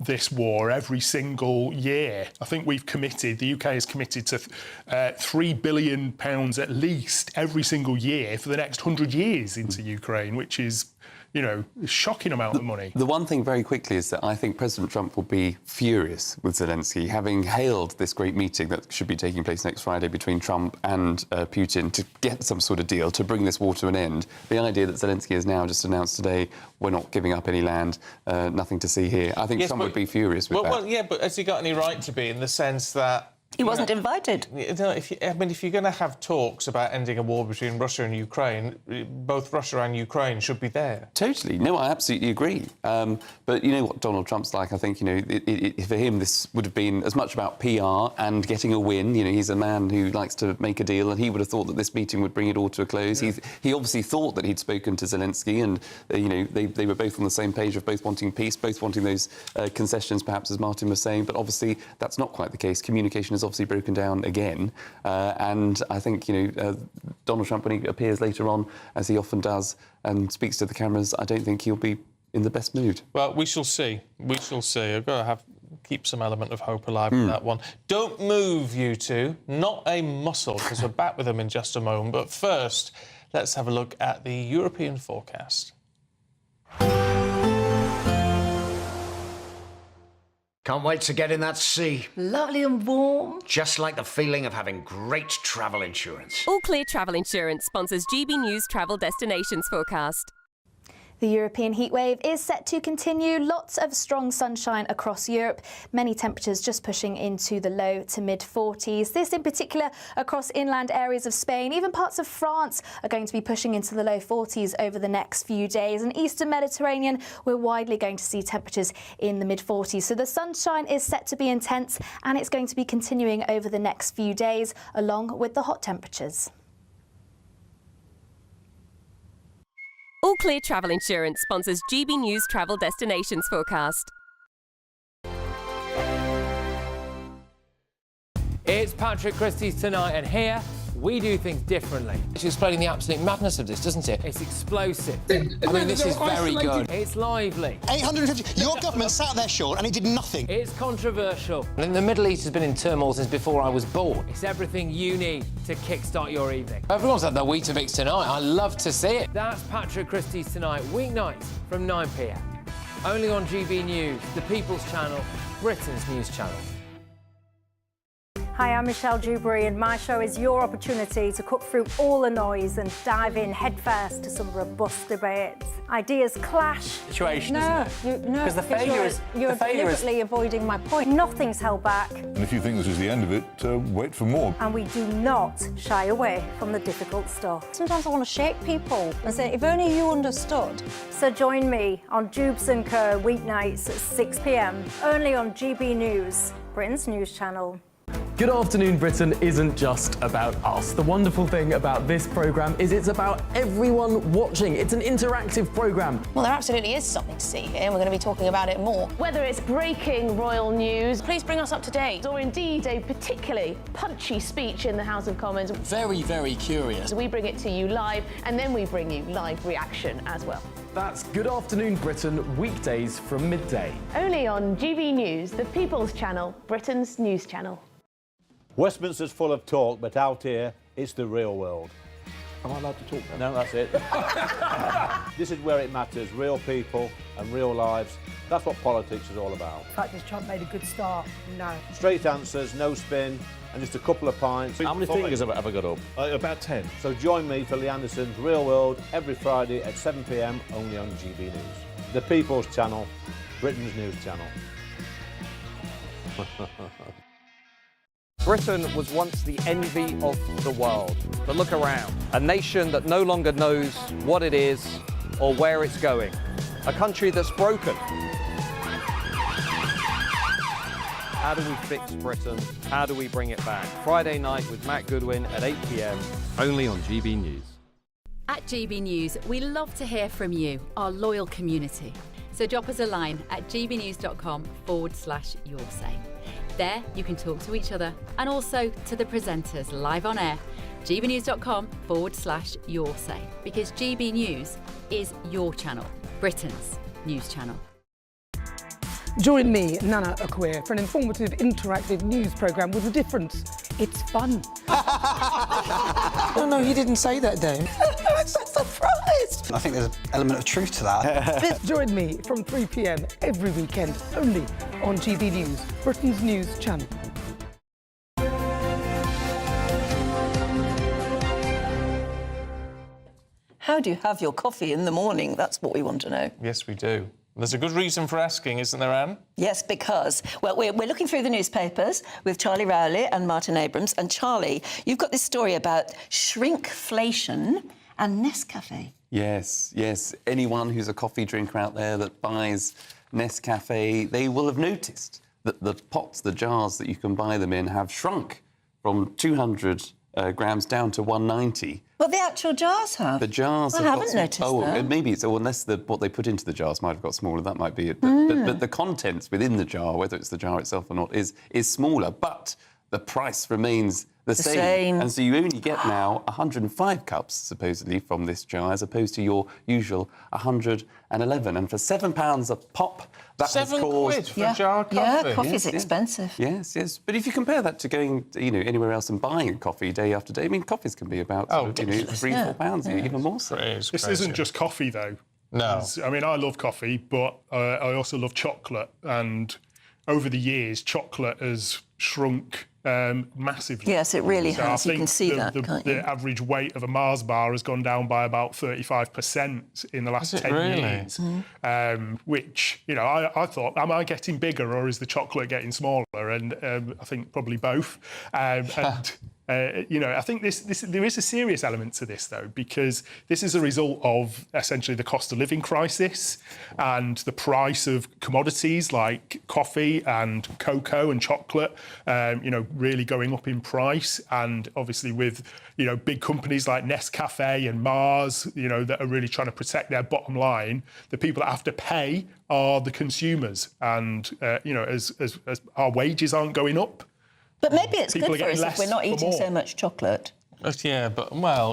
this war every single year. I think the UK has committed to £3 billion at least every single year for the next 100 years into Ukraine, which is a shocking amount of money. The one thing very quickly is that I think President Trump will be furious with Zelenskyy, having hailed this great meeting that should be taking place next Friday between Trump and Putin to get some sort of deal, to bring this war to an end. The idea that Zelenskyy has now just announced today, we're not giving up any land, nothing to see here. I think Trump would be furious with that. Well, yeah, but has he got any right to be, in the sense that he wasn't invited? If you're going to have talks about ending a war between Russia and Ukraine, both Russia and Ukraine should be there. Totally. No, I absolutely agree. But you know what Donald Trump's like. I think, for him, this would have been as much about PR and getting a win. He's a man who likes to make a deal, and he would have thought that this meeting would bring it all to a close. Yeah. He obviously thought that he'd spoken to Zelenskyy, and, they were both on the same page of both wanting peace, both wanting those concessions, perhaps, as Martin was saying. But obviously, that's not quite the case. Communication is obviously broken down again, and I think Donald Trump, when he appears later on, as he often does, and speaks to the cameras, I don't think he'll be in the best mood. Well, we shall see. We shall see. I've got to keep some element of hope alive with that one. Don't move, you two. Not a muscle, because we're back with them in just a moment. But first, let's have a look at the European forecast. Can't wait to get in that sea. Lovely and warm. Just like the feeling of having great travel insurance. All Clear Travel Insurance sponsors GB News Travel Destinations forecast. The European heatwave is set to continue. Lots of strong sunshine across Europe. Many temperatures just pushing into the low to mid-40s. This in particular across inland areas of Spain. Even parts of France are going to be pushing into the low 40s over the next few days. And eastern Mediterranean, we're widely going to see temperatures in the mid-40s. So the sunshine is set to be intense, and it's going to be continuing over the next few days, along with the hot temperatures. All Clear Travel Insurance sponsors GB News Travel Destinations forecast. It's Patrick Christie's Tonight, and here we do things differently. It's explaining the absolute madness of this, doesn't it? It's explosive. I mean, this is very good. It's lively. 850. Your government sat there, Sean, and it did nothing. It's controversial. And the Middle East has been in turmoil since before I was born. It's everything you need to kickstart your evening. Everyone's had their Weetabix tonight. I love to see it. That's Patrick Christie's Tonight, weeknights from 9 p.m. Only on GB News, the People's Channel, Britain's news channel. Hi, I'm Michelle Dewberry, and my show is your opportunity to cut through all the noise and dive in headfirst to some robust debates. Ideas clash. Situation, isn't it? Because the failure is you're deliberately avoiding my point. Nothing's held back, And if you think this is the end of it, wait for more. and we do not shy away from the difficult stuff. Sometimes I want to shake people and say, if only you understood. So join me on Jubes & Co. weeknights at 6 p.m. only on GB News, Britain's news channel. Good Afternoon Britain isn't just about us. The wonderful thing about this programme is it's about everyone watching. It's an interactive programme. Well, there absolutely is something to see here, and we're going to be talking about it more. Whether it's breaking royal news, please bring us up to date, or indeed a particularly punchy speech in the House of Commons. Very, very curious. We bring it to you live, and then we bring you live reaction as well. That's Good Afternoon Britain, weekdays from midday. Only on GB News, the People's Channel, Britain's news channel. Westminster's full of talk, but out here, it's the real world. Am I allowed to talk No, now? that's it. This is where it matters, real people and real lives. That's what politics is all about. In fact, has Trump made a good start? No. Straight answers, no spin, and just a couple of pints. How many fingers have I got up? About 10. So join me for Lee Anderson's Real World every Friday at 7 p.m. only on GB News. The People's Channel, Britain's news channel. Britain was once the envy of the world. But look around. A nation that no longer knows what it is or where it's going. A country that's broken. How do we fix Britain? How do we bring it back? Friday night with Matt Goodwin at 8 p.m. only on GB News. At GB News, we love to hear from you, our loyal community. So drop us a line at gbnews.com/yoursay. There, you can talk to each other and also to the presenters live on air. gbnews.com/yoursay, because GB News is your channel, Britain's news channel. Join me, Nana Akwe, for an informative, interactive news programme with a difference. It's fun. No, he didn't say that, Dave. I'm so surprised. I think there's an element of truth to that. Join me from 3 p.m. every weekend, only on GB News, Britain's news channel. How do you have your coffee in the morning? That's what we want to know. Yes, we do. There's a good reason for asking, isn't there, Anne? Yes, because, well, we're looking through the newspapers with Charlie Rowley and Martin Abrams. And Charlie, you've got this story about shrinkflation and Nescafe. Yes, yes. Anyone who's a coffee drinker out there that buys Nescafe, they will have noticed that the pots, the jars that you can buy them in, have shrunk from 200 grams down to 190. Well, the actual jars have. The jars I have haven't got noticed that. Maybe it's, unless what they put into the jars might have got smaller, that might be it. But the contents within the jar, whether it's the jar itself or not, is smaller. But the price remains the same. And so you only get now 105 cups, supposedly, from this jar, as opposed to your usual 111. And for £7 a pop, that has caused... £7 for a jar of coffee? Yeah, coffee's expensive. Yes, yes. But if you compare that to going, anywhere else and buying a coffee day after day, I mean, coffees can be about, £3 or £4, even more so. This isn't just coffee, though. No. I mean, I love coffee, but I also love chocolate. And over the years, chocolate has shrunk massively. Yes, it really so has. I You can see that, can't you? The average weight of a Mars bar has gone down by about 35% in the last 10 years. Which, I thought, am I getting bigger or is the chocolate getting smaller? And I think probably both. I think there is a serious element to this, though, because this is a result of essentially the cost of living crisis and the price of commodities like coffee and cocoa and chocolate, really going up in price. And obviously with, big companies like Nescafe and Mars, that are really trying to protect their bottom line, the people that have to pay are the consumers. And, as our wages aren't going up, but maybe it's people good for us if we're not eating so much chocolate. Yeah,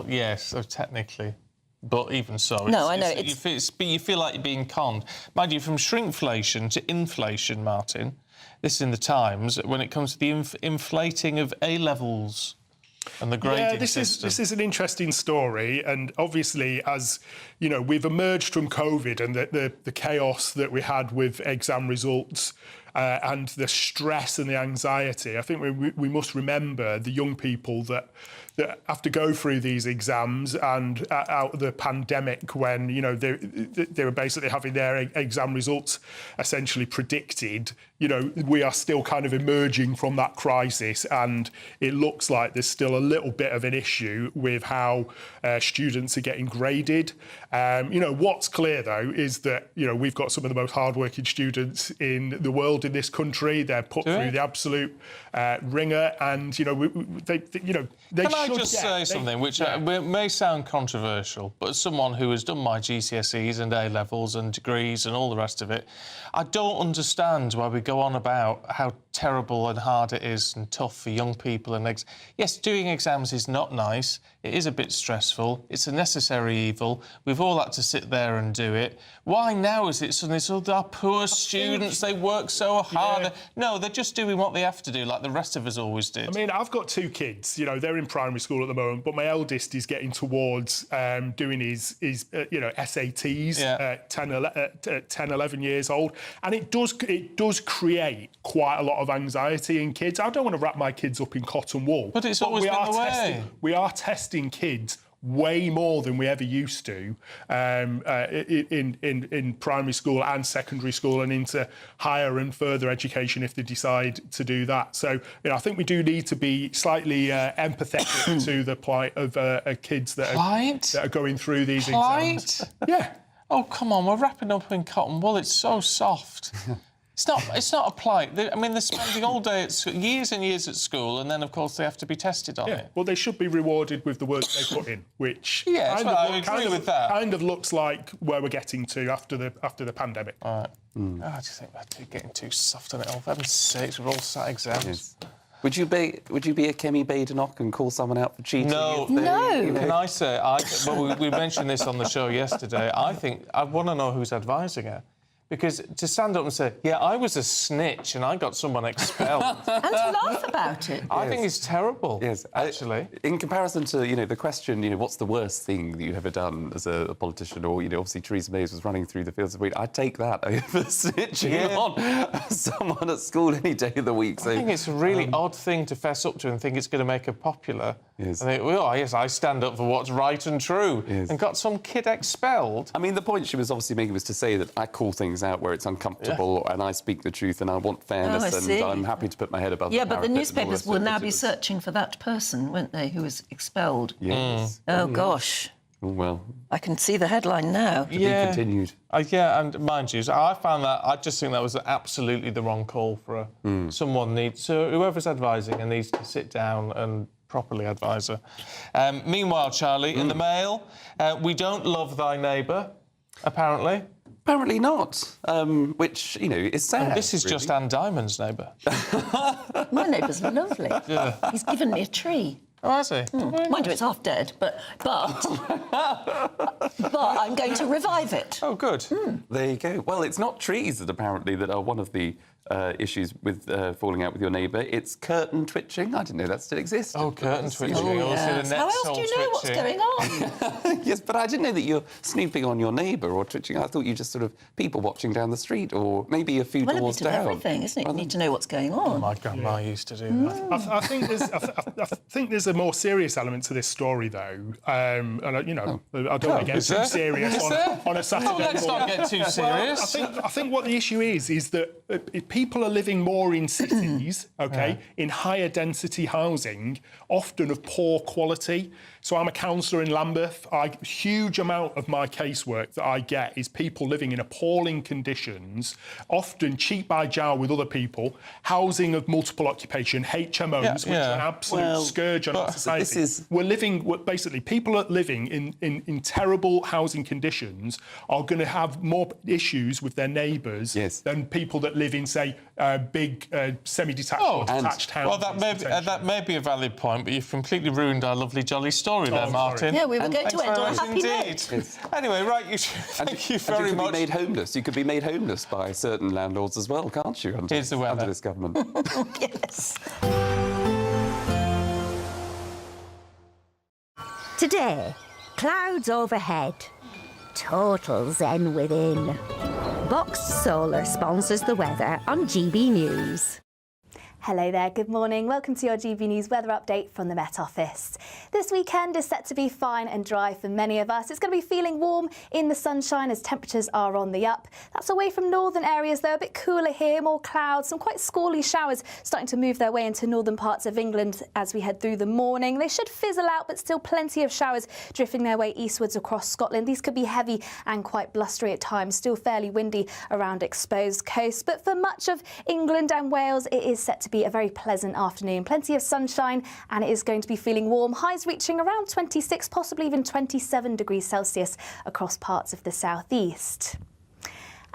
yes, technically. But even so... No, I know. You feel like you're being conned. Mind you, from shrinkflation to inflation, Martin, this is in the Times, when it comes to the inflating of A-levels and the grading system. This is an interesting story, and obviously, as we've emerged from COVID and the chaos that we had with exam results, and the stress and the anxiety. I think we must remember the young people that have to go through these exams, and out of the pandemic, when they were basically having their exam results essentially predicted. We are still kind of emerging from that crisis, and it looks like there's still a little bit of an issue with how students are getting graded. What's clear though is that we've got some of the most hardworking students in the world in this country. They're put through the absolute ringer, and they Can I just say something which may sound controversial, but as someone who has done my GCSEs and A-levels and degrees and all the rest of it, I don't understand why we go on about how terrible and hard it is and tough for young people. And yes, doing exams is not nice. It is a bit stressful. It's a necessary evil. We've all had to sit there and do it. Why now is it suddenly our poor students, they work so hard? Yeah. No, they're just doing what they have to do, like the rest of us always did. I mean, I've got 2 kids. They're in primary school at the moment, but my eldest is getting towards doing his SATs, 10, 11 years old, and it does create quite a lot of anxiety in kids. I don't want to wrap my kids up in cotton wool, but it's always been the way. We are testing kids way more than we ever used to in primary school and secondary school, and into higher and further education if they decide to do that. So I think we do need to be slightly empathetic to the plight of kids that are going through these exams. Yeah. Oh, come on, we're wrapping up in cotton wool. It's so soft. It's not a plight. They're spending all day years and years at school, and then, of course, they have to be tested on it. Well, they should be rewarded with the work they put in, which kind of looks like where we're getting to after the pandemic. All right. I just think we're getting too soft on it all. For heaven's sakes, we're all sat exams. Yes. Would you be a Kemi Badenoch and call someone out for cheating? No. Can I say? We mentioned this on the show yesterday. I want to know who's advising her. Because to stand up and say, yeah, I was a snitch and I got someone expelled. And to laugh about it. I think it's terrible, actually. In comparison to, the question, what's the worst thing that you've ever done as a politician? Or, obviously Theresa May was running through the fields of wheat. I'd take that over snitching on someone at school any day of the week. So, I think it's a really odd thing to fess up to and think it's going to make her popular. Yes. I think, I stand up for what's right and true. Yes. And got some kid expelled. I mean, the point she was obviously making was to say that I call things out where it's uncomfortable and I speak the truth and I want fairness and I'm happy to put my head above the parapet. Yeah, but the newspapers will now be searching for that person, won't they, who was expelled? Yes. Oh, gosh. Oh, well. I can see the headline now. To be continued. And mind you, I just think that was absolutely the wrong call for her. Whoever's advising her needs to sit down and properly advise her. Meanwhile, Charlie, in the Mail, we don't love thy neighbour, apparently. Apparently not, which, is sad. And this is just Anne Diamond's neighbour. My neighbour's lovely. Yeah. He's given me a tree. Oh, has he? Mind you, it's half dead, but I'm going to revive it. Oh, good. There you go. Well, it's not trees that are one of the issues with falling out with your neighbour. It's curtain twitching. I didn't know that still existed. Oh, curtain twitching. Oh, yes. How else do you know what's going on? Yes, but I didn't know that you're snooping on your neighbour or twitching. I thought you just sort of people watching down the street or maybe a few doors down. Well, a bit of everything, isn't it? You need to know what's going on. Oh, my grandma used to do that. I think there's a more serious element to this story, though. I don't want to get too serious on a Saturday morning. Let's not get too serious. I think what the issue is that people are living more in cities, in higher density housing, often of poor quality. So I'm a councillor in Lambeth. A huge amount of my casework that I get is people living in appalling conditions, often cheek by jowl with other people, housing of multiple occupation, HMOs, which are an absolute scourge on our society. Basically, people are living in terrible housing conditions are going to have more issues with their neighbours than people that live in, say, big semi-detached or detached houses. Well, that may be a valid point, but you've completely ruined our lovely jolly story there, Martin. Yeah, we were going to end on a happy note. Yes. Anyway, right, thank you very much. You could be made homeless. You could be made homeless by certain landlords as well, can't you? Under this government. Yes. Today, clouds overhead, total zen within. Boxed Solar sponsors the weather on GB News. Hello there, good morning. Welcome to your GB News weather update from the Met Office. This weekend is set to be fine and dry for many of us. It's going to be feeling warm in the sunshine as temperatures are on the up. That's away from northern areas though, a bit cooler here, more clouds, some quite squally showers starting to move their way into northern parts of England as we head through the morning. They should fizzle out, but still plenty of showers drifting their way eastwards across Scotland. These could be heavy and quite blustery at times, still fairly windy around exposed coasts. But for much of England and Wales, it is set to be a very pleasant afternoon. Plenty of sunshine and it is going to be feeling warm. Highs reaching around 26, possibly even 27 degrees Celsius across parts of the southeast.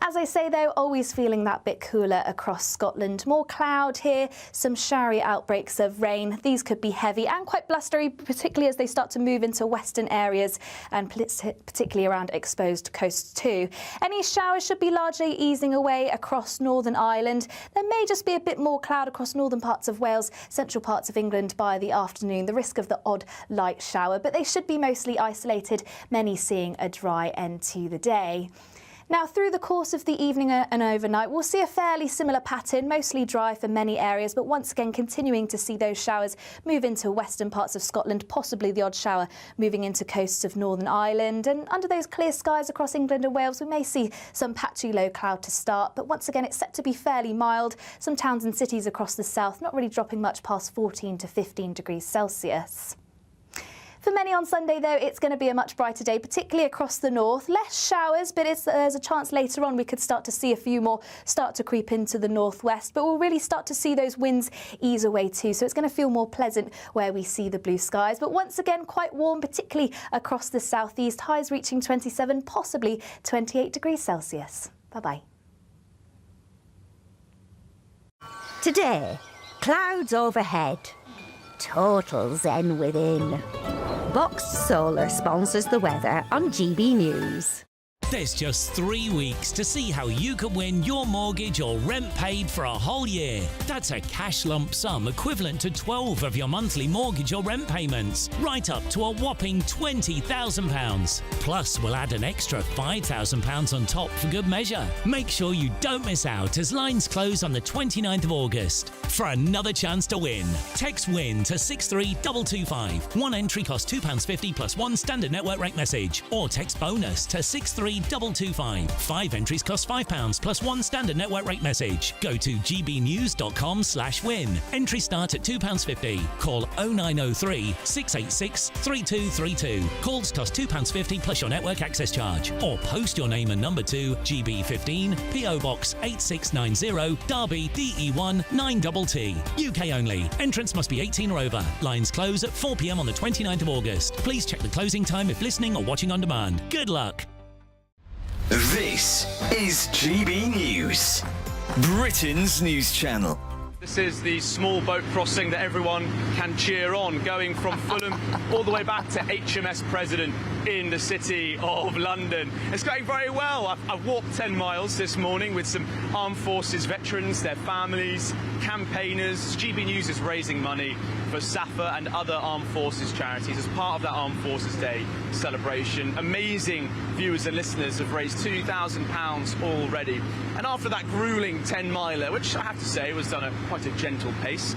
As I say though, always feeling that bit cooler across Scotland. More cloud here, some showery outbreaks of rain. These could be heavy and quite blustery, particularly as they start to move into western areas and particularly around exposed coasts too. Any showers should be largely easing away across Northern Ireland. There may just be a bit more cloud across northern parts of Wales, central parts of England by the afternoon. The risk of the odd light shower, but they should be mostly isolated, many seeing a dry end to the day. Now, through the course of the evening and overnight, we'll see a fairly similar pattern, mostly dry for many areas, but once again continuing to see those showers move into western parts of Scotland, possibly the odd shower moving into coasts of Northern Ireland. And under those clear skies across England and Wales, we may see some patchy low cloud to start, but once again it's set to be fairly mild. Some towns and cities across the south not really dropping much past 14 to 15 degrees Celsius. For many on Sunday, though, it's going to be a much brighter day, particularly across the north. Less showers, but there's a chance later on we could start to see a few more start to creep into the northwest. But we'll really start to see those winds ease away too, so it's going to feel more pleasant where we see the blue skies. But once again, quite warm, particularly across the southeast. Highs reaching 27, possibly 28 degrees Celsius. Bye-bye. Today, clouds overhead, total zen within. Boxed Solar sponsors the weather on GB News. There's just 3 weeks to see how you could win your mortgage or rent paid for a whole year. That's a cash lump sum equivalent to 12 of your monthly mortgage or rent payments, right up to a whopping £20,000. Plus, we'll add an extra £5,000 on top for good measure. Make sure you don't miss out as lines close on the 29th of August. For another chance to win, text WIN to 63225. One entry costs £2.50 plus one standard network rate message, or text BONUS to 63225. 5 entries cost £5 plus one standard network rate message. Go to gbnews.com/win. Entry start at £2.50. Call 0903 686 3232. Calls cost £2.50 plus your network access charge. Or post your name and number to GB15 PO Box 8690 Derby DE1 9TT. UK only. Entrance must be 18 or over. Lines close at 4 p.m. on the 29th of August. Please check the closing time if listening or watching on demand. Good luck. This is GB News, Britain's news channel. This is the small boat crossing that everyone can cheer on, going from Fulham all the way back to HMS President in the city of London. It's going very well. I've walked 10 miles this morning with some armed forces veterans, their families, campaigners. GB News is raising money for SAFA and other armed forces charities as part of that Armed Forces Day celebration. Amazing viewers and listeners have raised £2,000 already. And after that gruelling 10-miler, which I have to say was done at quite a gentle pace,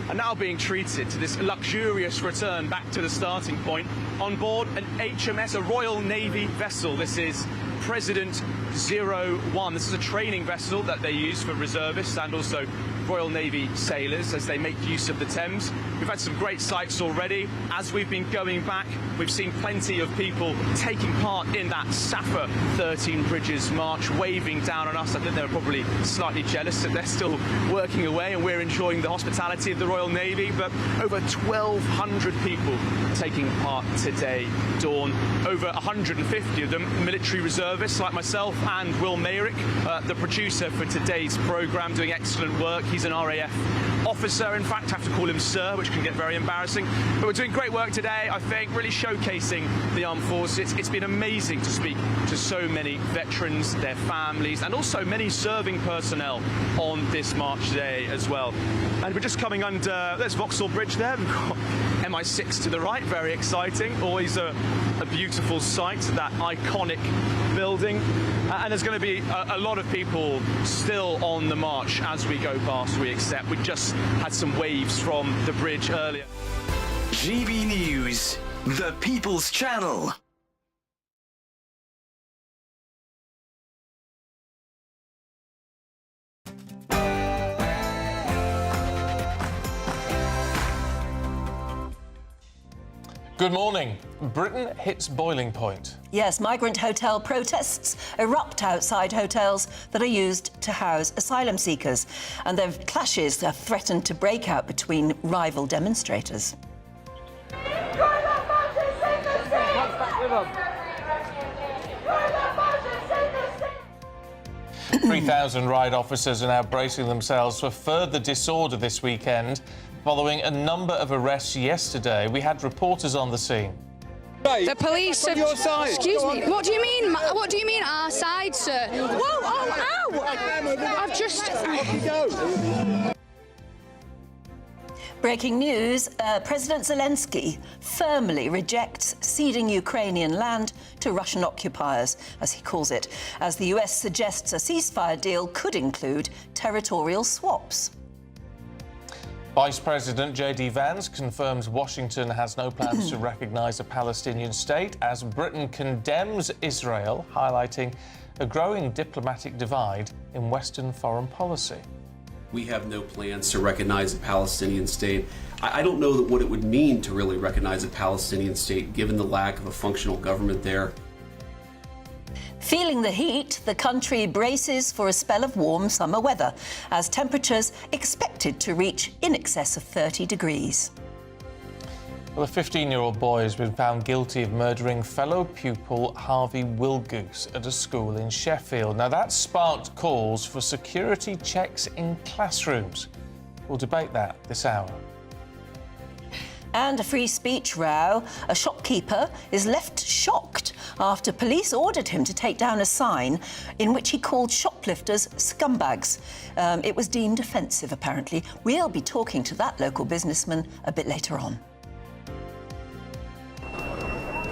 are now being treated to this luxurious return back to the starting point on board an HMS, a Royal Navy vessel. This is President 01. This is a training vessel that they use for reservists and also Royal Navy sailors as they make use of the Thames. We've had some great sights already. As we've been going back, we've seen plenty of people taking part in that SAFA 13 Bridges march, waving down on us. I think they're probably slightly jealous that they're still working away and we're enjoying the hospitality of the Royal Navy. But over 1,200 people taking part today, Dawn. Over 150 of them military reservists like myself and Will Mayrick, the producer for today's programme, doing excellent work. He's an RAF officer, in fact, have to call him sir, which can get very embarrassing. But we're doing great work today, I think, really showcasing the armed forces. It's been amazing to speak to so many veterans, their families, and also many serving personnel on this march today as well. And we're just coming under, there's Vauxhall Bridge there, we've got MI6 to the right, very exciting, always a beautiful sight, that iconic building. And there's going to be a lot of people still on the march as we go past, we accept. We just had some waves from the bridge earlier. GB News, the People's Channel. Good morning. Britain hits boiling point. Yes, migrant hotel protests erupt outside hotels that are used to house asylum seekers, and their clashes have threatened to break out between rival demonstrators. 3,000 riot officers are now bracing themselves for further disorder this weekend. Following a number of arrests yesterday, we had reporters on the scene. The police have... Your side. Excuse me. What do you mean? What do you mean our side, sir? Whoa! Oh! Ow! I've just... Breaking news, President Zelenskyy firmly rejects ceding Ukrainian land to Russian occupiers, as he calls it, as the US suggests a ceasefire deal could include territorial swaps. Vice President J.D. Vance confirms Washington has no plans to recognise a Palestinian state as Britain condemns Israel, highlighting a growing diplomatic divide in Western foreign policy. We have no plans to recognize a Palestinian state. I don't know what it would mean to really recognize a Palestinian state, given the lack of a functional government there. Feeling the heat, the country braces for a spell of warm summer weather, as temperatures expected to reach in excess of 30 degrees. Well, a 15-year-old boy has been found guilty of murdering fellow pupil Harvey Wilgoose at a school in Sheffield. Now, that sparked calls for security checks in classrooms. We'll debate that this hour. And a free speech row. A shopkeeper is left shocked after police ordered him to take down a sign in which he called shoplifters scumbags. It was deemed offensive, apparently. We'll be talking to that local businessman a bit later on.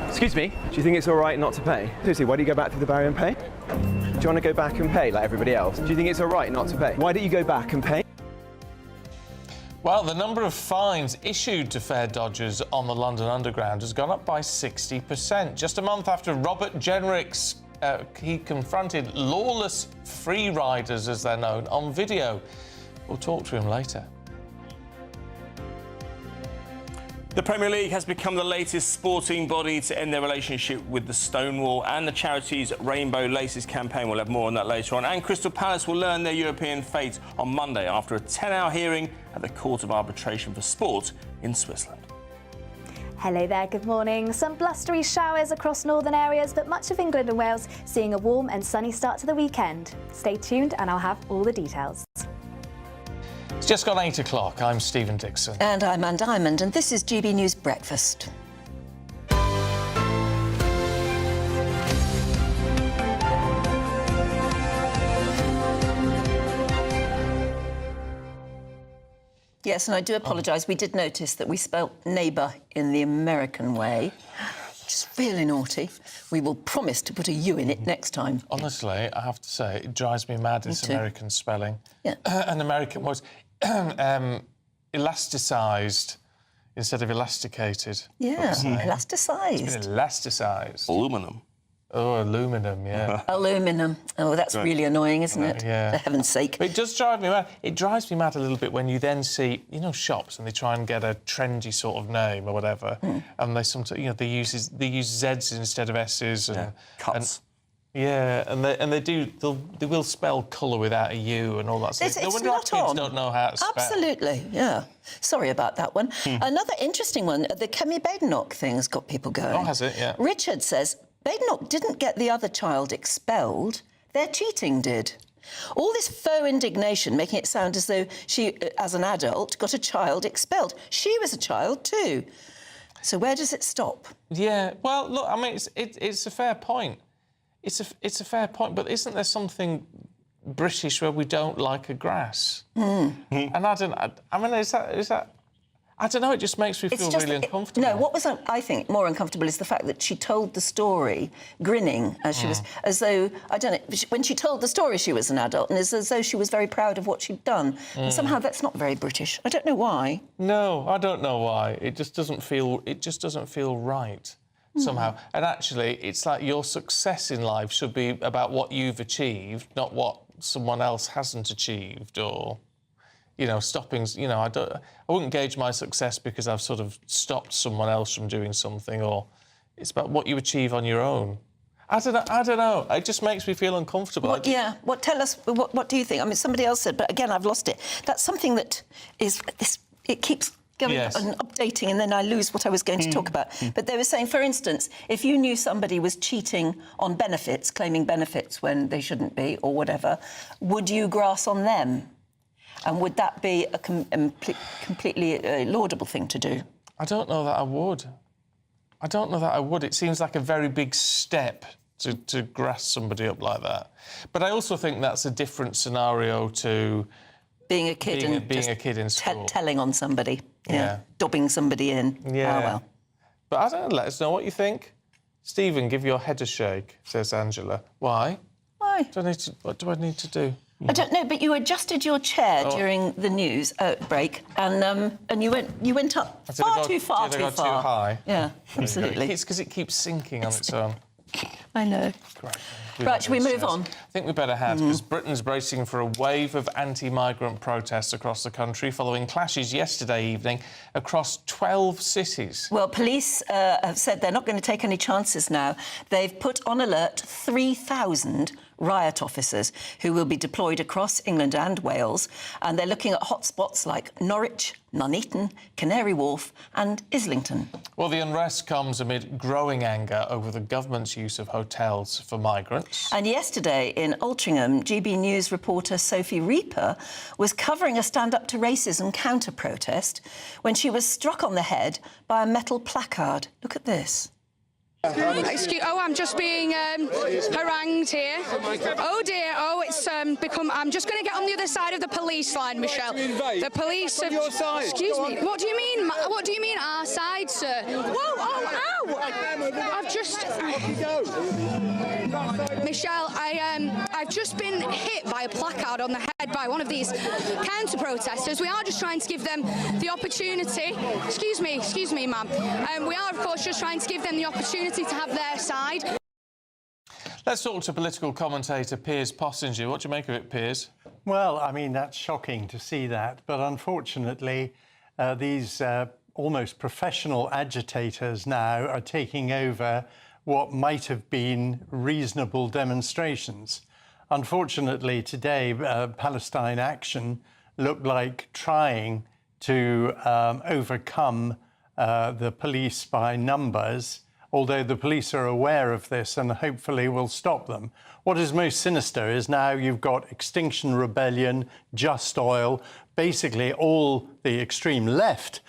Excuse me, do you think it's all right not to pay? Seriously, why do you go back through the barrier and pay? Do you want to go back and pay like everybody else? Do you think it's all right not to pay? Why don't you go back and pay? Well, the number of fines issued to fare dodgers on the London Underground has gone up by 60%. Just a month after Robert Jenrick's, he confronted lawless free riders, as they're known, on video. We'll talk to him later. The Premier League has become the latest sporting body to end their relationship with the Stonewall, and the charity's Rainbow Laces campaign. We'll have more on that later on. And Crystal Palace will learn their European fate on Monday after a 10-hour hearing at the Court of Arbitration for Sport in Switzerland. Hello there, good morning. Some blustery showers across northern areas, but much of England and Wales seeing a warm and sunny start to the weekend. Stay tuned and I'll have all the details. It's just gone 8 o'clock. I'm Stephen Dixon. And I'm Ann Diamond, and this is GB News Breakfast. Yes, and I do apologise. We did notice that we spelt neighbour in the American way. Just really naughty. We will promise to put a U in it next time. Honestly, I have to say, it drives me mad, this American spelling. Yeah. An American was elasticized instead of elasticated. Yeah, elasticized. It's been elasticized. Aluminum. Oh, aluminum, yeah. Aluminum. Oh, that's really annoying, isn't it? Yeah. For heaven's sake. But it does drive me mad. It drives me mad a little bit when you then see, you know, shops and they try and get a trendy sort of name or whatever, and they sometimes, you know, they use Zs instead of S's and cuts. And they will spell colour without a U and all that stuff. It's no wonder our kids don't know how to spell. Absolutely, yeah. Sorry about that one. Another interesting one, the Kemi Badenoch thing's got people going. Oh, has it? Yeah. Richard says Badenoch didn't get the other child expelled. Their cheating did. All this faux indignation, making it sound as though she, as an adult, got a child expelled. She was a child too. So where does it stop? Yeah, well, look, I mean, it's a fair point. It's a fair point, but isn't there something British where we don't like a grass? And I mean, is that... I don't know, it just makes me feel really uncomfortable. No, what was, I think, more uncomfortable is the fact that she told the story grinning as she was, as though, I don't know, when she told the story she was an adult, and it's as though she was very proud of what she'd done. And somehow that's not very British. I don't know why. No, I don't know why. It just doesn't feel right somehow. And actually, it's like your success in life should be about what you've achieved, not what someone else hasn't achieved, or... You know, stopping... You know, I wouldn't gauge my success because I've sort of stopped someone else from doing something, or it's about what you achieve on your own. I don't know. It just makes me feel uncomfortable. Tell us, what do you think? I mean, somebody else said, but again, I've lost it. That's something that is... It keeps going and updating, and then I lose what I was going to talk about. But they were saying, for instance, if you knew somebody was cheating on benefits, claiming benefits when they shouldn't be, or whatever, would you grass on them? And would that be a completely laudable thing to do? I don't know that I would. I don't know that I would. It seems like a very big step to grass somebody up like that. But I also think that's a different scenario to... Being a kid being a kid in school. Telling on somebody. Dobbing somebody in. Yeah. Oh, well. But I don't know, let us know what you think. Stephen, give your head a shake, says Angela. Why? Why? What do I need to do? I don't know, but you adjusted your chair during the news break, and you went up far too far. Did I go too high? Yeah, absolutely. It's because it keeps sinking on its own. I know. Right, shall we move on? I think we better have, because Britain's bracing for a wave of anti-migrant protests across the country following clashes yesterday evening across 12 cities. Well, police have said they're not going to take any chances now. They've put on alert 3,000 riot officers who will be deployed across England and Wales, and they're looking at hotspots like Norwich, Nuneaton, Canary Wharf and Islington. Well, the unrest comes amid growing anger over the government's use of hotels for migrants. And yesterday in Altrincham, GB News reporter Sophie Reaper was covering a stand-up to racism counter-protest when she was struck on the head by a metal placard. Look at this. I'm just being harangued here. Oh dear, it's become... I'm just going to get on the other side of the police line, Michelle. The police have... Excuse me, what do you mean? What do you mean our side, sir? Whoa, ow! I've just... Michelle, I've just been hit by a placard on the head by one of these counter-protesters. We are just trying to give them the opportunity... Excuse me, ma'am. We are, of course, just trying to give them the opportunity to have their side. Let's talk to political commentator Piers Possinger. What do you make of it, Piers? Well, I mean, that's shocking to see that. But unfortunately, these almost professional agitators now are taking over what might have been reasonable demonstrations. Unfortunately, today, Palestine Action looked like trying to overcome the police by numbers, although the police are aware of this and hopefully will stop them. What is most sinister is now you've got Extinction Rebellion, Just Oil, basically all the extreme left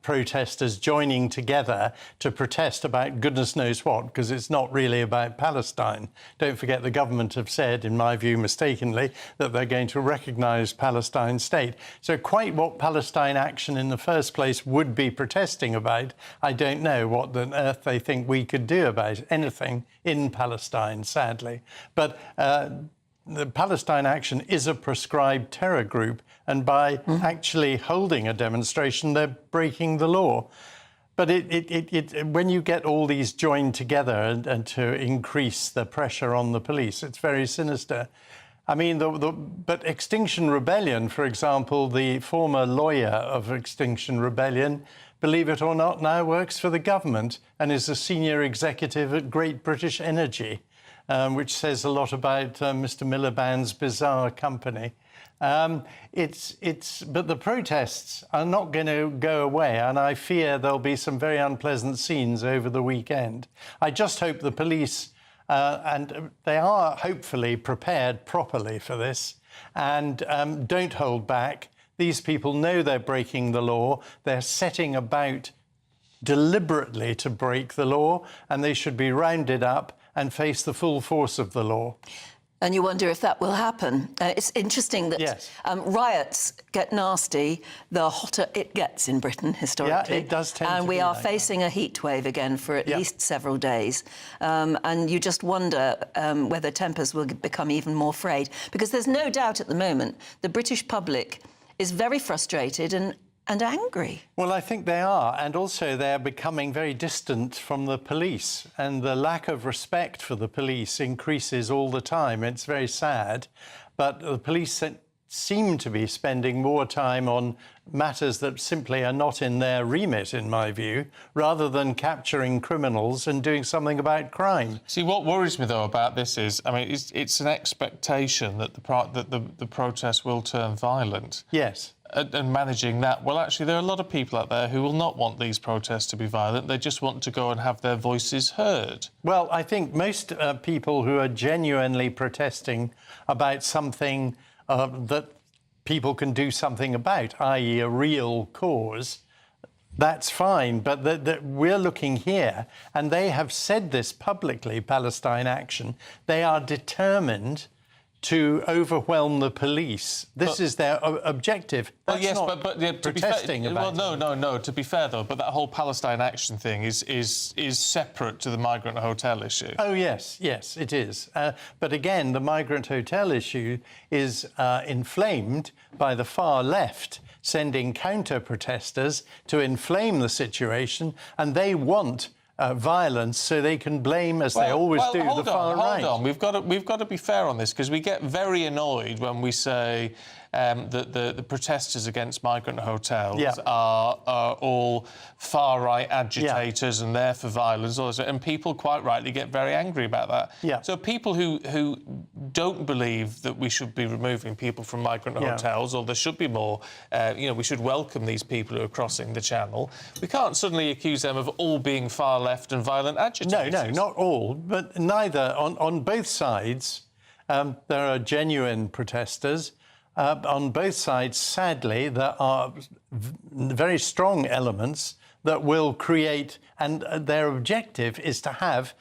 protesters joining together to protest about goodness knows what, because it's not really about Palestine. Don't forget the government have said, in my view mistakenly, that they're going to recognise Palestine state. So quite what Palestine Action in the first place would be protesting about, I don't know what on earth they think we could do about anything in Palestine, sadly. But the Palestine Action is a proscribed terror group, and by actually holding a demonstration, they're breaking the law. But when you get all these joined together and to increase the pressure on the police, it's very sinister. I mean, but Extinction Rebellion, for example, the former lawyer of Extinction Rebellion, believe it or not, now works for the government and is a senior executive at Great British Energy. Which says a lot about Mr. Miliband's bizarre company. But the protests are not going to go away, and I fear there'll be some very unpleasant scenes over the weekend. I just hope the police and they are hopefully prepared properly for this and don't hold back. These people know they're breaking the law. They're setting about deliberately to break the law, and they should be rounded up and face the full force of the law. And you wonder if that will happen. It's interesting that riots get nasty the hotter it gets in Britain historically. Yeah, it does tend and to we be are like facing a heat wave again for at least several days. And you just wonder whether tempers will become even more frayed. Because there's no doubt at the moment the British public is very frustrated and angry. Well, I think they are, and also they're becoming very distant from the police, and the lack of respect for the police increases all the time. It's very sad, but the police seem to be spending more time on matters that simply are not in their remit, in my view, rather than capturing criminals and doing something about crime. See, what worries me, though, about this is, I mean, it's an expectation that the protests will turn violent. Yes. And managing that, well, actually, there are a lot of people out there who will not want these protests to be violent. They just want to go and have their voices heard. Well, I think most people who are genuinely protesting about something that people can do something about, i.e. a real cause, that's fine. But we're looking here, and they have said this publicly, Palestine Action. They are determined to overwhelm the police. This is their objective. That's not protesting about it. Well, no. To be fair, though, but that whole Palestine Action thing is separate to the migrant hotel issue. Oh yes, it is. But again, the migrant hotel issue is inflamed by the far left, sending counter-protesters to inflame the situation, and they want violence, so they can blame, as they always do, the far right. Hold on, we've got to be fair on this, because we get very annoyed when we say that the protesters against migrant hotels are all far-right agitators and they're for violence, and people quite rightly get very angry about that. Yeah. So people who don't believe that we should be removing people from migrant hotels, or there should be more, we should welcome these people who are crossing the channel, we can't suddenly accuse them of all being far-left and violent agitators. No, not all, but neither. On both sides, there are genuine protesters. On both sides, sadly, there are very strong elements that will create, and their objective is to have,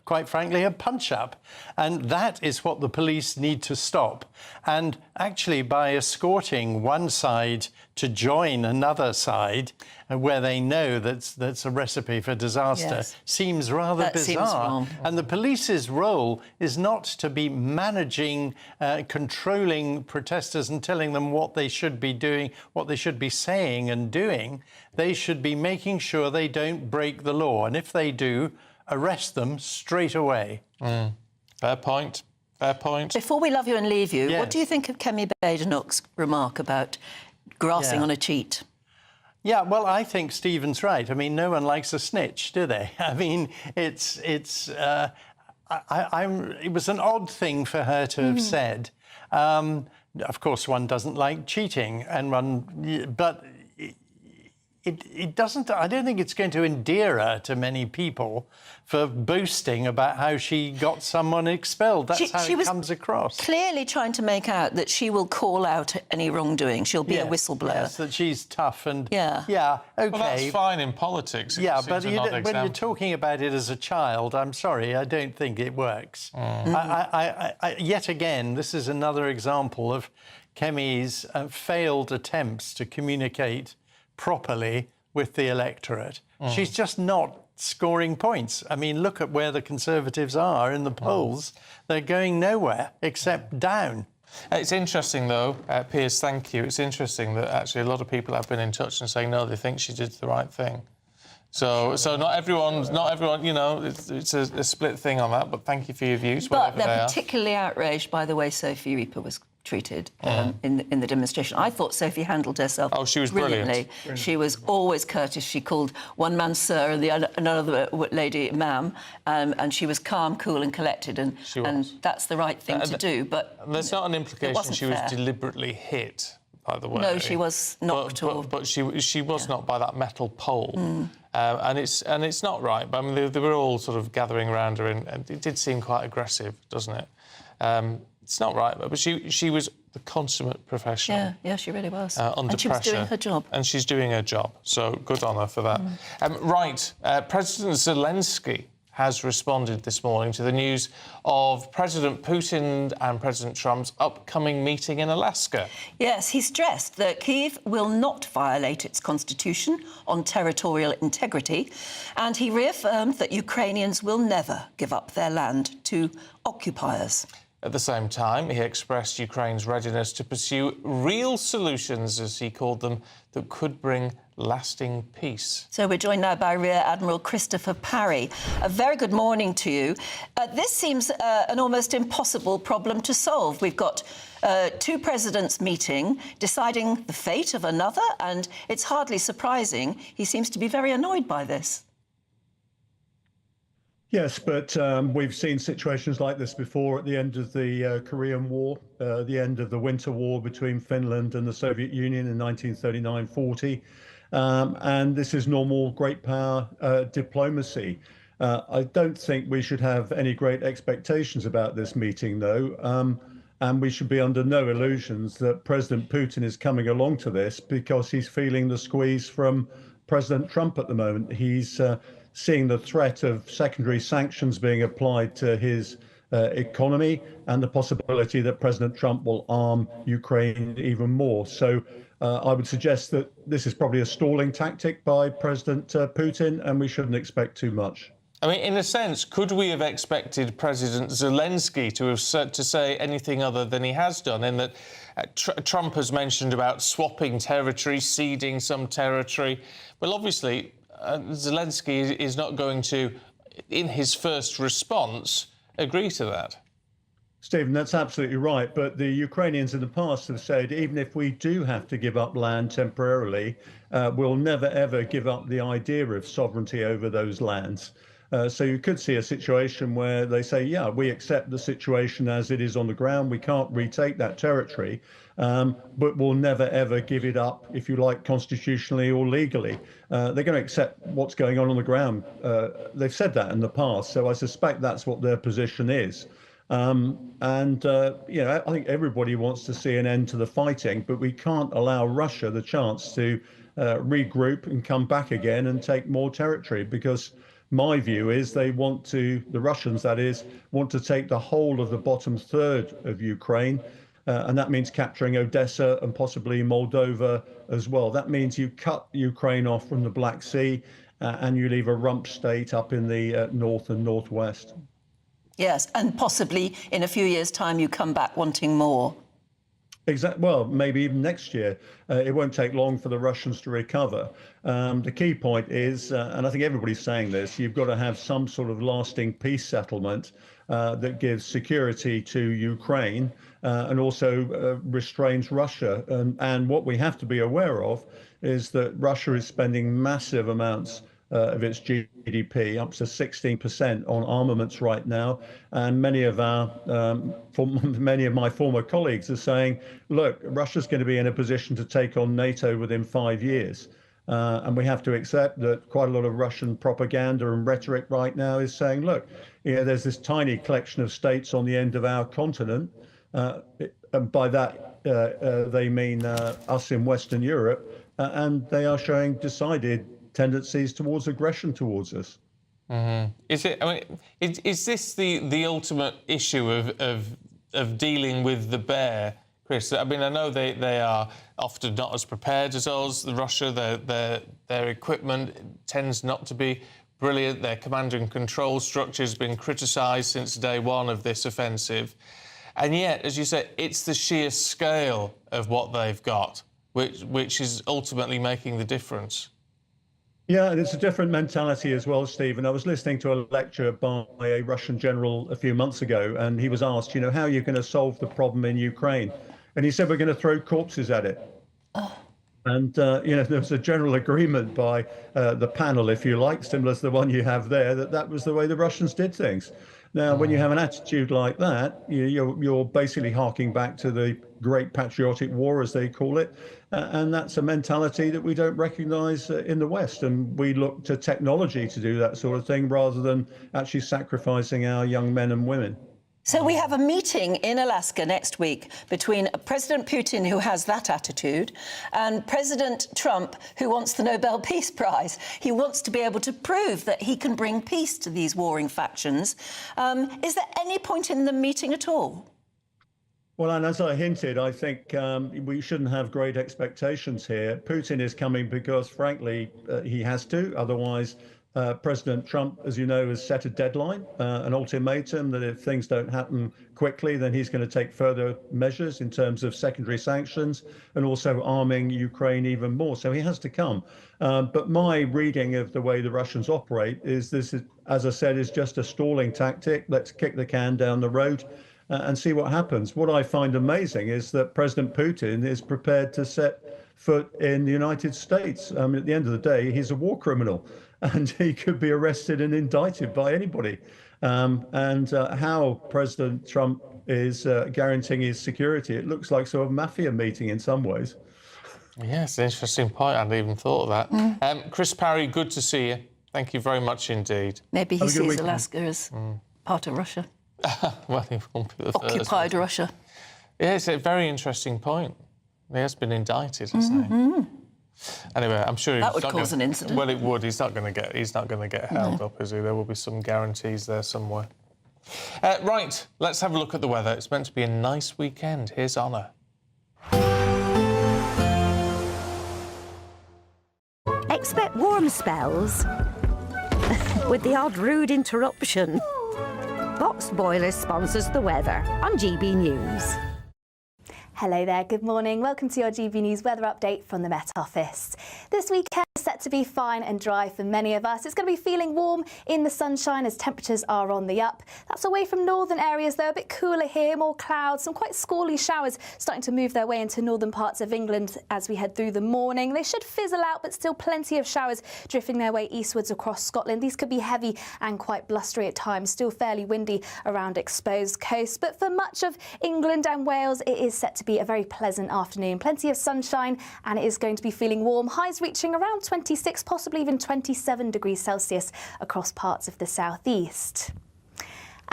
quite frankly, a punch-up. And that is what the police need to stop. And actually, by escorting one side to join another side, where they know that's a recipe for disaster, seems rather bizarre. Seems wrong. And the police's role is not to be managing, controlling protesters and telling them what they should be doing, what they should be saying and doing. They should be making sure they don't break the law. And if they do, arrest them straight away. Fair point. Fair point. Before we love you and leave you, what do you think of Kemi Badenoch's remark about grassing on a cheat? Yeah, well, I think Stephen's right. I mean, no one likes a snitch, do they? I mean, it was an odd thing for her to have said. Of course, one doesn't like cheating, but it doesn't. I don't think it's going to endear her to many people for boasting about how she got someone expelled. That's how it comes across. Clearly trying to make out that she will call out any wrongdoing. She'll be a whistleblower. Yes, that she's tough and okay. Well, that's fine in politics. But when you're talking about it as a child, I'm sorry, I don't think it works. Yet again, this is another example of Kemi's failed attempts to communicate properly with the electorate. She's just not scoring points. I mean, look at where the Conservatives are in the polls. They're going nowhere except down. It's interesting, though, Piers, thank you. It's interesting that actually a lot of people have been in touch and saying, no, they think she did the right thing. So not everyone, it's a split thing on that, but thank you for your views, But they're particularly outraged by the way Sophie Reaper was treated in the demonstration. I thought Sophie handled herself she was brilliantly. She was always courteous. She called one man sir and another lady ma'am, and she was calm, cool and collected, and that's the right thing to do. But there's not an implication she was deliberately hit by the way. No, she was knocked off. But she was knocked by that metal pole. And it's not right. But I mean, they were all sort of gathering around her, and it did seem quite aggressive, doesn't it? It's not right, but she was the consummate professional. Yeah, she really was. Under and she was pressure. doing her job. And she's doing her job, so good on her for that. President Zelenskyy has responded this morning to the news of President Putin and President Trump's upcoming meeting in Alaska. Yes, he stressed that Kyiv will not violate its constitution on territorial integrity, and he reaffirmed that Ukrainians will never give up their land to occupiers. At the same time, he expressed Ukraine's readiness to pursue real solutions, as he called them, that could bring lasting peace. So we're joined now by Rear Admiral Christopher Parry. A very good morning to you. This seems an almost impossible problem to solve. We've got two presidents meeting, deciding the fate of another, and it's hardly surprising he seems to be very annoyed by this. Yes, but we've seen situations like this before at the end of the Korean War, the end of the Winter War between Finland and the Soviet Union in 1939-40. And this is normal great power diplomacy. I don't think we should have any great expectations about this meeting, though. And we should be under no illusions that President Putin is coming along to this because he's feeling the squeeze from President Trump at the moment. He's seeing the threat of secondary sanctions being applied to his economy and the possibility that President Trump will arm Ukraine even more. So I would suggest that this is probably a stalling tactic by President Putin, and we shouldn't expect too much. I mean, in a sense, could we have expected President Zelenskyy to have to say anything other than he has done, in that Trump has mentioned about swapping territory, ceding some territory? Well, obviously, Zelenskyy is not going to, in his first response, agree to that. Stephen, that's absolutely right. But the Ukrainians in the past have said, even if we do have to give up land temporarily, we'll never, ever give up the idea of sovereignty over those lands. So you could see a situation where they say, yeah, we accept the situation as it is on the ground. We can't retake that territory, but we'll never, ever give it up, if you like, constitutionally or legally. They're going to accept what's going on the ground. They've said that in the past, so I suspect that's what their position is. You know, I think everybody wants to see an end to the fighting, but we can't allow Russia the chance to regroup and come back again and take more territory, because my view is they want to, the Russians that is, want to take the whole of the bottom third of Ukraine, and that means capturing Odessa and possibly Moldova as well. That means you cut Ukraine off from the Black Sea and you leave a rump state up in the north and northwest. Yes, and possibly in a few years' time you come back wanting more. Exactly. Well, maybe even next year. It won't take long for the Russians to recover. The key point is, and I think everybody's saying this, you've got to have some sort of lasting peace settlement that gives security to Ukraine and also restrains Russia. And what we have to be aware of is that Russia is spending massive amounts of its GDP, up to 16% on armaments right now, and many of my former colleagues are saying, look, Russia's going to be in a position to take on NATO within 5 years, and we have to accept that quite a lot of Russian propaganda and rhetoric right now is saying, look, you know, there's this tiny collection of states on the end of our continent, and by that they mean us in Western Europe, and they are showing decided tendencies towards aggression towards us. Mm-hmm. Is it? I mean, is this the ultimate issue of dealing with the bear, Chris? I mean, I know they are often not as prepared as us. Russia, their equipment tends not to be brilliant. Their command and control structure has been criticised since day one of this offensive, and yet, as you say, it's the sheer scale of what they've got which is ultimately making the difference. Yeah, and it's a different mentality as well, Stephen. I was listening to a lecture by a Russian general a few months ago, and he was asked, you know, how are you going to solve the problem in Ukraine? And he said, we're going to throw corpses at it. Oh. And, you know, there was a general agreement by the panel, if you like, similar to the one you have there, that was the way the Russians did things. Now, when you have an attitude like that, you're basically harking back to the great patriotic war, as they call it. And that's a mentality that we don't recognize in the West. And we look to technology to do that sort of thing rather than actually sacrificing our young men and women. So we have a meeting in Alaska next week between President Putin, who has that attitude, and President Trump, who wants the Nobel Peace Prize. He wants to be able to prove that he can bring peace to these warring factions. Is there any point in the meeting at all? Well, and as I hinted, I think we shouldn't have great expectations here. Putin is coming because, frankly, he has to. Otherwise, President Trump, as you know, has set a deadline, an ultimatum that if things don't happen quickly, then he's going to take further measures in terms of secondary sanctions and also arming Ukraine even more. So he has to come. But my reading of the way the Russians operate is this, as I said, is just a stalling tactic. Let's kick the can down the road and see what happens. What I find amazing is that President Putin is prepared to set foot in the United States. At the end of the day, he's a war criminal, and he could be arrested and indicted by anybody. How President Trump is guaranteeing his security, it looks like sort of mafia meeting in some ways. Yes, interesting point. I hadn't even thought of that. Chris Parry, good to see you. Thank you very much indeed. Maybe he sees Alaska as part of Russia. Well, he won't be the first. Occupied Russia. Yeah, it's a very interesting point. He has been indicted, hasn't he? Anyway, I'm sure that would cause an incident. Well, it would. He's not going to get held up, is he? There will be some guarantees there somewhere. Right, let's have a look at the weather. It's meant to be a nice weekend. Here's Anna. Expect warm spells with the odd rude interruption. Box Boiler sponsors the weather on GB News. Hello there, good morning. Welcome to your GB News weather update from the Met Office. This weekend is set to be fine and dry for many of us. It's going to be feeling warm in the sunshine as temperatures are on the up. That's away from northern areas though, a bit cooler here, more clouds, some quite squally showers starting to move their way into northern parts of England as we head through the morning. They should fizzle out, but still plenty of showers drifting their way eastwards across Scotland. These could be heavy and quite blustery at times, still fairly windy around exposed coasts. But for much of England and Wales, it is set to be a very pleasant afternoon. Plenty of sunshine, and it is going to be feeling warm. Highs reaching around 26, possibly even 27 degrees Celsius across parts of the southeast.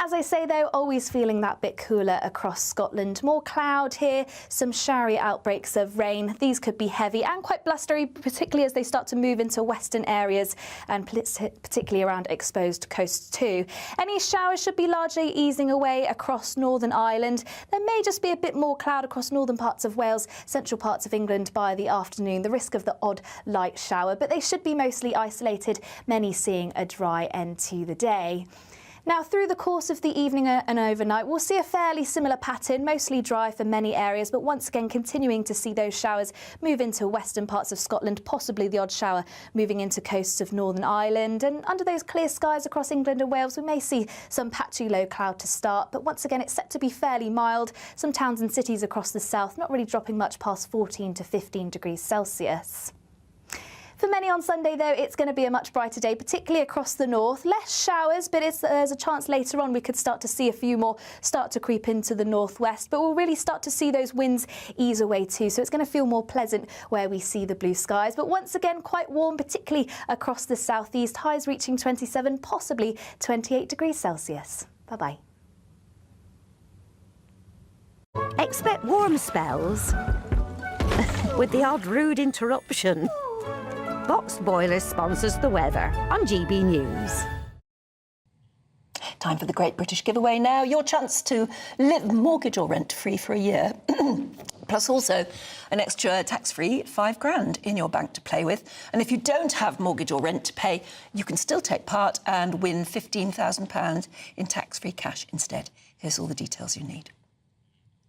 As I say though, always feeling that bit cooler across Scotland. More cloud here, some showery outbreaks of rain. These could be heavy and quite blustery, particularly as they start to move into western areas and particularly around exposed coasts too. Any showers should be largely easing away across Northern Ireland. There may just be a bit more cloud across northern parts of Wales, central parts of England by the afternoon. The risk of the odd light shower, but they should be mostly isolated, many seeing a dry end to the day. Now, through the course of the evening and overnight, we'll see a fairly similar pattern, mostly dry for many areas, but once again continuing to see those showers move into western parts of Scotland, possibly the odd shower moving into coasts of Northern Ireland. And under those clear skies across England and Wales, we may see some patchy low cloud to start, but once again it's set to be fairly mild. Some towns and cities across the south not really dropping much past 14 to 15 degrees Celsius. For many on Sunday, though, it's going to be a much brighter day, particularly across the north. Less showers, but there's a chance later on we could start to see a few more start to creep into the northwest. But we'll really start to see those winds ease away too, so it's going to feel more pleasant where we see the blue skies. But once again, quite warm, particularly across the southeast. Highs reaching 27, possibly 28 degrees Celsius. Bye-bye. Expect warm spells with the odd rude interruption. Box Boiler sponsors the weather on GB News. Time for the Great British Giveaway now. Your chance to live mortgage or rent-free for a year. Plus also an extra tax-free £5,000 in your bank to play with. And if you don't have mortgage or rent to pay, you can still take part and win £15,000 in tax-free cash instead. Here's all the details you need.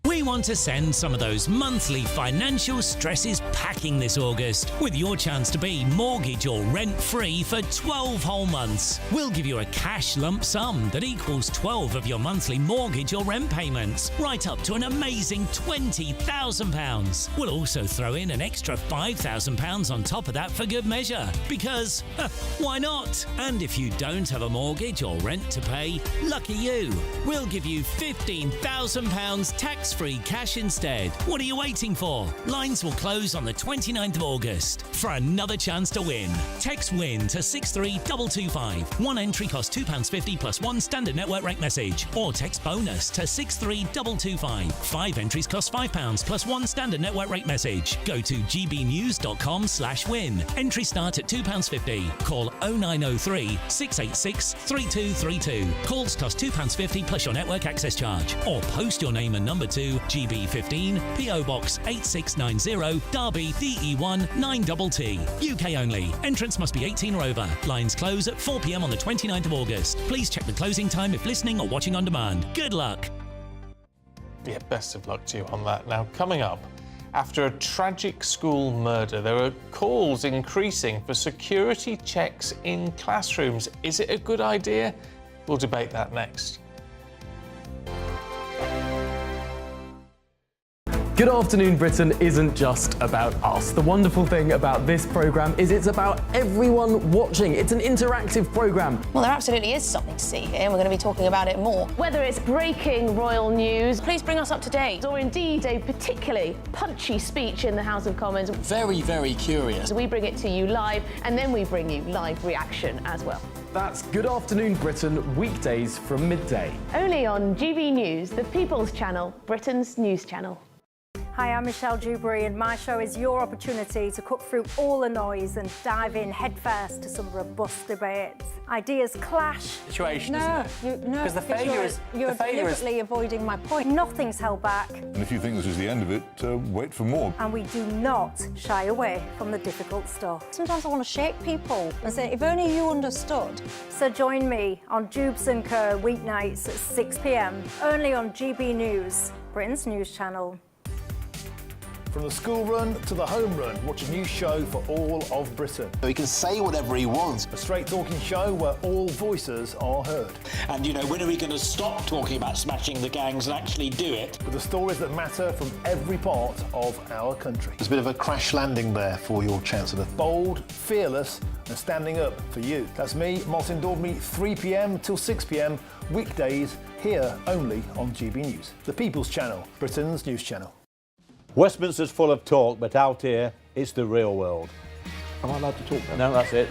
We want to send some of those monthly financial stresses packing this August with your chance to be mortgage or rent-free for 12 whole months. We'll give you a cash lump sum that equals 12 of your monthly mortgage or rent payments, right up to an amazing £20,000. We'll also throw in an extra £5,000 on top of that for good measure, because why not? And if you don't have a mortgage or rent to pay, lucky you. We'll give you £15,000 tax-free free cash instead. What are you waiting for? Lines will close on the 29th of August. For another chance to win, text WIN to 63225. One entry costs £2.50 plus one standard network rate message. Or text BONUS to 63225. 5 entries cost £5 plus one standard network rate message. Go to gbnews.com/win. Entries start at £2.50. Call 0903 686 3232. Calls cost £2.50 plus your network access charge. Or post your name and number to GB15 PO Box 8690 Derby DE1 9TT. UK only. Entrance must be 18 or over. Lines close at 4 p.m. on the 29th of August. Please check the closing time if listening or watching on demand. Good luck. Yeah, best of luck to you on that. Now, coming up, after a tragic school murder, there are calls increasing for security checks in classrooms. Is it a good idea? We'll debate that next. Good Afternoon Britain isn't just about us. The wonderful thing about this programme is it's about everyone watching. It's an interactive programme. Well, there absolutely is something to see here, and we're going to be talking about it more. Whether it's breaking royal news, please bring us up to date, or indeed a particularly punchy speech in the House of Commons. Very, very curious. We bring it to you live, and then we bring you live reaction as well. That's Good Afternoon Britain, weekdays from midday. Only on GB News, the People's Channel, Britain's news channel. Hi, I'm Michelle Dewberry, and my show is your opportunity to cut through all the noise and dive in headfirst to some robust debates. Ideas clash. Situation, isn't it? Because the failure is... You're deliberately avoiding my point. Nothing's held back. And if you think this is the end of it, wait for more. And we do not shy away from the difficult stuff. Sometimes I want to shake people and say, if only you understood. So join me on Jubes & Co. weeknights at 6 p.m. only on GB News, Britain's news channel. From the school run to the home run, watch a new show for all of Britain. He can say whatever he wants. A straight-talking show where all voices are heard. And, you know, when are we going to stop talking about smashing the gangs and actually do it? With the stories that matter from every part of our country. There's a bit of a crash landing there for your Chancellor. Bold, fearless and standing up for you. That's me, Martin Daubney, 3 p.m. till 6 p.m, weekdays, here only on GB News. The People's Channel, Britain's news channel. Westminster's full of talk, but out here, it's the real world. Am I allowed to talk No, now? that's it.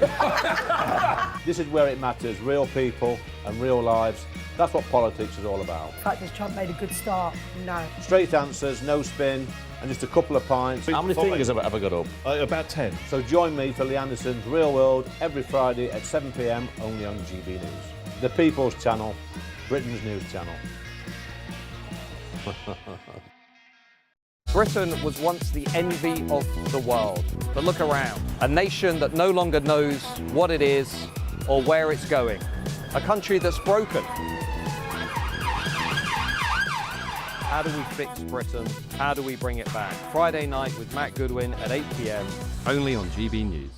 This is where it matters, real people and real lives. That's what politics is all about. In fact, has Trump made a good start? No. Straight answers, no spin, and just a couple of pints. How many fingers have I ever got up? About 10. So join me for Lee Anderson's Real World every Friday at 7 p.m, only on GB News. The People's Channel, Britain's news channel. Britain was once the envy of the world. But look around. A nation that no longer knows what it is or where it's going. A country that's broken. How do we fix Britain? How do we bring it back? Friday night with Matt Goodwin at 8 p.m. Only on GB News.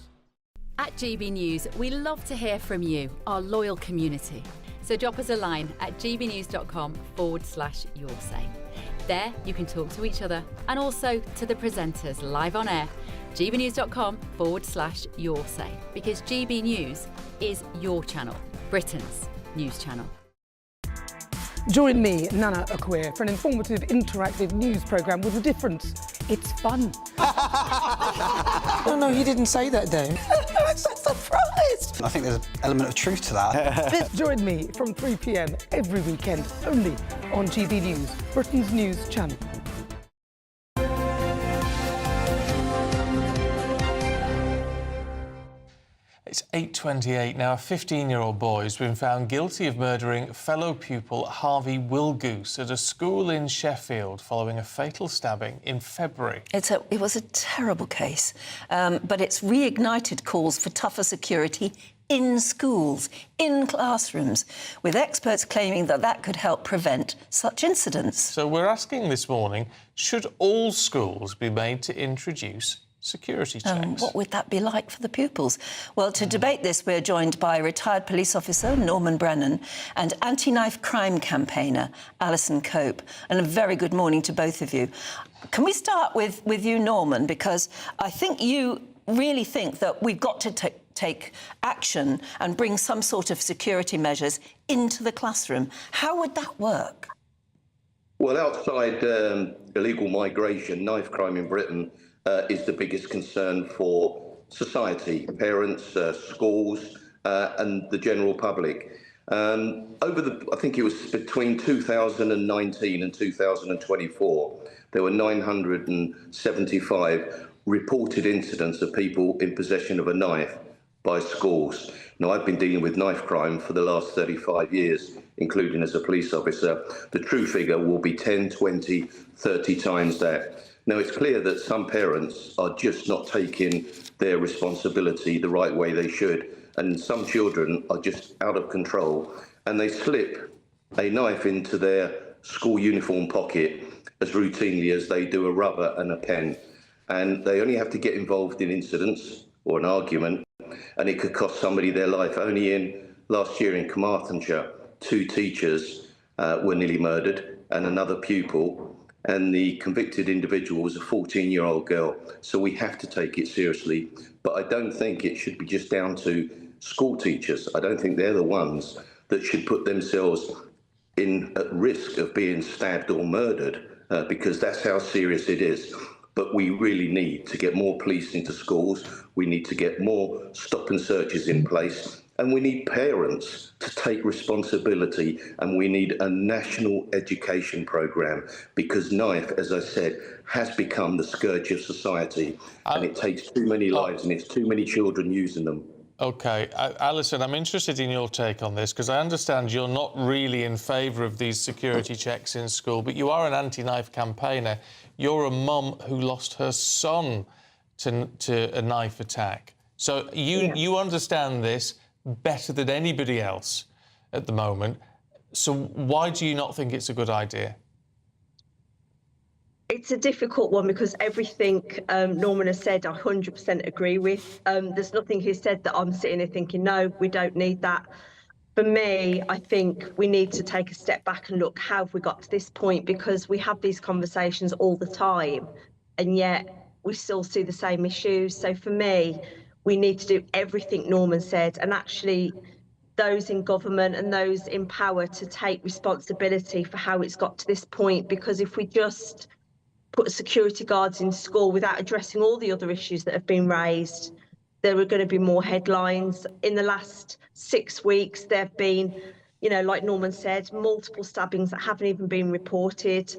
At GB News, we love to hear from you, our loyal community. So drop us a line at gbnews.com/yoursay. There, you can talk to each other and also to the presenters live on air. gbnews.com/yoursay, because GB News is your channel, Britain's news channel. Join me, Nana Akweer, for an informative, interactive news programme with a difference. It's fun. No, he didn't say that, though. I'm so surprised. I think there's an element of truth to that. Join me from 3 p.m. every weekend, only on GB News, Britain's news channel. It's 8:28 now. A 15-year-old boy has been found guilty of murdering fellow pupil Harvey Wilgoose at a school in Sheffield following a fatal stabbing in February. It was a terrible case, but it's reignited calls for tougher security in schools, in classrooms, with experts claiming that that could help prevent such incidents. So we're asking this morning, should all schools be made to introduce security checks? What would that be like for the pupils? Well, to debate this, we're joined by retired police officer Norman Brennan and anti-knife crime campaigner Alison Cope. And a very good morning to both of you. Can we start with you, Norman? Because I think you really think that we've got to take action and bring some sort of security measures into the classroom. How would that work? Well, outside illegal migration, knife crime in Britain is the biggest concern for society, parents, schools, and the general public. I think it was between 2019 and 2024, there were 975 reported incidents of people in possession of a knife by schools. Now, I've been dealing with knife crime for the last 35 years, including as a police officer. The true figure will be 10, 20, 30 times that. Now, it's clear that some parents are just not taking their responsibility the right way they should, and some children are just out of control, and they slip a knife into their school uniform pocket as routinely as they do a rubber and a pen. And they only have to get involved in incidents or an argument, and it could cost somebody their life. Only in last year in Carmarthenshire, 2 teachers were nearly murdered and another pupil, and the convicted individual was a 14-year-old girl. So we have to take it seriously, but I don't think it should be just down to school teachers. I don't think they're the ones that should put themselves at risk of being stabbed or murdered, because that's how serious it is. But we really need to get more police into schools. We need to get more stop and searches in place. And we need parents to take responsibility. And we need a national education programme, because knife, as I said, has become the scourge of society. And it takes too many lives and it's too many children using them. OK, Alison, I'm interested in your take on this, because I understand you're not really in favour of these security checks in school, but you are an anti-knife campaigner. You're a mum who lost her son to a knife attack. So you understand this better than anybody else at the moment. So why do you not think it's a good idea? It's a difficult one, because everything Norman has said, I 100% agree with. There's nothing he said that I'm sitting here thinking, no, we don't need that. For me, I think we need to take a step back and look, how have we got to this point? Because we have these conversations all the time, and yet we still see the same issues. So for me, we need to do everything Norman said, and actually those in government and those in power to take responsibility for how it's got to this point. Because if we just put security guards in school without addressing all the other issues that have been raised, there are going to be more headlines. In the last 6 weeks, there have been, like Norman said, multiple stabbings that haven't even been reported.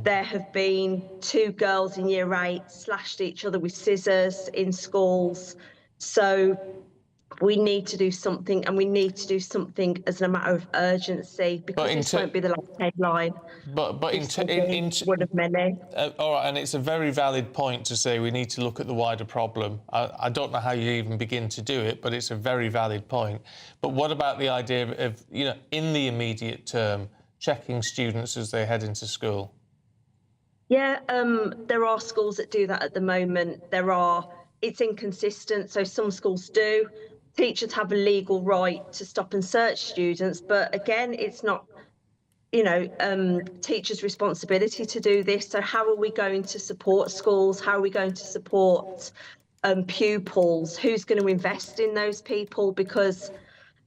There have been 2 girls in year 8 slashed each other with scissors in schools. So we need to do something, and we need to do something as a matter of urgency, because this won't be the last headline. But one of many. All right, and it's a very valid point to say we need to look at the wider problem. I don't know how you even begin to do it, but it's a very valid point. But what about the idea of, in the immediate term, checking students as they head into school? Yeah, there are schools that do that at the moment. It's inconsistent, so some schools do. Teachers have a legal right to stop and search students, but again, it's not, teachers' responsibility to do this. So how are we going to support schools? How are we going to support pupils? Who's going to invest in those people? Because,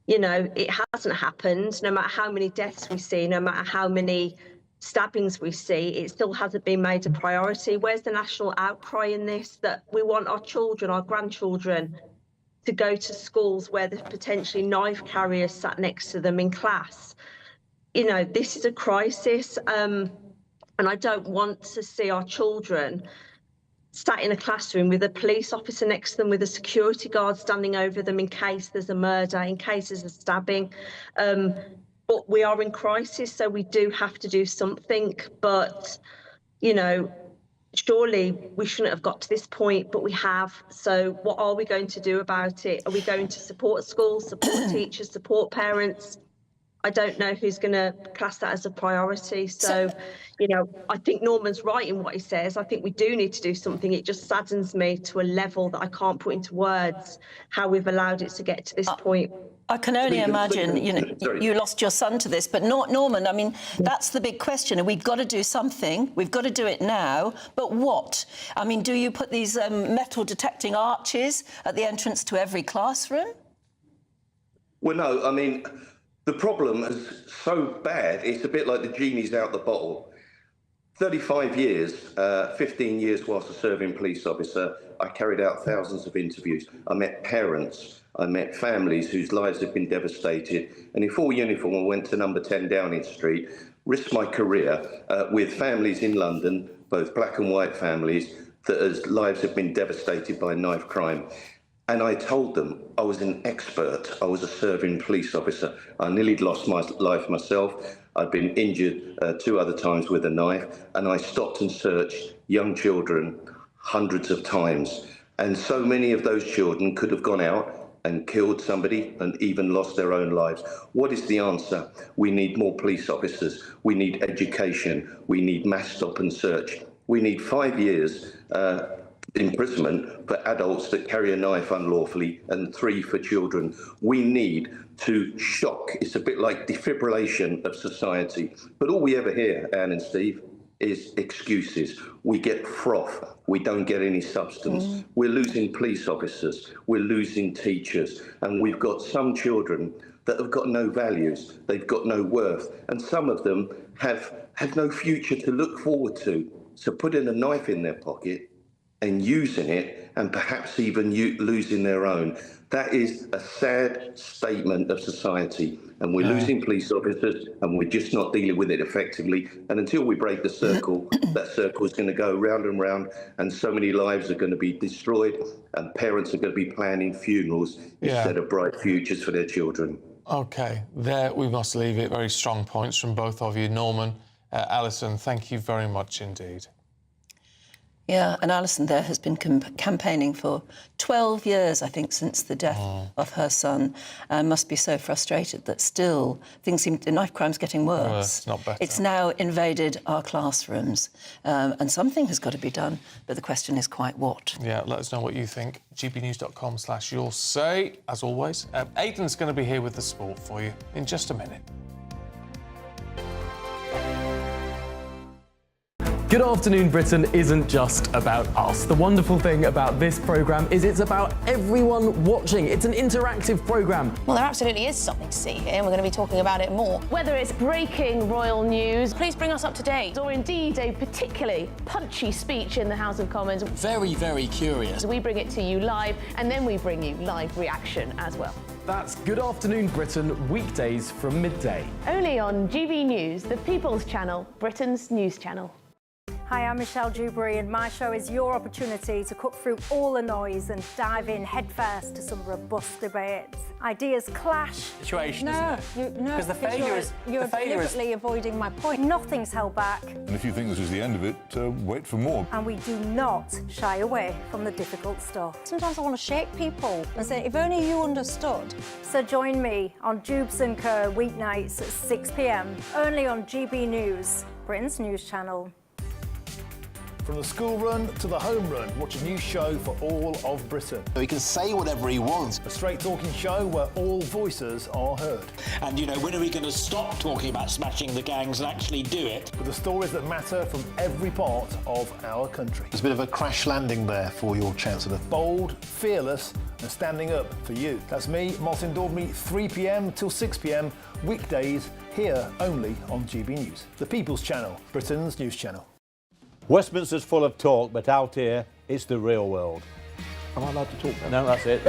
it hasn't happened. No matter how many deaths we see, no matter how many stabbings we see, it still hasn't been made a priority. Where's the national outcry in this, that we want our children, our grandchildren, to go to schools where there's potentially knife carriers sat next to them in class? This is a crisis, and I don't want to see our children sat in a classroom with a police officer next to them, with a security guard standing over them in case there's a murder, in case there's a stabbing. But we are in crisis, so we do have to do something. But, surely we shouldn't have got to this point, but we have. So what are we going to do about it? Are we going to support schools, support teachers, support parents? I don't know who's going to class that as a priority. So, I think Norman's right in what he says. I think we do need to do something. It just saddens me to a level that I can't put into words how we've allowed it to get to this point. I can only imagine, you lost your son to this, but Norman, I mean, that's the big question. And we've got to do something. We've got to do it now. But what? I mean, do you put these metal detecting arches at the entrance to every classroom? Well, no, I mean, the problem is so bad, it's a bit like the genie's out the bottle. 35 years, 15 years whilst a serving police officer, I carried out thousands of interviews. I met parents, I met families whose lives have been devastated, and in full uniform I went to number 10 Downing Street, risked my career with families in London, both black and white families, whose lives have been devastated by knife crime. And I told them I was an expert. I was a serving police officer. I nearly lost my life myself. I'd been injured 2 other times with a knife, and I stopped and searched young children hundreds of times. And so many of those children could have gone out and killed somebody and even lost their own lives. What is the answer? We need more police officers. We need education. We need mass stop and search. We need 5 years imprisonment for adults that carry a knife unlawfully and 3 for children. We need to shock. It's a bit like defibrillation of society. But all we ever hear, Anne and Steve, is excuses. We get froth. We don't get any substance. We're losing police officers. We're losing teachers. And we've got some children that have got no values. They've got no worth. And some of them have no future to look forward to. So putting a knife in their pocket and using it, and perhaps even losing their own. That is a sad statement of society. And we're losing police officers, and we're just not dealing with it effectively. And until we break the circle, that circle is going to go round and round, and so many lives are going to be destroyed, and parents are going to be planning funerals instead of bright futures for their children. OK, there we must leave it. Very strong points from both of you. Norman, Alison, thank you very much indeed. Yeah, and Alison there has been campaigning for 12 years, I think, since the death of her son, and must be so frustrated that still things seem... knife crime's getting worse. Not better. It's now invaded our classrooms, and something has got to be done, but the question is quite what. Yeah, let us know what you think. gbnews.com/your say, as always. Aidan's going to be here with the sport for you in just a minute. Good Afternoon Britain isn't just about us. The wonderful thing about this programme is it's about everyone watching. It's an interactive programme. Well, there absolutely is something to see here, and we're going to be talking about it more. Whether it's breaking royal news, please bring us up to date, or indeed a particularly punchy speech in the House of Commons. Very, very curious. We bring it to you live, and then we bring you live reaction as well. That's Good Afternoon Britain, weekdays from midday. Only on GB News, the People's Channel, Britain's news channel. Hi, I'm Michelle Dewberry, and my show is your opportunity to cut through all the noise and dive in headfirst to some robust debates. Ideas clash. Situation, No, isn't it? no, Because the failure is... You're deliberately avoiding my point. Nothing's held back. And if you think this is the end of it, wait for more. And we do not shy away from the difficult stuff. Sometimes I want to shake people and say, if only you understood. So join me on Jubes and Co weeknights at 6 p.m, only on GB News, Britain's news channel. From the school run to the home run, watch a new show for all of Britain. He can say whatever he wants. A straight-talking show where all voices are heard. And, you know, when are we going to stop talking about smashing the gangs and actually do it? With the stories that matter from every part of our country. There's a bit of a crash landing there for your Chancellor. Bold, fearless and standing up for you. That's me, Martin Daubney, 3 p.m. till 6 p.m, weekdays, here only on GB News. The People's Channel, Britain's news channel. Westminster's full of talk, but out here, it's the real world. Am I allowed to talk No, now? that's it.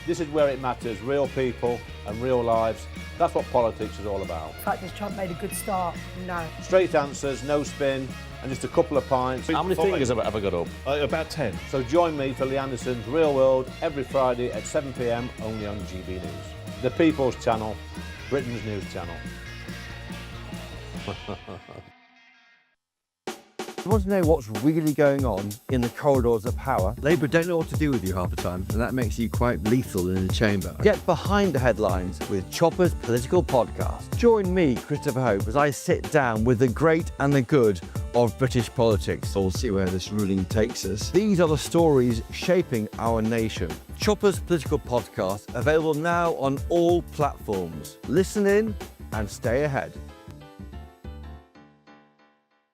This is where it matters, real people and real lives. That's what politics is all about. In fact, has Trump made a good start? No. Straight answers, no spin, and just a couple of pints. How many fingers have I got up? About 10. So join me for Lee Anderson's Real World every Friday at 7 p.m, only on GB News. The People's Channel, Britain's news channel. You want to know what's really going on in the corridors of power? Labour don't know what to do with you half the time, and that makes you quite lethal in the chamber. Get behind the headlines with Chopper's Political Podcast. Join me, Christopher Hope, as I sit down with the great and the good of British politics. We'll see where this ruling takes us. These are the stories shaping our nation. Chopper's Political Podcast, available now on all platforms. Listen in and stay ahead.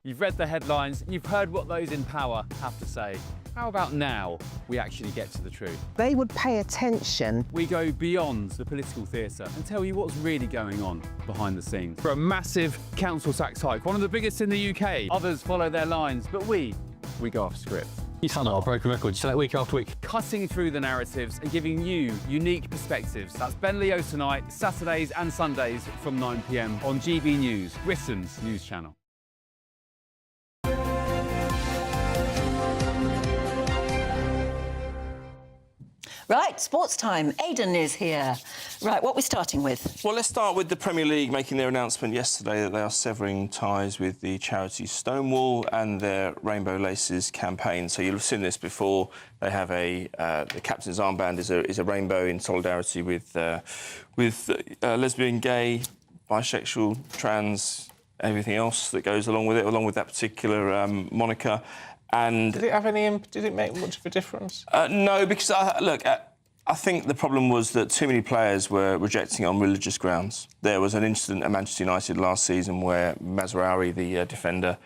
You've read the headlines, you've heard what those in power have to say. How about now we actually get to the truth? They would pay attention. We go beyond the political theatre and tell you what's really going on behind the scenes. For a massive council tax hike, one of the biggest in the UK. Others follow their lines, but we go off script. You sound like a broken record. You say that week after week. Cutting through the narratives and giving you unique perspectives. That's Ben Leo tonight, Saturdays and Sundays from 9 p.m. on GB News, Britain's news channel. Right, sports time. Aidan is here. Right, what are we starting with? Well, let's start with the Premier League making their announcement yesterday that they are severing ties with the charity Stonewall and their Rainbow Laces campaign. So you'll have seen this before. They have the captain's armband is a rainbow in solidarity with lesbian, gay, bisexual, trans, everything else that goes along with it, along with that particular moniker. And did it make much of a difference? No, because I think the problem was that too many players were rejecting it on religious grounds. There was an incident at Manchester United last season where Mazraoui, the defender,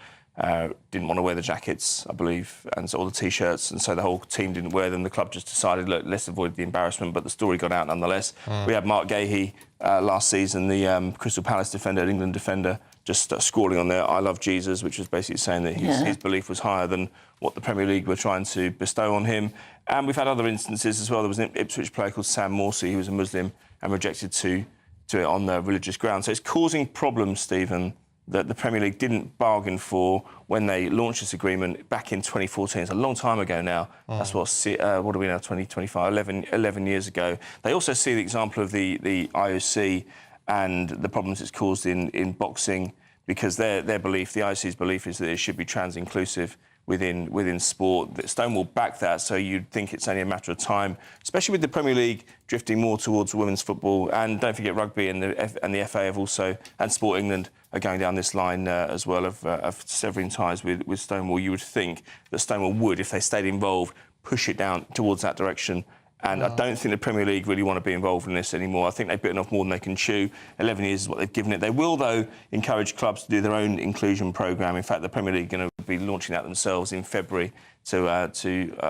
didn't want to wear the jackets, I believe, and all the T-shirts, and so the whole team didn't wear them. The club just decided, look, let's avoid the embarrassment, but the story got out nonetheless. We had Mark Gahey last season, the Crystal Palace defender, England defender, just scrawling on there, I love Jesus, which was basically saying that his belief was higher than what the Premier League were trying to bestow on him. And we've had other instances as well. There was an Ipswich player called Sam Morsey, who was a Muslim and rejected to it on the religious grounds. So it's causing problems, Stephen, that the Premier League didn't bargain for when they launched this agreement back in 2014. It's a long time ago now. That's what are we now, 2025, 11 years ago. They also see the example of the IOC and the problems it's caused in boxing, because their belief, the IOC's belief, is that it should be trans-inclusive within sport. That Stonewall backed that, so you'd think it's only a matter of time, especially with the Premier League drifting more towards women's football. And don't forget, rugby and the FA have also, and Sport England are going down this line as well of severing ties with Stonewall. You would think that Stonewall would, if they stayed involved, push it down towards that direction. And I don't think the Premier League really want to be involved in this anymore. I think they've bitten off more than they can chew. 11 years is what they've given it. They will, though, encourage clubs to do their own inclusion programme. In fact, the Premier League are going to be launching that themselves in February to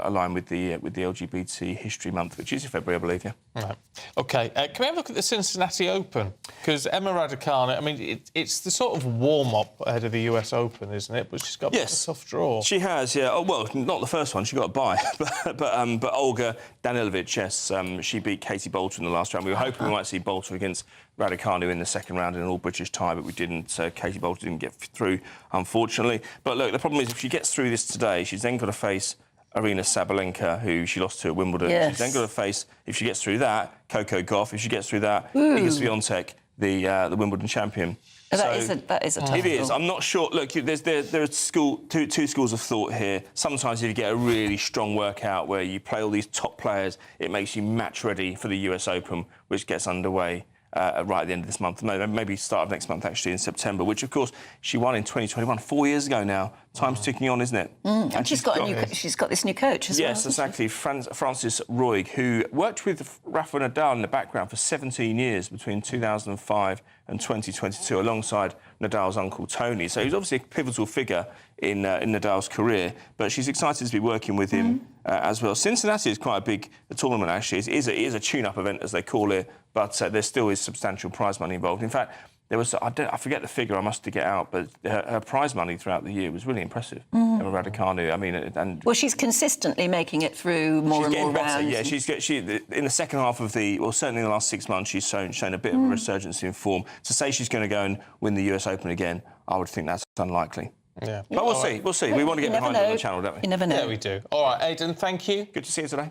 align with the LGBT History Month, which is in February, I believe, yeah. Right. OK, can we have a look at the Cincinnati Open? Because Emma Raducanu, I mean, it's the sort of warm-up ahead of the US Open, isn't it? But she's got a soft draw. She has, yeah. Oh, well, not the first one. She got a bye. but Olga Danilovic, yes, she beat Katie Bolter in the last round. We were hoping we might see Bolter against Raducanu in the second round in an all-British tie, but we didn't. Katie Bolter didn't get through, unfortunately. But look, the problem is if she gets through this today, she's then got to face Arina Sabalenka, who she lost to at Wimbledon. Yes. She's then got to face, if she gets through that, Coco Gauff. If she gets through that, Iga Swiatek, the Wimbledon champion. That is a tough It is. call. I'm not sure. Look, there are two schools of thought here. Sometimes if you get a really strong workout where you play all these top players, it makes you match ready for the US Open, which gets underway right at the end of this month. Maybe start of next month, actually, in September, which, of course, she won in 2021, 4 years ago now. Time's ticking on, isn't it? And she's got this new coach as well. Yes, exactly. Francis Roig, who worked with Rafa Nadal in the background for 17 years between 2005 and 2022, alongside Nadal's uncle Tony. So he's obviously a pivotal figure in Nadal's career, but she's excited to be working with him as well. Cincinnati is quite a big tournament, actually. It is a tune-up event, as they call it, but there still is substantial prize money involved. In fact, there was, I forget the figure, I must get out, but her prize money throughout the year was really impressive. Emma Raducanu, I mean, and well, she's consistently making it through more and more rounds. Yeah, in the second half of certainly in the last 6 months, she's shown a bit of a resurgence in form. To say she's going to go and win the US Open again, I would think that's unlikely. Yeah. But we'll see. We'll see. We want to get behind it on the channel, don't we? You never know. Yeah, we do. All right, Aidan, thank you. Good to see you today.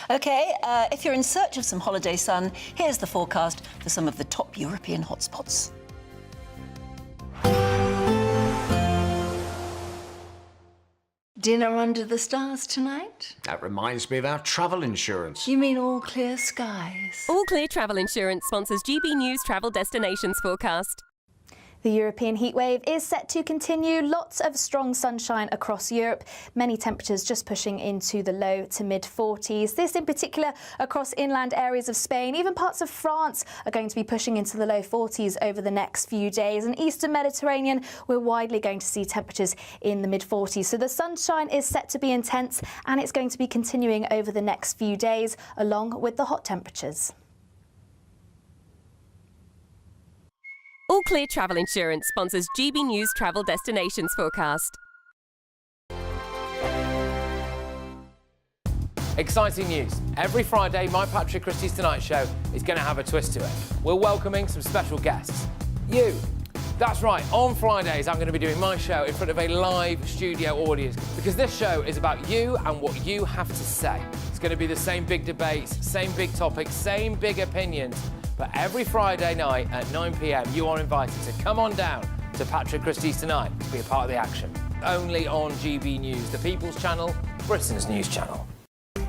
OK, if you're in search of some holiday sun, here's the forecast for some of the top European hotspots. Dinner under the stars tonight? That reminds me of our travel insurance. You mean all clear skies? All Clear Travel Insurance sponsors GB News Travel Destinations Forecast. The European heatwave is set to continue. Lots of strong sunshine across Europe. Many temperatures just pushing into the low to mid-40s. This in particular across inland areas of Spain. Even parts of France are going to be pushing into the low 40s over the next few days. And eastern Mediterranean, we're widely going to see temperatures in the mid-40s. So the sunshine is set to be intense, and it's going to be continuing over the next few days, along with the hot temperatures. All Clear Travel Insurance sponsors GB News Travel Destinations Forecast. Exciting news. Every Friday, my Patrick Christie's Tonight Show is going to have a twist to it. We're welcoming some special guests. You. That's right, on Fridays I'm going to be doing my show in front of a live studio audience because this show is about you and what you have to say. It's going to be the same big debates, same big topics, same big opinions. But every Friday night at 9 p.m, you are invited to come on down to Patrick Christie's Tonight to be a part of the action. Only on GB News, the People's Channel, Britain's news channel.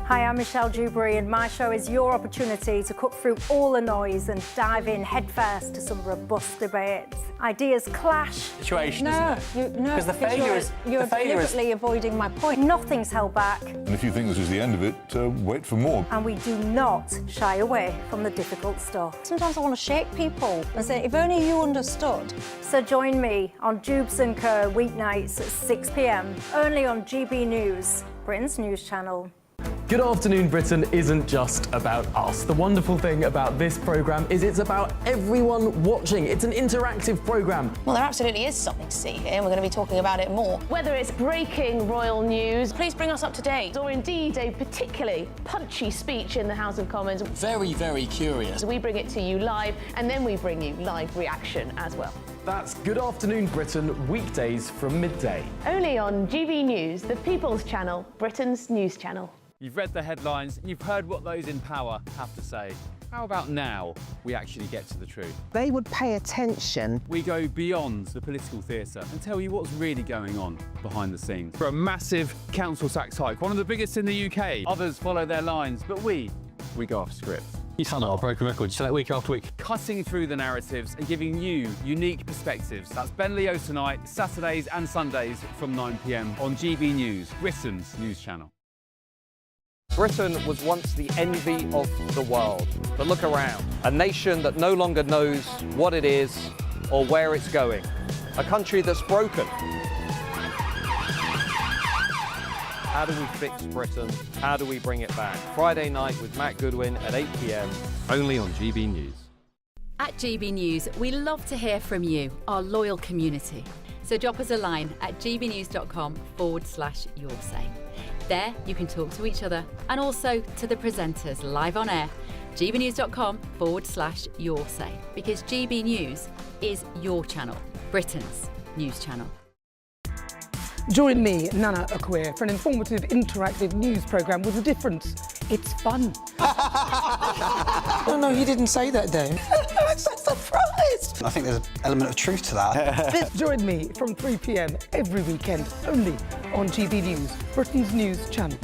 Hi, I'm Michelle Dewberry, and my show is your opportunity to cut through all the noise and dive in headfirst to some robust debates. Ideas clash. Situation, isn't it? Because the failure is... You're deliberately avoiding my point. Nothing's held back. And if you think this is the end of it, wait for more. And we do not shy away from the difficult stuff. Sometimes I want to shake people and say, if only you understood. So join me on Jubes and Co weeknights at 6 p.m, only on GB News, Britain's news channel. Good Afternoon Britain isn't just about us. The wonderful thing about this programme is it's about everyone watching. It's an interactive programme. Well, there absolutely is something to see here, and we're going to be talking about it more. Whether it's breaking royal news, please bring us up to date, or indeed a particularly punchy speech in the House of Commons. Very, very curious. We bring it to you live, and then we bring you live reaction as well. That's Good Afternoon Britain, weekdays from midday. Only on GB News, the People's Channel, Britain's news channel. You've read the headlines, you've heard what those in power have to say. How about now we actually get to the truth? They would pay attention. We go beyond the political theatre and tell you what's really going on behind the scenes. For a massive council tax hike, one of the biggest in the UK. Others follow their lines, but we go off script. You sound like a broken record. You say that week after week. Cutting through the narratives and giving you unique perspectives. That's Ben Leo tonight, Saturdays and Sundays from 9 p.m. on GB News, Britain's news channel. Britain was once the envy of the world, but look around. A nation that no longer knows what it is or where it's going. A country that's broken. How do we fix Britain? How do we bring it back? Friday night with Matt Goodwin at 8 p.m. only on GB News. At GB News, we love to hear from you, our loyal community. So drop us a line at gbnews.com/yoursay. There, you can talk to each other and also to the presenters live on air. gbnews.com/yoursay, because GB News is your channel, Britain's news channel. Join me, Nana Akwe, for an informative, interactive news programme with a difference. It's fun. No, he didn't say that, Dave. I'm so surprised. I think there's an element of truth to that. Join me from 3 p.m. every weekend, only on GB News, Britain's news channel.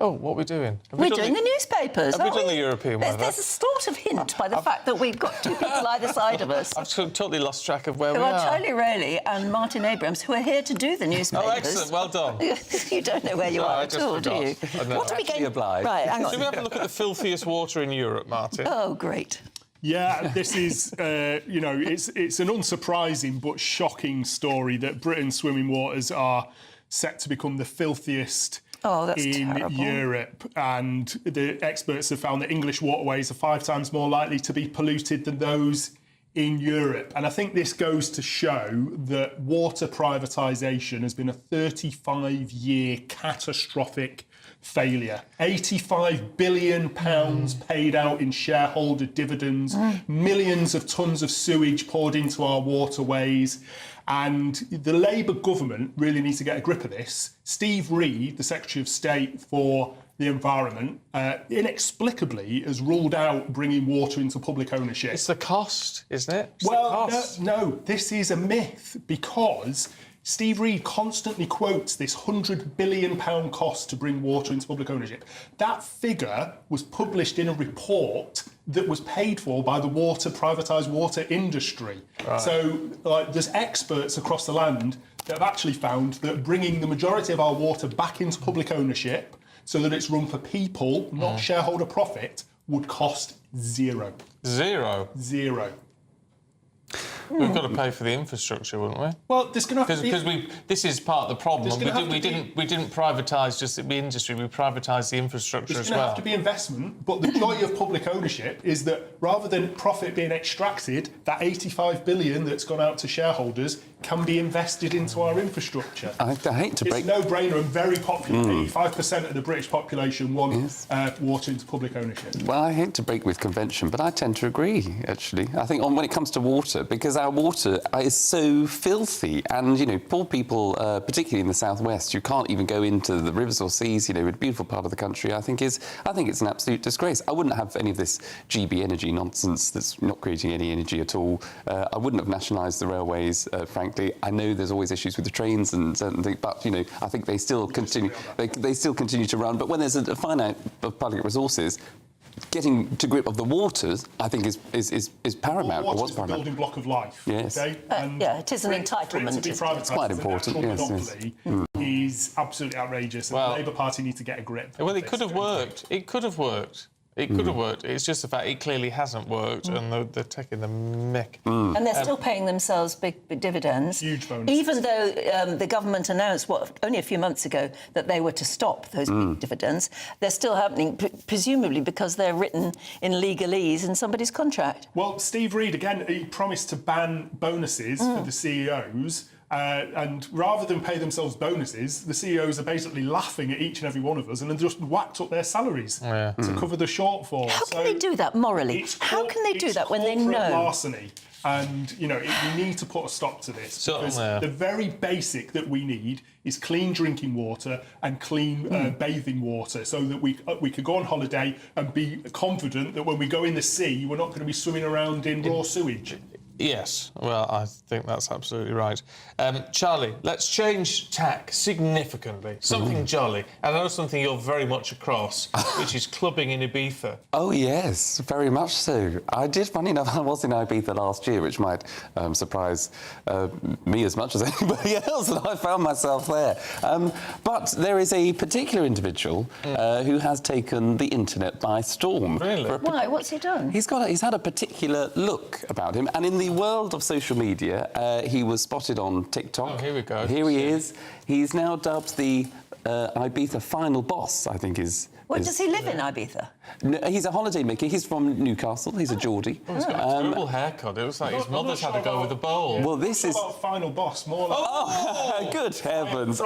Oh, what are we doing? We're doing the newspapers. Have we done the European one? There's a sort of hint by the fact that we've got two people either side of us. I've totally lost track of where we Who are. are Tony Rayleigh and Martin Abrams, who are here to do the newspapers. Oh, excellent. Well done. You don't know where you are at all, do you? What do we get? Right, hang on. Should we have a look at the filthiest water in Europe, Martin? Oh, great. Yeah, this is, you know, it's an unsurprising but shocking story that Britain's swimming waters are set to become the filthiest in terrible. Europe. And the experts have found that English waterways are 5 times more likely to be polluted than those in Europe. And I think this goes to show that water privatisation has been a 35-year catastrophic failure. £85 billion paid out in shareholder dividends, millions of tonnes of sewage poured into our waterways. And the Labour government really needs to get a grip of this. Steve Reid, the Secretary of State for the Environment, inexplicably has ruled out bringing water into public ownership. It's the cost, isn't it? Well, no, this is a myth because Steve Reed constantly quotes this £100 billion cost to bring water into public ownership. That figure was published in a report that was paid for by the privatised water industry. Right. So there's experts across the land that have actually found that bringing the majority of our water back into public ownership so that it's run for people, not shareholder profit, would cost zero. Zero? Zero. We've got to pay for the infrastructure, wouldn't we? Well, there's going to have to be... Because this is part of the problem. We didn't privatise just the industry, we privatised the infrastructure as well. There's going to have to be investment, but the joy of public ownership is that rather than profit being extracted, that 85 billion that's gone out to shareholders can be invested into our infrastructure. I hate to break... It's a no-brainer and very popular. 85% of the British population want water into public ownership. Well, I hate to break with convention, but I tend to agree, actually. I think when it comes to water, because our water is so filthy, and, you know, poor people, particularly in the southwest, you can't even go into the rivers or seas, you know, a beautiful part of the country, I think it's an absolute disgrace. I wouldn't have any of this GB energy nonsense that's not creating any energy at all. I wouldn't have nationalised the railways, frankly. I know there's always issues with the trains and certain things, but, you know, I think they still continue. They still continue to run. But when there's a finite of public resources, getting to grip of the waters, I think, is paramount. Water is the building block of life. Yes. Okay? Yeah, it is an entitlement. It's quite important. Yes. Is absolutely outrageous. And the Labour Party need to get a grip. Well, it could have worked. It could have worked. It could have worked. It's just the fact it clearly hasn't worked, and they're taking the mick. And they're still paying themselves big dividends. Huge bonus. Even though the government announced, only a few months ago, that they were to stop those big dividends, they're still happening, presumably because they're written in legalese in somebody's contract. Well, Steve Reed, again, he promised to ban bonuses for the CEOs. And rather than pay themselves bonuses, the CEOs are basically laughing at each and every one of us and have just whacked up their salaries to cover the shortfall. How can they do that morally? How can they do that when they know? Larceny. And, you know, we need to put a stop to this. Because the very basic that we need is clean drinking water and clean bathing water, so that we could go on holiday and be confident that when we go in the sea, we're not going to be swimming around in raw sewage. Yes, well, I think that's absolutely right. Charlie, let's change tack significantly. Something jolly. And I know something you're very much across, which is clubbing in Ibiza. Oh, yes, very much so. I did, funny enough, I was in Ibiza last year, which might surprise me as much as anybody else, and I found myself there. But there is a particular individual who has taken the internet by storm. Really? Why? What's he done? He's had a particular look about him, and in the world of social media, he was spotted on TikTok. Oh, here we go. Here he is. He's now dubbed the Ibiza final boss, I think is... Does he live in Ibiza? No, he's a holiday maker. He's from Newcastle. He's a Geordie. Oh, he's got a terrible haircut. It looks like his mother's had to go with a bowl. Well, this is... about final boss, more like... Oh, good heavens.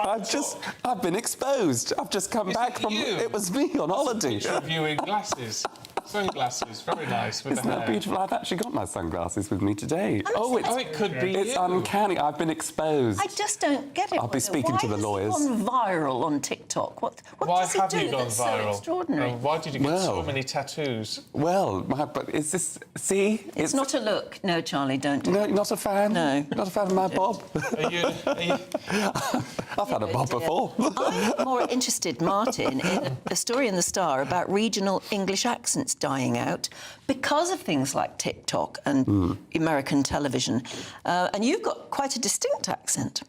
I've been exposed. I've just come back from... It was me on holiday. Reviewing glasses. Sunglasses, very nice with Isn't that beautiful? I've actually got my sunglasses with me today. It could be It's uncanny. I've been exposed. I just don't get it. I'll be speaking to the lawyers. Why has he gone viral on TikTok? What does he do? Why have you gone that's viral? So extraordinary. Why did you get so many tattoos? Well, but is this... See? It's not a look. No, Charlie, don't do No, it. not a fan? No. Not a fan of my bob? Are you... I've had a bob before. I'm more interested, Martin, in a story in The Star about regional English accents dying out because of things like TikTok and American television. And you've got quite a distinct accent.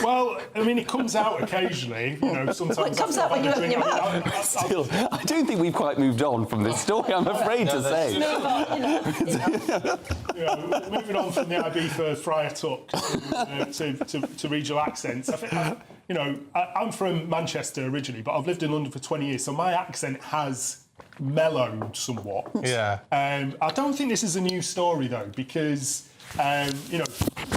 Well, I mean, it comes out occasionally, you know, sometimes... Well, it comes out when you open your mouth. Still, I don't think we've quite moved on from this story, I'm afraid to say. Moving on from the Ibiza Friar Tuck to regional accents, I think, you know, I'm from Manchester originally, but I've lived in London for 20 years, so my accent has mellowed somewhat. Yeah. I don't think this is a new story, though, because... you know,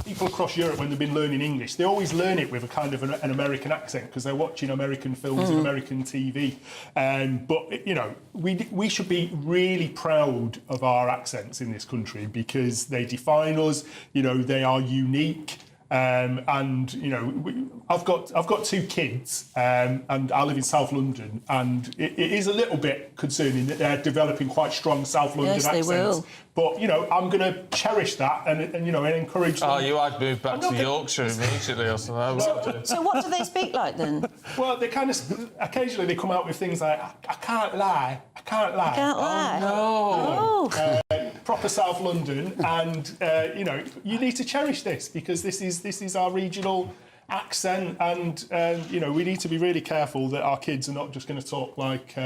people across Europe, when they've been learning English, they always learn it with a kind of an American accent because they're watching American films and American TV. But, you know, we should be really proud of our accents in this country because they define us, you know, they are unique. And you know, I've got 2 kids, and I live in South London, and it is a little bit concerning that they're developing quite strong South London accents. They will. But you know, I'm going to cherish that and you know, and encourage them. Oh, I'd move back to Yorkshire immediately or something. So what do they speak like then? Well, they kind of occasionally they come out with things like I can't lie. I can't lie. Oh, no. Proper South London, and you know, you need to cherish this because this is our regional accent, and you know, we need to be really careful that our kids are not just going to talk like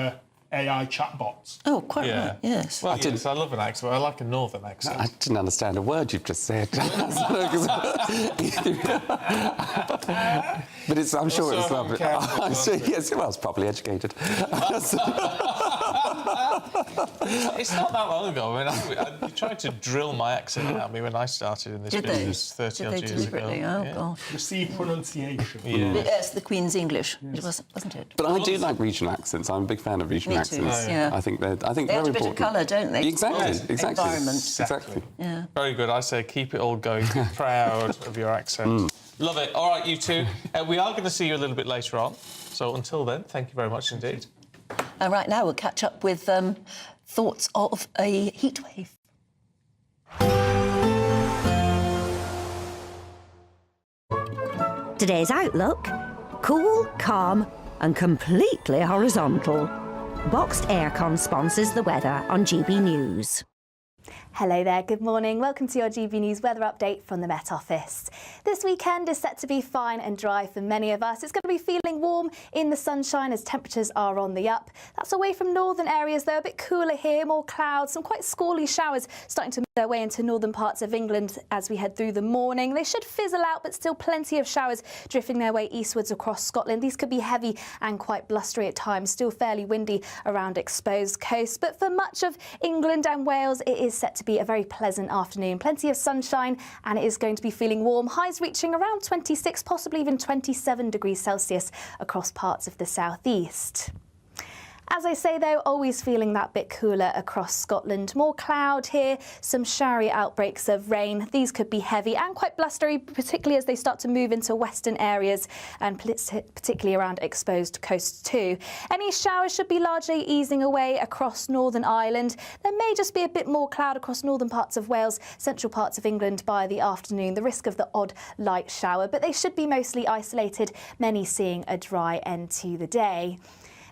AI chatbots. Oh, quite right. Yes. Well, yes, I love an accent. I like a northern accent. I didn't understand a word you've just said. But I'm sure it's lovely. Yes, well, I was properly educated. It's not that long ago. I mean, you tried to drill my accent out of me when I started in this business 30-odd years ago. Oh, gosh. Received pronunciation. Yes, the Queen's English. Yes. It wasn't it? But I do like regional accents. I'm a big fan of regional accents. Yeah. I think they're they have very a bit important. of colour, don't they? Exactly. Environment. Exactly. Yeah. Very good. I say keep it all going. Be proud of your accent. Love it. All right, you two. We are going to see you a little bit later on. So until then, thank you very much indeed. And right now we'll catch up with thoughts of a heatwave. Today's outlook: cool, calm and completely horizontal. Boxed Aircon sponsors the weather on GB News. Hello there, good morning. Welcome to your GB News weather update from the Met Office. This weekend is set to be fine and dry for many of us. It's going to be feeling warm in the sunshine as temperatures are on the up. That's away from northern areas though, a bit cooler here, more clouds, some quite squally showers starting to make their way into northern parts of England as we head through the morning. They should fizzle out, but still plenty of showers drifting their way eastwards across Scotland. These could be heavy and quite blustery at times, still fairly windy around exposed coasts. But for much of England and Wales, it is set to be a very pleasant afternoon. Plenty of sunshine, and it is going to be feeling warm. Highs reaching around 26, possibly even 27 degrees Celsius across parts of the southeast. As I say though, always feeling that bit cooler across Scotland. More cloud here, some showery outbreaks of rain. These could be heavy and quite blustery, particularly as they start to move into western areas and particularly around exposed coasts too. Any showers should be largely easing away across Northern Ireland. There may just be a bit more cloud across northern parts of Wales, central parts of England by the afternoon. The risk of the odd light shower, but they should be mostly isolated, many seeing a dry end to the day.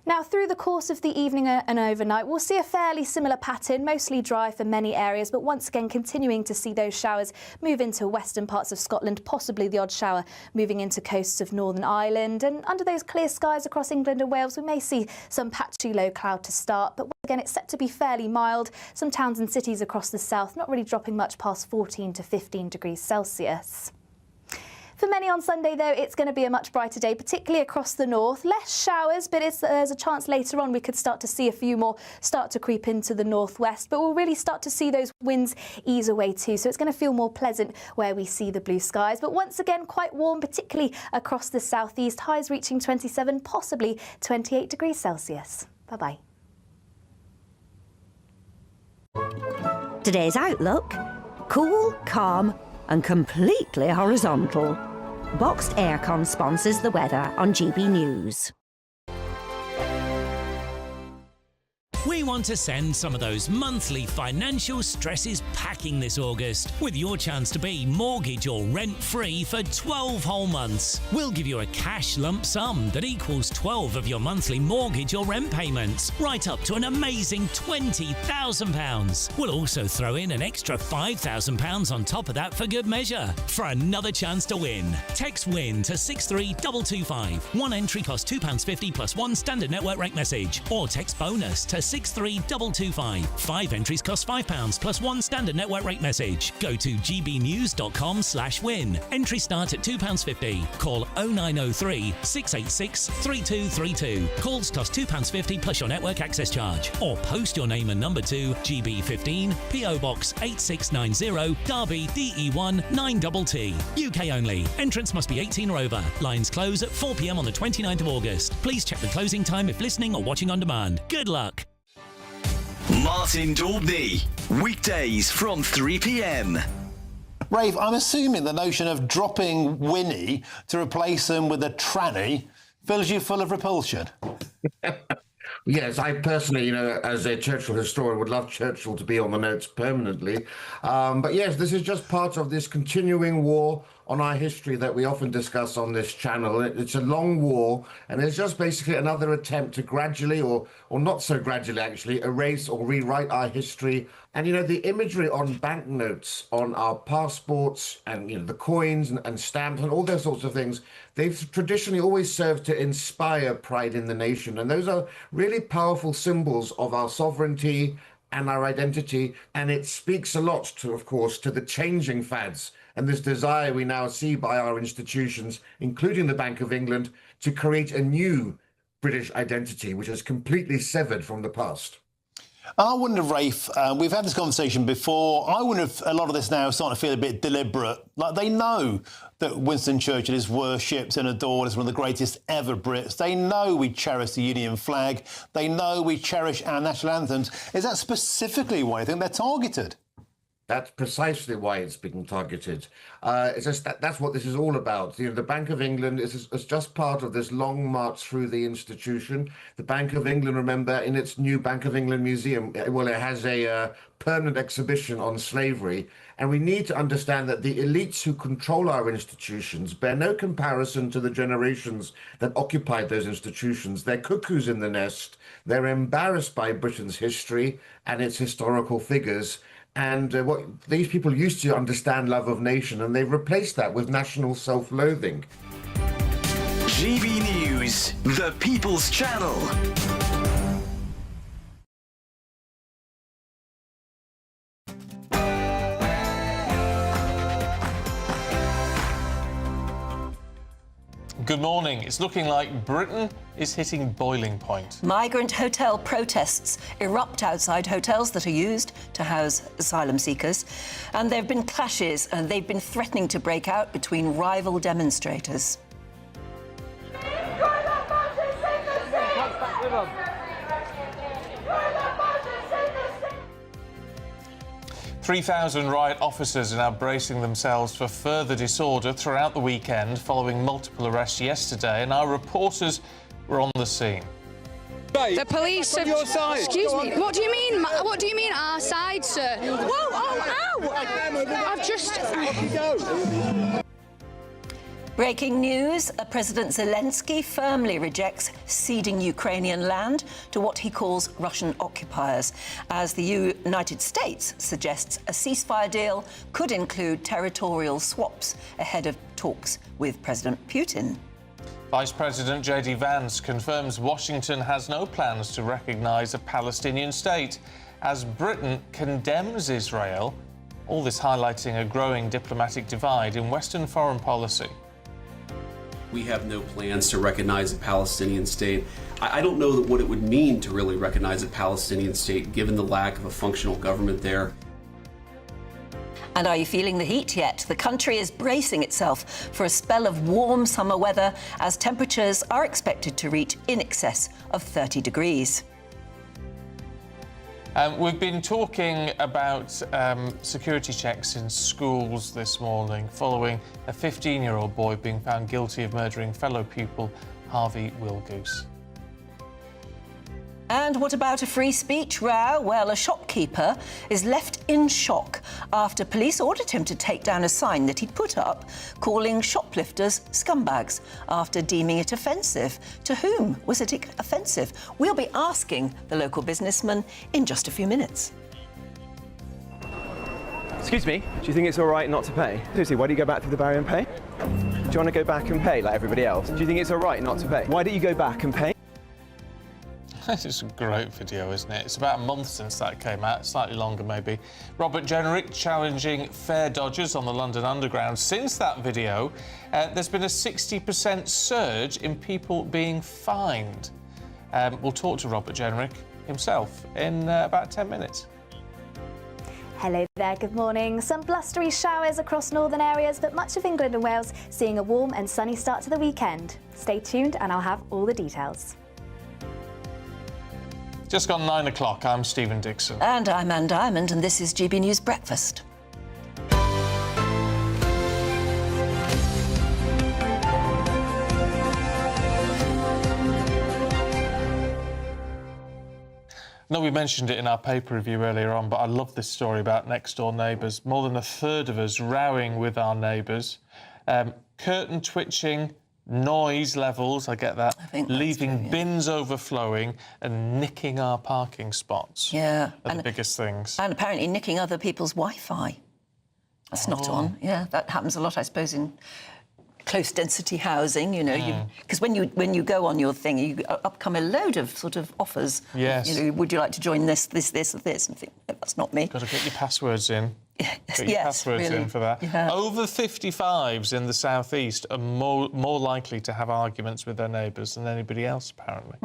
Now, through the course of the evening and overnight, we'll see a fairly similar pattern, mostly dry for many areas, but once again continuing to see those showers move into western parts of Scotland, possibly the odd shower moving into coasts of Northern Ireland. And under those clear skies across England and Wales, we may see some patchy low cloud to start, but once again, it's set to be fairly mild. Some towns and cities across the south not really dropping much past 14 to 15 degrees Celsius. For many on Sunday, though, it's going to be a much brighter day, particularly across the north. Less showers, but there's a chance later on we could start to see a few more start to creep into the northwest. But we'll really start to see those winds ease away too, so it's going to feel more pleasant where we see the blue skies. But once again, quite warm, particularly across the southeast. Highs reaching 27, possibly 28 degrees Celsius. Bye-bye. Today's outlook: cool, calm and completely horizontal. Boxed Aircon sponsors the weather on GB News. We want to send some of those monthly financial stresses packing this August with your chance to be mortgage or rent-free for 12 whole months. We'll give you a cash lump sum that equals 12 of your monthly mortgage or rent payments, right up to an amazing £20,000. We'll also throw in an extra £5,000 on top of that for good measure. For another chance to win, text WIN to 63225. One entry costs £2.50 plus one standard network rate message, or text BONUS to 63225. 5 entries cost £5 plus one standard network rate message. Go to gbnews.com/win. Entry start at £2.50. Call 0903 686 3232. Calls cost £2.50 plus your network access charge. Or post your name and number to GB15 PO Box 8690 Derby DE1 9TT. UK only. Entrance must be 18 or over. Lines close at 4 p.m. on the 29th of August. Please check the closing time if listening or watching on demand. Good luck. Martin Daubney, weekdays from 3 p.m. Rafe, I'm assuming the notion of dropping Winnie to replace him with a tranny fills you full of repulsion. Yes, I personally, as a Churchill historian, would love Churchill to be on the notes permanently. But yes, this is just part of this continuing war on our history that we often discuss on this channel. It's a long war, and it's just basically another attempt to gradually, or not so gradually actually, erase or rewrite our history. And the imagery on banknotes, on our passports, and the coins and stamps and all those sorts of things, they've traditionally always served to inspire pride in the nation. And those are really powerful symbols of our sovereignty and our identity. And it speaks a lot to, of course, to the changing fads and this desire we now see by our institutions, including the Bank of England, to create a new British identity, which is completely severed from the past. I wonder, Rafe, we've had this conversation before. I wonder if a lot of this now is starting to feel a bit deliberate. Like, they know that Winston Churchill is worshipped and adored as one of the greatest ever Brits. They know we cherish the Union flag. They know we cherish our national anthems. Is that specifically why you think they're targeted? That's precisely why it's being targeted. It's just that's what this is all about. The Bank of England is just part of this long march through the institution. The Bank of England, remember, in its new Bank of England Museum, well, it has a permanent exhibition on slavery. And we need to understand that the elites who control our institutions bear no comparison to the generations that occupied those institutions. They're cuckoos in the nest. They're embarrassed by Britain's history and its historical figures. And what these people used to understand love of nation, and they've replaced that with national self-loathing. GB News, the People's Channel. Good morning. It's looking like Britain is hitting boiling point. Migrant hotel protests erupt outside hotels that are used to house asylum seekers. And there have been clashes, and they've been threatening to break out between rival demonstrators. 3,000 riot officers are now bracing themselves for further disorder throughout the weekend following multiple arrests yesterday, and our reporters were on the scene. The police have... Your side. Excuse me, what do you mean? What do you mean our side, sir? Whoa, ow! I've just... Breaking news, President Zelenskyy firmly rejects ceding Ukrainian land to what he calls Russian occupiers, as the United States suggests a ceasefire deal could include territorial swaps ahead of talks with President Putin. Vice President J.D. Vance confirms Washington has no plans to recognise a Palestinian state as Britain condemns Israel, all this highlighting a growing diplomatic divide in Western foreign policy. We have no plans to recognize a Palestinian state. I don't know what it would mean to really recognize a Palestinian state, given the lack of a functional government there. And are you feeling the heat yet? The country is bracing itself for a spell of warm summer weather as temperatures are expected to reach in excess of 30 degrees. We've been talking about security checks in schools this morning following a 15-year-old boy being found guilty of murdering fellow pupil Harvey Wilgoose. And what about a free speech row? Well, a shopkeeper is left in shock after police ordered him to take down a sign that he'd put up calling shoplifters scumbags after deeming it offensive. To whom was it offensive? We'll be asking the local businessman in just a few minutes. Excuse me, do you think it's all right not to pay? Seriously, why do you go back through the barrier and pay? Do you want to go back and pay like everybody else? Do you think it's all right not to pay? Why don't you go back and pay? This is a great video, isn't it? It's about a month since that came out, slightly longer maybe. Robert Jenrick challenging fare dodgers on the London Underground. Since that video, there's been a 60% surge in people being fined. We'll talk to Robert Jenrick himself in about 10 minutes. Hello there, good morning. Some blustery showers across northern areas, but much of England and Wales seeing a warm and sunny start to the weekend. Stay tuned and I'll have all the details. Just gone 9 o'clock, I'm Stephen Dixon. And I'm Anne Diamond, and this is GB News Breakfast. No, we mentioned it in our paper review earlier on, but I love this story about next-door neighbours. More than a third of us rowing with our neighbours. Curtain twitching, noise levels, I get that, leaving bins overflowing and nicking our parking spots. Yeah. Are the biggest things. And apparently nicking other people's Wi-Fi. That's not on. Yeah, that happens a lot, I suppose, in close density housing, you know, because when you go on your thing, you up come a load of sort of offers. Yes. You know, would you like to join this, and this, and think, no, that's not me. Got to get your passwords in. Get your Yes, passwords really. in for that. Yeah. Over 55s in the southeast are more likely to have arguments with their neighbours than anybody else, apparently.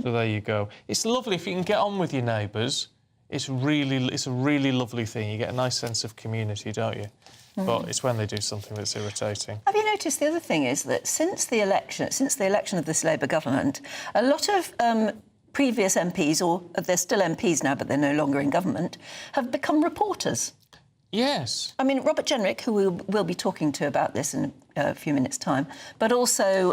So there you go. It's lovely if you can get on with your neighbours. It's a really lovely thing. You get a nice sense of community, don't you? But it's when they do something that's irritating. Have you noticed the other thing is that since the election of this Labour government, a lot of previous MPs, or they're still MPs now, but they're no longer in government, have become reporters. Yes. I mean, Robert Jenrick, who we'll be talking to about this in a few minutes' time, but also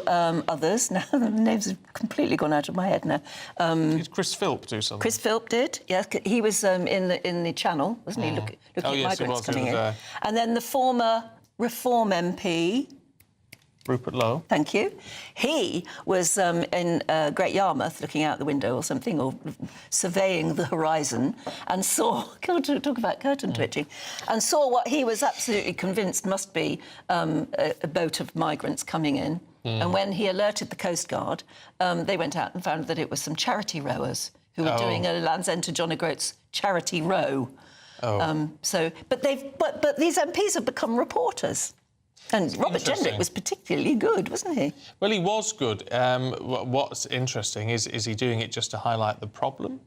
others. Now, the names have completely gone out of my head now. Did Chris Philp do something? Chris Philp did, yes. He was in the Channel, wasn't he, looking at migrants coming in. And then the former Reform MP... Rupert Lowe. Thank you. He was in Great Yarmouth looking out the window or something, or surveying the horizon, and saw, talk about curtain twitching, and saw what he was absolutely convinced must be a boat of migrants coming in. And when he alerted the Coast Guard, they went out and found that it was some charity rowers who were doing a Land's End to John O'Groats charity row. But these MPs have become reporters. And Robert Jenrick was particularly good, wasn't he? Well, he was good. What's interesting is he doing it just to highlight the problem?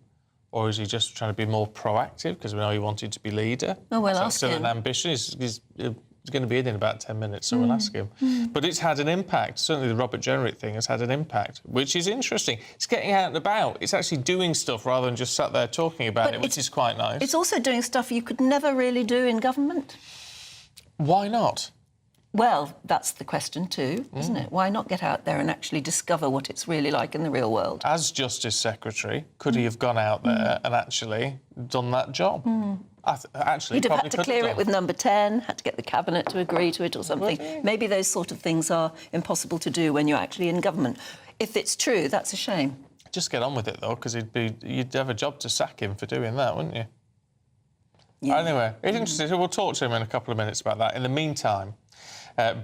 Or is he just trying to be more proactive? Because we know he wanted to be leader. Oh, well, so ask that's still him. an ambition. He's going to be in about 10 minutes, so we'll ask him. But it's had an impact. Certainly the Robert Jenrick thing has had an impact, which is interesting. It's getting out and about. It's actually doing stuff rather than just sat there talking about it, which is quite nice. It's also doing stuff you could never really do in government. Why not? Well, that's the question too, isn't it? Why not get out there and actually discover what it's really like in the real world? As Justice Secretary, could he have gone out there and actually done that job? Actually, he'd have had to clear it with Number 10, had to get the Cabinet to agree to it or something. Maybe those sort of things are impossible to do when you're actually in government. If it's true, that's a shame. Just get on with it, though, because you'd have a job to sack him for doing that, wouldn't you? Yeah. Anyway, it's interesting. So we'll talk to him in a couple of minutes about that. In the meantime,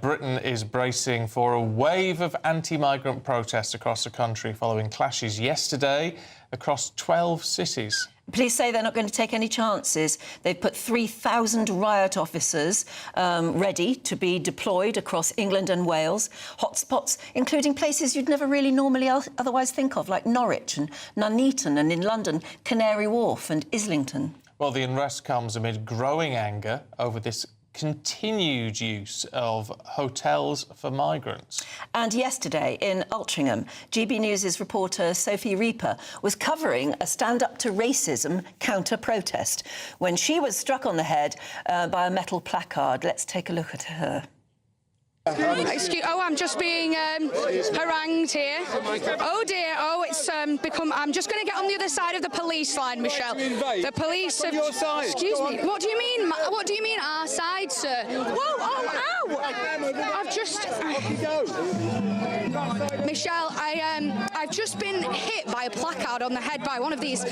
Britain is bracing for a wave of anti-migrant protests across the country following clashes yesterday across 12 cities. Police say they're not going to take any chances. They've put 3,000 riot officers ready to be deployed across England and Wales. Hotspots, including places you'd never really normally otherwise think of, like Norwich and Nuneaton, and in London, Canary Wharf and Islington. Well, the unrest comes amid growing anger over this continued use of hotels for migrants. And yesterday in Altrincham, GB News' reporter Sophie Reaper was covering a stand-up to racism counter-protest when she was struck on the head by a metal placard. Let's take a look at her. I'm just being harangued here. Oh dear, it's become... I'm just going to get on the other side of the police line, Michelle. The police have... Your side. Excuse me, what do you mean? What do you mean our side, sir? Whoa, ow! I've just... Michelle, I've just been hit by a placard on the head by one of these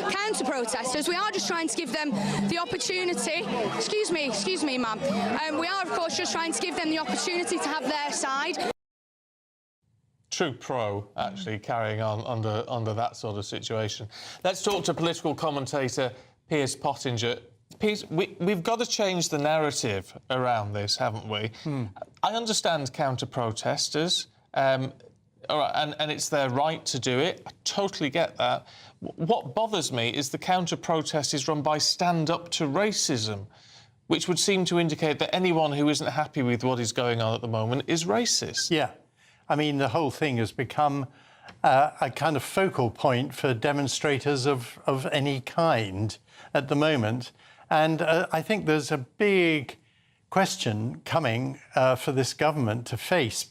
counter-protesters. We are just trying to give them the opportunity... Excuse me, ma'am. We are, of course, just trying to give them the opportunity to have their side. True pro, actually, carrying on under that sort of situation. Let's talk to political commentator Piers Pottinger. Piers, we've got to change the narrative around this, haven't we? I understand counter-protesters, all right, and it's their right to do it. I totally get that. What bothers me is the counter-protest is run by Stand Up to Racism, which would seem to indicate that anyone who isn't happy with what is going on at the moment is racist. Yeah. I mean, the whole thing has become a kind of focal point for demonstrators of any kind at the moment. And I think there's a big question coming for this government to face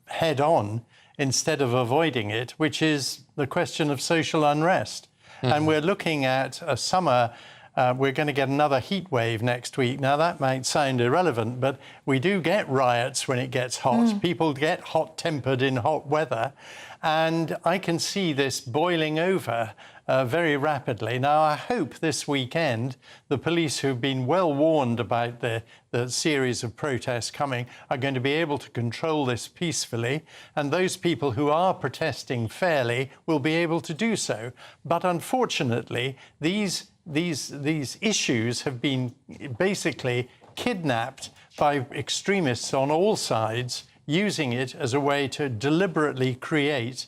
head-on instead of avoiding it, which is the question of social unrest. And we're looking at a summer. We're going to get another heat wave next week. Now, that might sound irrelevant, but we do get riots when it gets hot. People get hot-tempered in hot weather. And I can see this boiling over very rapidly. Now, I hope this weekend the police, who've been well warned about the series of protests coming, are going to be able to control this peacefully, and those people who are protesting fairly will be able to do so. But unfortunately, these issues have been basically kidnapped by extremists on all sides, using it as a way to deliberately create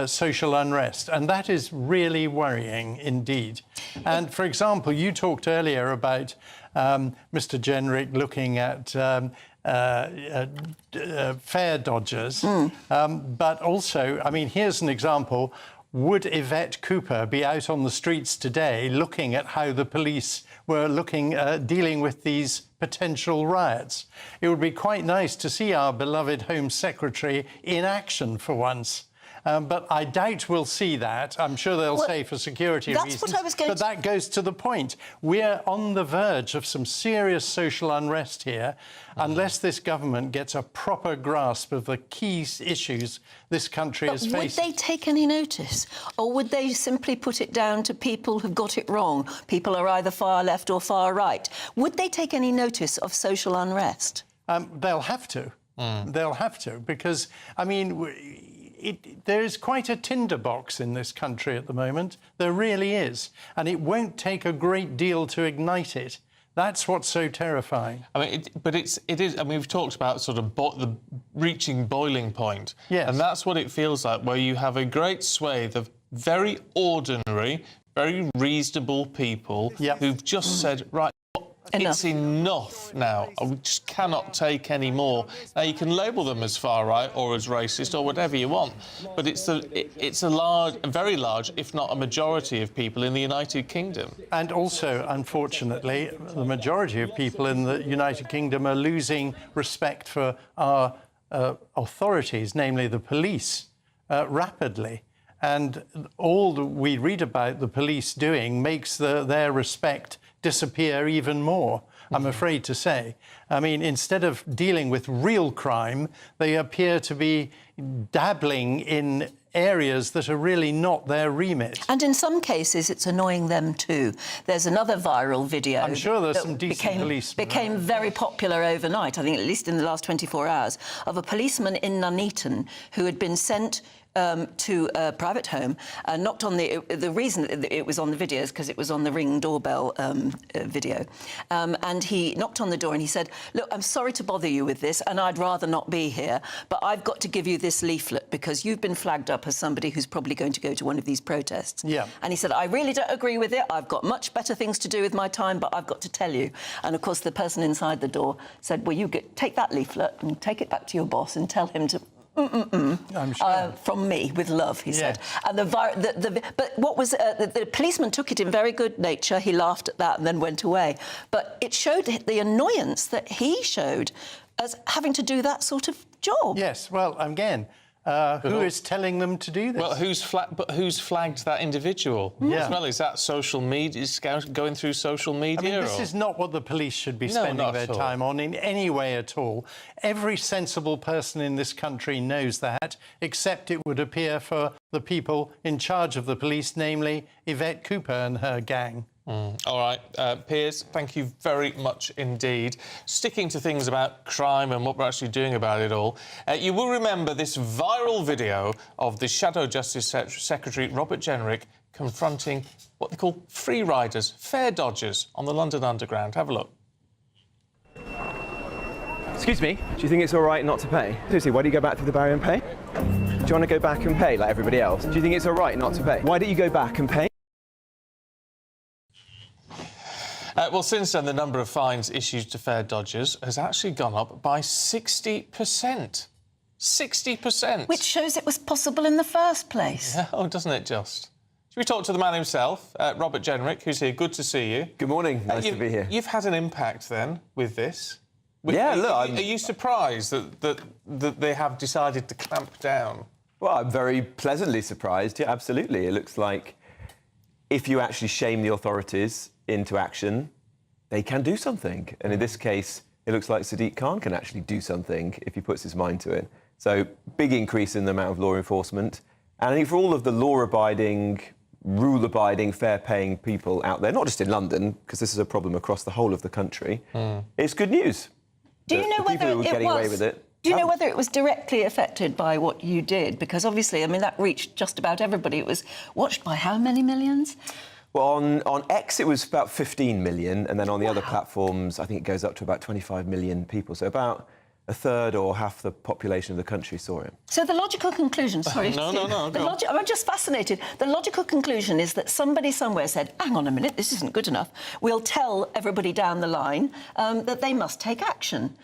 social unrest. And that is really worrying indeed. And for example, you talked earlier about Mr. Jenrick looking at fare dodgers. But also, I mean, here's an example. Would Yvette Cooper be out on the streets today looking at how the police were dealing with these potential riots? It would be quite nice to see our beloved Home Secretary in action for once. But I doubt we'll see that. I'm sure they'll say for security reasons. What I was going but that goes to the point. We're on the verge of some serious social unrest here, unless this government gets a proper grasp of the key issues this country is facing. Would they take any notice? Or would they simply put it down to people who've got it wrong? People are either far left or far right. Would they take any notice of social unrest? They'll have to. They'll have to, because, I mean, there is quite a tinderbox in this country at the moment. There really is. And it won't take a great deal to ignite it. That's what's so terrifying. I mean, it is. I mean, we've talked about sort of the reaching boiling point. Yes. And that's what it feels like, where you have a great swathe of very ordinary, very reasonable people who've just said, right, it's enough now. We just cannot take any more. Now, you can label them as far right or as racist or whatever you want, but it's a very large, if not a majority of people in the United Kingdom. And also, unfortunately, the majority of people in the United Kingdom are losing respect for our authorities, namely the police, rapidly. And all that we read about the police doing makes their respect disappear even more, I'm afraid to say. I mean, instead of dealing with real crime, they appear to be dabbling in areas that are really not their remit. And in some cases, it's annoying them too. There's another viral video. I'm sure there's some decent policemen. Became very popular overnight, I think at least in the last 24 hours, of a policeman in Nuneaton who had been sent to a private home, knocked on the reason it was on the video is because it was on the Ring doorbell video. And he knocked on the door and he said, look, I'm sorry to bother you with this and I'd rather not be here, but I've got to give you this leaflet because you've been flagged up as somebody who's probably going to go to one of these protests. Yeah. And he said, I really don't agree with it. I've got much better things to do with my time, but I've got to tell you. And of course, the person inside the door said, well, take that leaflet and take it back to your boss and tell him to I'm sure. From me, with love, he said. And but what was the policeman took it in very good nature. He laughed at that and then went away. But it showed the annoyance that he showed as having to do that sort of job. Yes. Well, again. Who is telling them to do this? Well, who's flagged that individual? As well, is that social media? Is going through social media? I mean, this is not what the police should be spending their time on in any way at all. Every sensible person in this country knows that, except it would appear for the people in charge of the police, namely Yvette Cooper and her gang. All right, Piers, thank you very much indeed. Sticking to things about crime and what we're actually doing about it all, you will remember this viral video of the Shadow Justice Secretary, Robert Jenrick, confronting what they call free riders, fare dodgers, on the London Underground. Have a look. Excuse me, do you think it's all right not to pay? Seriously, why do you go back through the barrier and pay? Do you want to go back and pay like everybody else? Do you think it's all right not to pay? Why don't you go back and pay? Well, since then, the number of fines issued to fare dodgers has actually gone up by 60%. 60%. Which shows it was possible in the first place. Yeah, oh, doesn't it just? Should we talk to the man himself, Robert Jenrick, who's here? Good to see you. Good morning. Nice to be here. You've had an impact, then, with this? Yeah, look, Are you surprised that they have decided to clamp down? Well, I'm very pleasantly surprised, yeah, absolutely. It looks like if you actually shame the authorities into action, they can do something. And in this case, it looks like Sadiq Khan can actually do something if he puts his mind to it. So, big increase in the amount of law enforcement. And I think for all of the law-abiding, rule-abiding, fair-paying people out there, not just in London, because this is a problem across the whole of the country, it's good news. Do you know whether Do you know whether it was directly affected by what you did? Because obviously, I mean, that reached just about everybody. It was watched by how many millions? Well, on X, it was about 15 million, and then on the other platforms, I think it goes up to about 25 million people. So about a third or half the population of the country saw it. So the logical conclusion, sorry. I'm just fascinated. The logical conclusion is that somebody somewhere said, hang on a minute, this isn't good enough. We'll tell everybody down the line that they must take action.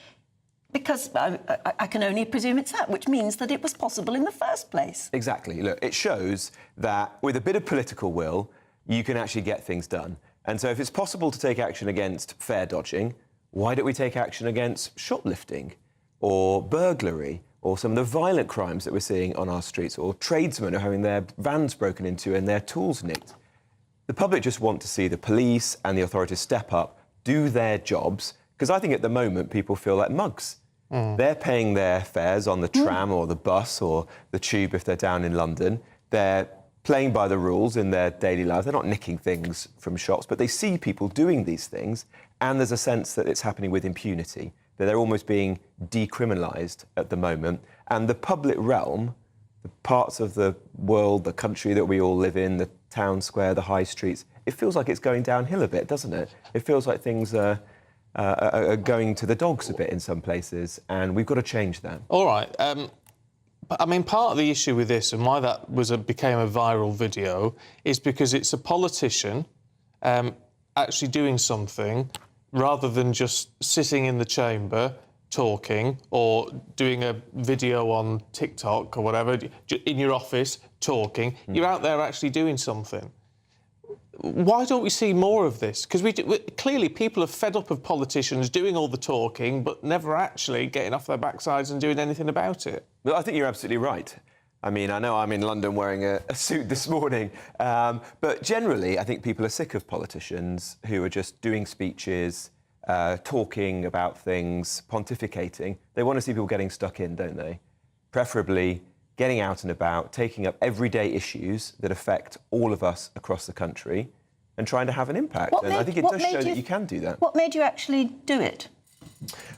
Because I can only presume it's that, which means that it was possible in the first place. Exactly. Look, it shows that with a bit of political will, you can actually get things done. And so if it's possible to take action against fare dodging, why don't we take action against shoplifting or burglary or some of the violent crimes that we're seeing on our streets, or tradesmen who are having their vans broken into and their tools nicked? The public just want to see the police and the authorities step up, do their jobs, because I think at the moment people feel like mugs. They're paying their fares on the tram or the bus or the tube if they're down in London. They're playing by the rules in their daily lives. They're not nicking things from shops, but they see people doing these things, and there's a sense that it's happening with impunity, that they're almost being decriminalised at the moment. And the public realm, the parts of the world, the country that we all live in, the town square, the high streets, it feels like it's going downhill a bit, doesn't it? It feels like things are going to the dogs a bit in some places, and we've got to change that. All right. But I mean, part of the issue with this and why that became a viral video is because it's a politician actually doing something rather than just sitting in the chamber talking or doing a video on TikTok or whatever, in your office talking. You're out there actually doing something. Why don't we see more of this? Because clearly people are fed up of politicians doing all the talking but never actually getting off their backsides and doing anything about it. Well, I think you're absolutely right. I mean, I know I'm in London wearing a suit this morning, but generally I think people are sick of politicians who are just doing speeches, talking about things, pontificating. They want to see people getting stuck in, don't they? Preferably getting out and about, taking up everyday issues that affect all of us across the country and trying to have an impact. And I think it does show that you can do that. What made you actually do it?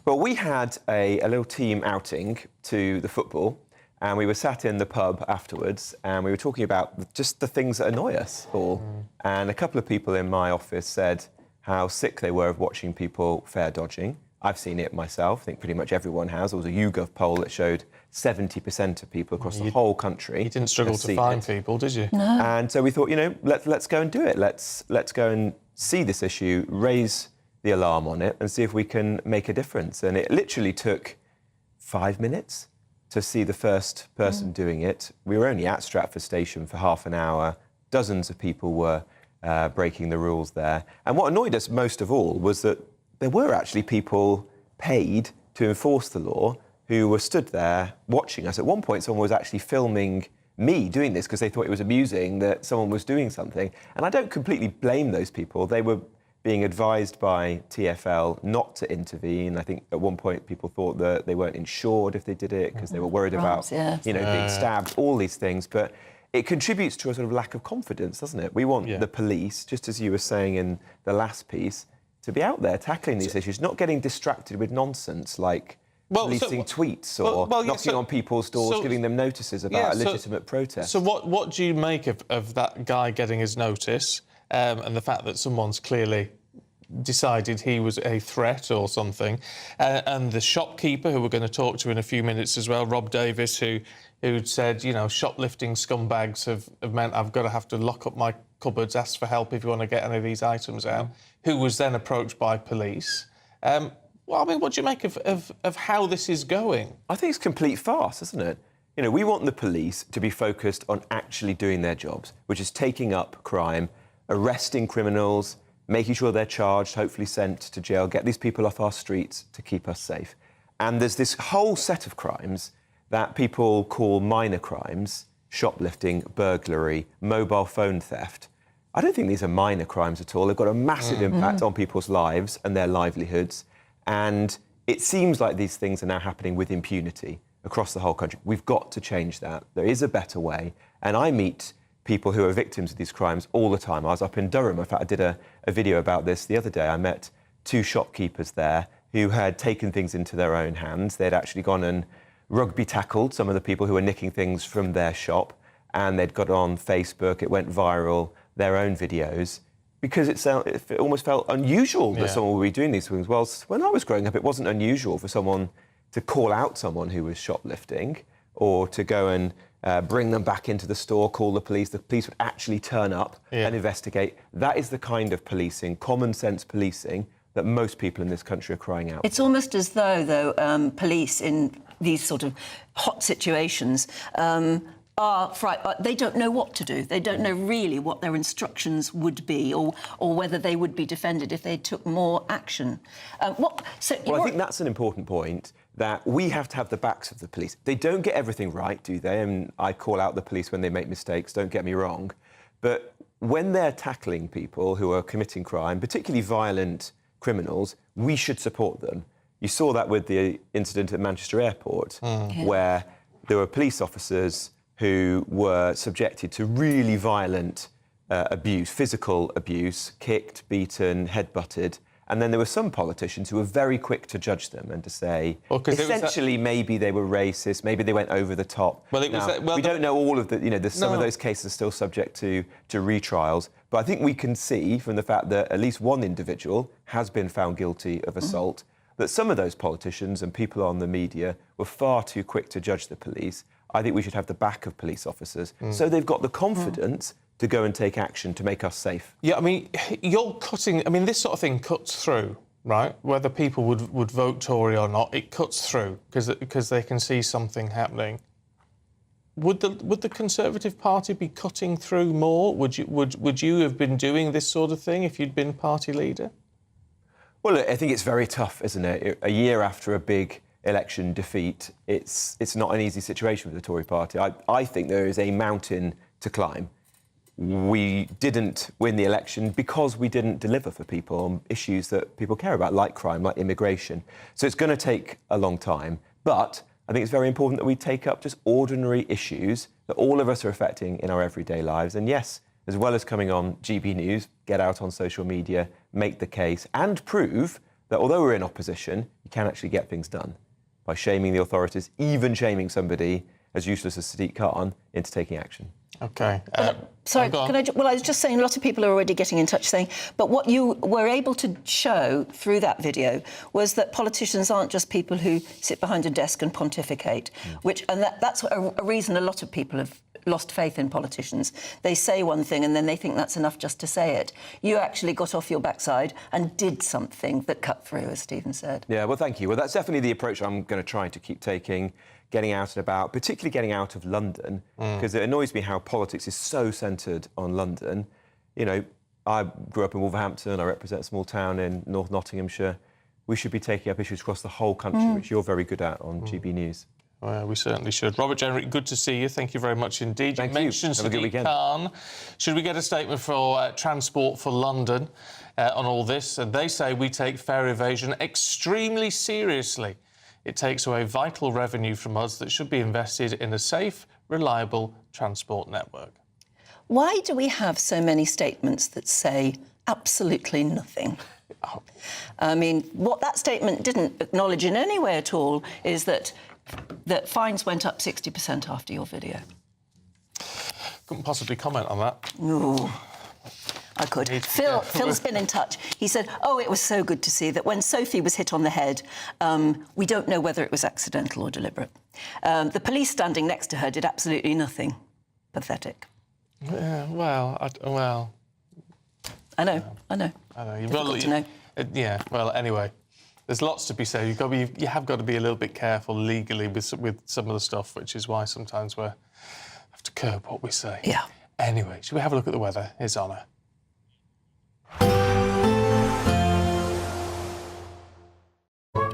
Well, we had a little team outing to the football, and we were sat in the pub afterwards, and we were talking about just the things that annoy us all. And a couple of people in my office said how sick they were of watching people fare dodging. I've seen it myself. I think pretty much everyone has. There was a YouGov poll that showed 70% of people across the whole country. You didn't struggle to find people, did you? No. And so we thought, you know, let's go and do it. Let's go and see this issue, raise the alarm on it, and see if we can make a difference. And it literally took 5 minutes to see the first person doing it. We were only at Stratford Station for half an hour. Dozens of people were breaking the rules there. And what annoyed us most of all was that there were actually people paid to enforce the law who were stood there watching us. At one point, someone was actually filming me doing this because they thought it was amusing that someone was doing something. And I don't completely blame those people. They were being advised by TfL not to intervene. I think at one point people thought that they weren't insured if they did it because they were worried about, you know, being stabbed, all these things. But it contributes to a sort of lack of confidence, doesn't it? We want the police, just as you were saying in the last piece, to be out there tackling these issues, not getting distracted with nonsense like releasing tweets or knocking on people's doors, giving them notices about a legitimate protest. So what do you make of that guy getting his notice and the fact that someone's clearly decided he was a threat or something, and the shopkeeper, who we're going to talk to in a few minutes as well, Rob Davis, who said, you know, shoplifting scumbags have meant I've got to have to lock up my cupboards, ask for help if you want to get any of these items out, who was then approached by police. Well, I mean, what do you make of how this is going? I think it's complete farce, isn't it? You know, we want the police to be focused on actually doing their jobs, which is taking up crime, arresting criminals, making sure they're charged, hopefully sent to jail, get these people off our streets to keep us safe. And there's this whole set of crimes that people call minor crimes, shoplifting, burglary, mobile phone theft. I don't think these are minor crimes at all. They've got a massive impact on people's lives and their livelihoods. And it seems like these things are now happening with impunity across the whole country. We've got to change that. There is a better way. And I meet people who are victims of these crimes all the time. I was up in Durham. In fact, I did a video about this the other day. I met 2 shopkeepers there who had taken things into their own hands. They'd actually gone and rugby tackled some of the people who were nicking things from their shop, and they'd got on Facebook. It went viral, their own videos, because it almost felt unusual that someone would be doing these things. Well, when I was growing up, it wasn't unusual for someone to call out someone who was shoplifting, or to go and bring them back into the store, call the police. The police would actually turn up and investigate. That is the kind of policing, common sense policing, that most people in this country are crying out. It's almost as though, police in these sort of hot situations they don't know what to do. They don't know really what their instructions would be, or whether they would be defended if they took more action. I think that's an important point, that we have to have the backs of the police. They don't get everything right, do they? And I call out the police when they make mistakes, don't get me wrong. But when they're tackling people who are committing crime, particularly violent criminals, we should support them. You saw that with the incident at Manchester Airport, where there were police officers who were subjected to really violent abuse, physical abuse, kicked, beaten, headbutted. And then there were some politicians who were very quick to judge them and to say, essentially, maybe they were racist, maybe they went over the top. We don't know all of the, some of those cases are still subject to retrials. But I think we can see from the fact that at least one individual has been found guilty of assault, that some of those politicians and people on the media were far too quick to judge the police. I think we should have the back of police officers so they've got the confidence to go and take action to make us safe. Yeah, I mean, this sort of thing cuts through, right? Whether people would vote Tory or not, it cuts through because they can see something happening. Would the Conservative Party be cutting through more? Would you have been doing this sort of thing if you'd been party leader? Well, I think it's very tough, isn't it? A year after a big election defeat, it's not an easy situation for the Tory party. I think there is a mountain to climb. We didn't win the election because we didn't deliver for people on issues that people care about, like crime, like immigration. So it's going to take a long time. But I think it's very important that we take up just ordinary issues that all of us are affecting in our everyday lives. And yes, as well as coming on GB News, get out on social media, make the case and prove that although we're in opposition, you can actually get things done by shaming the authorities, even shaming somebody as useless as Sadiq Khan into taking action. OK. Sorry, can I was just saying, a lot of people are already getting in touch saying, but what you were able to show through that video was that politicians aren't just people who sit behind a desk and pontificate, that's a reason a lot of people have lost faith in politicians. They say one thing and then they think that's enough just to say it. You actually got off your backside and did something that cut through, as Stephen said. Yeah, well, thank you. Well, that's definitely the approach I'm going to try to keep taking, getting out and about, particularly getting out of London, because it annoys me how politics is so centred on London. You know, I grew up in Wolverhampton, I represent a small town in North Nottinghamshire. We should be taking up issues across the whole country, which you're very good at on GB News. Well, we certainly should. Robert Jenrick, good to see you. Thank you very much indeed. Thank you mentioned Sadiq Khan. Should we get a statement for Transport for London on all this? And they say we take fare evasion extremely seriously. It takes away vital revenue from us that should be invested in a safe, reliable transport network. Why do we have so many statements that say absolutely nothing? I mean, what that statement didn't acknowledge in any way at all is that fines went up 60% after your video. Couldn't possibly comment on that. No, I could. Phil's been in touch. He said, it was so good to see that when Sophie was hit on the head, we don't know whether it was accidental or deliberate. The police standing next to her did absolutely nothing. Pathetic. Yeah, I know. Difficult to know. Yeah, well, anyway, there's lots to be said. You have got to be a little bit careful legally with some of the stuff, which is why sometimes we have to curb what we say. Yeah. Anyway, should we have a look at the weather? Here's Anna.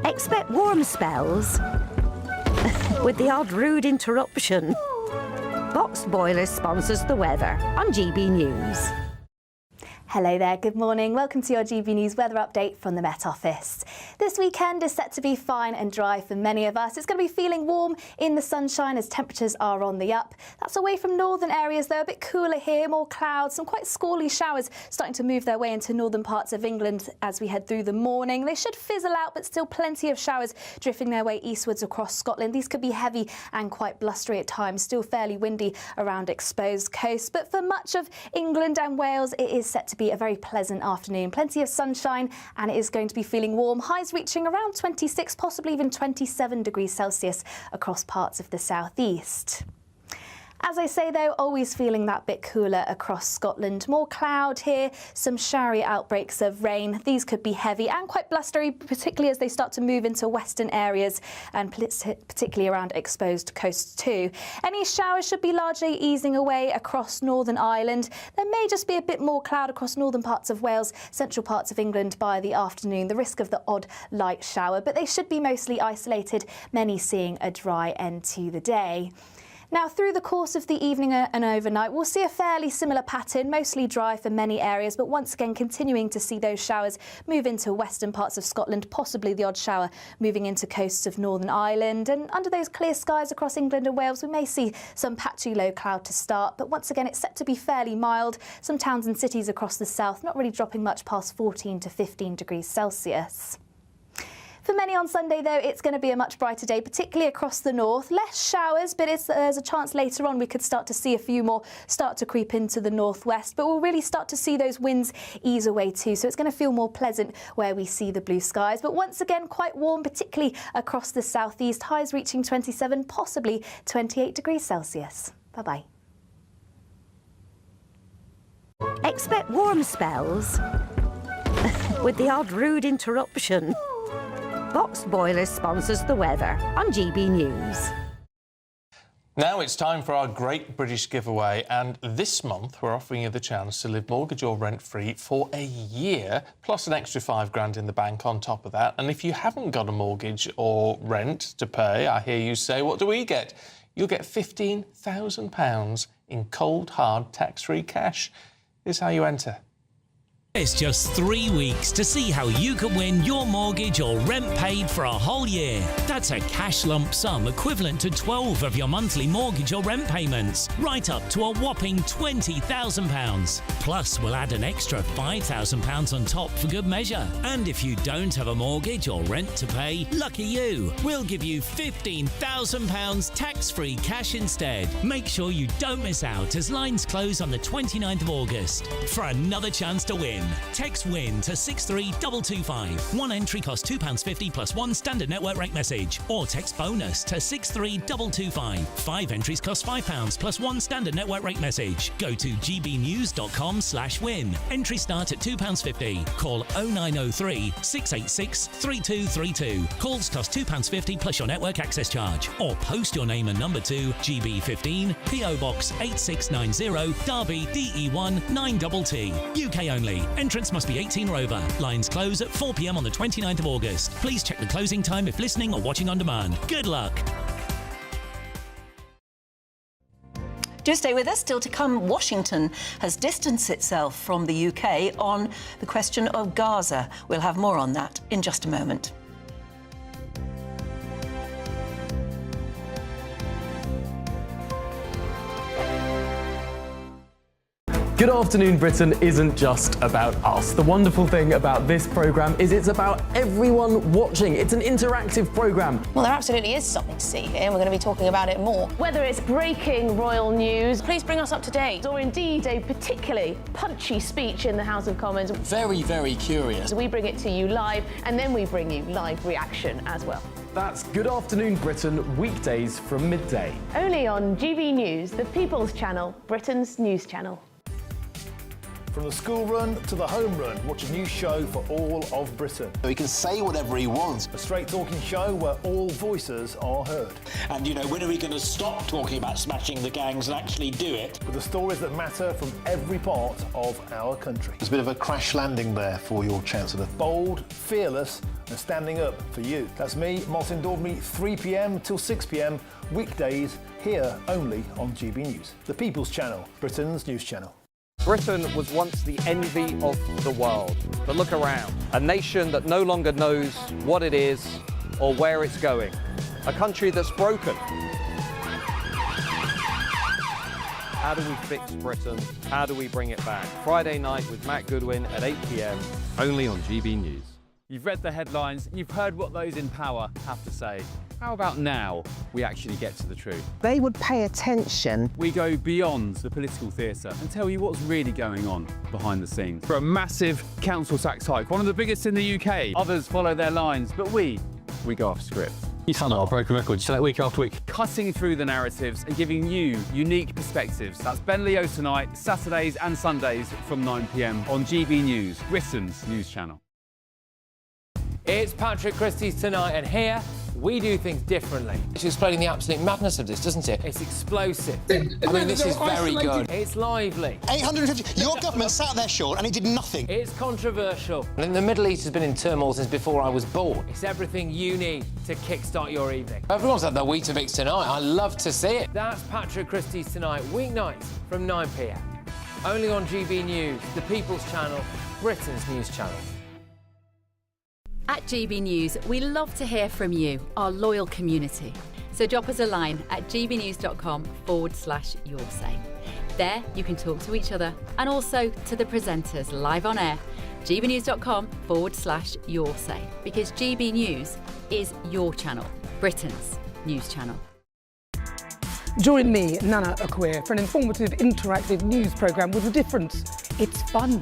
Expect warm spells with the odd rude interruption. Boxed Boilers sponsors the weather on GB News. Hello there, good morning. Welcome to your GB News weather update from the Met Office. This weekend is set to be fine and dry for many of us. It's going to be feeling warm in the sunshine as temperatures are on the up. That's away from northern areas though, a bit cooler here, more clouds, some quite squally showers starting to move their way into northern parts of England as we head through the morning. They should fizzle out, but still plenty of showers drifting their way eastwards across Scotland. These could be heavy and quite blustery at times, still fairly windy around exposed coasts. But for much of England and Wales, it is set to be a very pleasant afternoon. Plenty of sunshine and it is going to be feeling warm. Highs reaching around 26, possibly even 27 degrees Celsius across parts of the southeast. As I say though, always feeling that bit cooler across Scotland. More cloud here, some showery outbreaks of rain. These could be heavy and quite blustery, particularly as they start to move into western areas and particularly around exposed coasts too. Any showers should be largely easing away across Northern Ireland. There may just be a bit more cloud across northern parts of Wales, central parts of England by the afternoon. The risk of the odd light shower, but they should be mostly isolated, many seeing a dry end to the day. Now, through the course of the evening and overnight, we'll see a fairly similar pattern, mostly dry for many areas, but once again continuing to see those showers move into western parts of Scotland, possibly the odd shower moving into coasts of Northern Ireland. And under those clear skies across England and Wales, we may see some patchy low cloud to start, but once again, it's set to be fairly mild. Some towns and cities across the south not really dropping much past 14 to 15 degrees Celsius. For many on Sunday, though, it's going to be a much brighter day, particularly across the north. Less showers, but there's a chance later on we could start to see a few more start to creep into the northwest. But we'll really start to see those winds ease away too, so it's going to feel more pleasant where we see the blue skies. But once again, quite warm, particularly across the southeast. Highs reaching 27, possibly 28 degrees Celsius. Bye-bye. Expect warm spells with the odd rude interruption. Boxed Boilers sponsors the weather on GB News. Now it's time for our Great British Giveaway, and this month we're offering you the chance to live mortgage or rent-free for a year, plus an extra £5 in the bank on top of that. And if you haven't got a mortgage or rent to pay, I hear you say, what do we get? You'll get £15,000 in cold, hard, tax-free cash. Here's how you enter. It's just 3 weeks to see how you can win your mortgage or rent paid for a whole year. That's a cash lump sum equivalent to 12 of your monthly mortgage or rent payments, right up to a whopping £20,000. Plus, we'll add an extra £5,000 on top for good measure. And if you don't have a mortgage or rent to pay, lucky you, we'll give you £15,000 tax-free cash instead. Make sure you don't miss out as lines close on the 29th of August. For another chance to win, text WIN to 63225. One entry costs £2.50 plus one standard network rate message. Or text BONUS to 63225. 5 entries cost £5 plus one standard network rate message. Go to gbnews.com/win. Entries start at £2.50. Call 0903 686 3232. Calls cost £2.50 plus your network access charge. Or post your name and number to GB15 PO Box 8690 Derby DE1 9TT. UK only. Entrance must be 18 or over. Lines close at 4 p.m. on the 29th of August. Please check the closing time if listening or watching on demand. Good luck. Do stay with us. Still to come, Washington has distanced itself from the UK on the question of Gaza. We'll have more on that in just a moment. Good Afternoon Britain isn't just about us. The wonderful thing about this programme is it's about everyone watching. It's an interactive programme. Well, there absolutely is something to see here, and we're going to be talking about it more. Whether it's breaking royal news, please bring us up to date, or indeed a particularly punchy speech in the House of Commons. Very, very curious. We bring it to you live, and then we bring you live reaction as well. That's Good Afternoon Britain, weekdays from midday. Only on GB News, the People's Channel, Britain's news channel. From the school run to the home run, watch a new show for all of Britain. He can say whatever he wants. A straight-talking show where all voices are heard. And, you know, when are we going to stop talking about smashing the gangs and actually do it? With the stories that matter from every part of our country. There's a bit of a crash landing there for your Chancellor. Bold, fearless and standing up for you. That's me, Martin Daubney, 3 p.m. till 6 p.m, weekdays, here only on GB News. The People's Channel, Britain's news channel. Britain was once the envy of the world. But look around. A nation that no longer knows what it is or where it's going. A country that's broken. How do we fix Britain? How do we bring it back? Friday night with Matt Goodwin at 8 p.m. only on GB News. You've read the headlines, you've heard what those in power have to say. How about now we actually get to the truth? They would pay attention. We go beyond the political theatre and tell you what's really going on behind the scenes. For a massive council tax hike, one of the biggest in the UK. Others follow their lines, but we go off script. You cannot have broken records. You say that week after week. Cutting through the narratives and giving you unique perspectives. That's Ben Leo tonight, Saturdays and Sundays from 9 p.m. on GB News, Britain's news channel. It's Patrick Christie's Tonight, and here we do things differently. It's explaining the absolute madness of this, doesn't it? It's explosive. I mean, this is very good. It's lively. 850. Your government sat there, Sean, and it did nothing. It's controversial. And the Middle East has been in turmoil since before I was born. It's everything you need to kickstart your evening. Everyone's had their Weetabix tonight. I love to see it. That's Patrick Christie's Tonight, weeknights from 9 p.m. Only on GB News, the People's Channel, Britain's news channel. At GB News, we love to hear from you, our loyal community. So drop us a line at gbnews.com/yoursay. There you can talk to each other and also to the presenters live on air. gbnews.com/yoursay, because GB News is your channel, Britain's news channel. Join me, Nana Akwe, for an informative, interactive news programme with a difference. It's fun.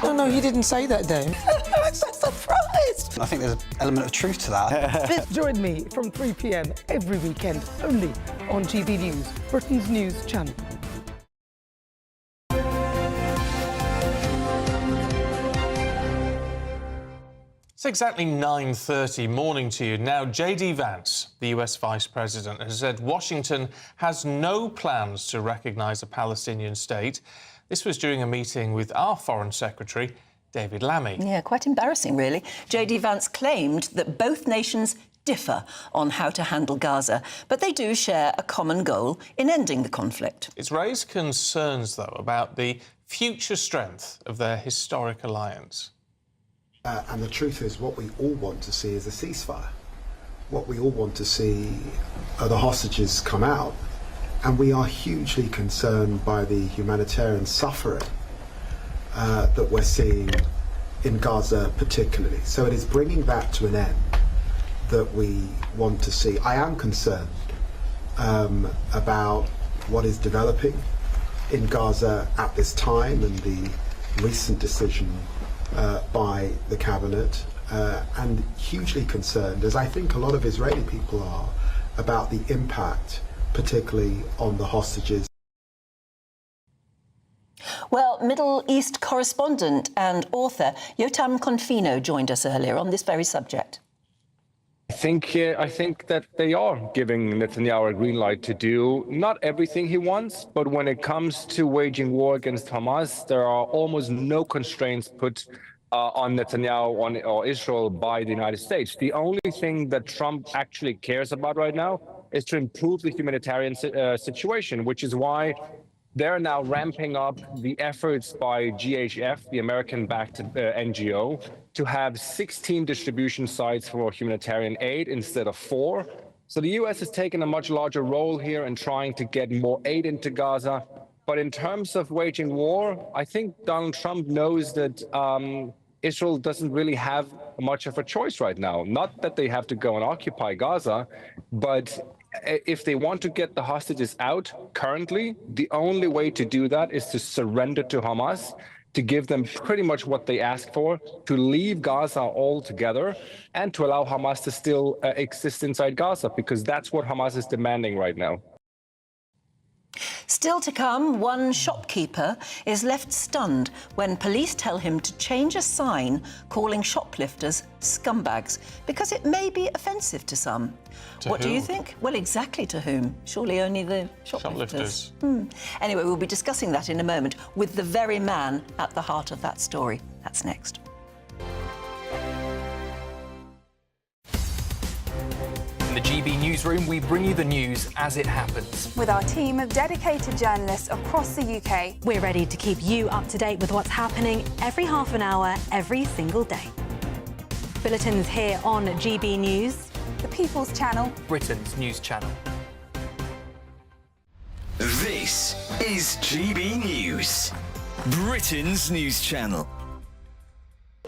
No, you didn't say that, Dave. I'm so surprised. I think there's an element of truth to that. Join me from 3 p.m. every weekend, only on GB News, Britain's news channel. It's exactly 9:30. Morning to you. Now, J.D. Vance, the US Vice President, has said Washington has no plans to recognise a Palestinian state. This was during a meeting with our Foreign Secretary, David Lammy. Yeah, quite embarrassing, really. J.D. Vance claimed that both nations differ on how to handle Gaza, but they do share a common goal in ending the conflict. It's raised concerns, though, about the future strength of their historic alliance. And the truth is, what we all want to see is a ceasefire. What we all want to see are the hostages come out. And we are hugely concerned by the humanitarian suffering that we're seeing in Gaza particularly. So it is bringing that to an end that we want to see. I am concerned about what is developing in Gaza at this time and the recent decision by the cabinet, and hugely concerned, as I think a lot of Israeli people are, about the impact, particularly on the hostages. Well, Middle East correspondent and author Yotam Confino joined us earlier on this very subject. I think that they are giving Netanyahu a green light to do not everything he wants, but when it comes to waging war against Hamas, there are almost no constraints put on Netanyahu or Israel by the United States. The only thing that Trump actually cares about right now is to improve the humanitarian situation, which is why they're now ramping up the efforts by GHF, the American-backed NGO, to have 16 distribution sites for humanitarian aid instead of 4. So the US has taken a much larger role here in trying to get more aid into Gaza. But in terms of waging war, I think Donald Trump knows that Israel doesn't really have much of a choice right now. Not that they have to go and occupy Gaza, but if they want to get the hostages out currently, the only way to do that is to surrender to Hamas, to give them pretty much what they ask for, to leave Gaza altogether, and to allow Hamas to still exist inside Gaza, because that's what Hamas is demanding right now. Still to come, one shopkeeper is left stunned when police tell him to change a sign calling shoplifters scumbags because it may be offensive to some. What do you think? Well, exactly to whom? Surely only the shoplifters. Anyway, we'll be discussing that in a moment with the very man at the heart of that story. That's next. In the GB News newsroom, we bring you the news as it happens. With our team of dedicated journalists across the UK. We're ready to keep you up to date with what's happening every half an hour, every single day. Bulletins here on GB News. The People's Channel. Britain's news channel. This is GB News, Britain's news channel.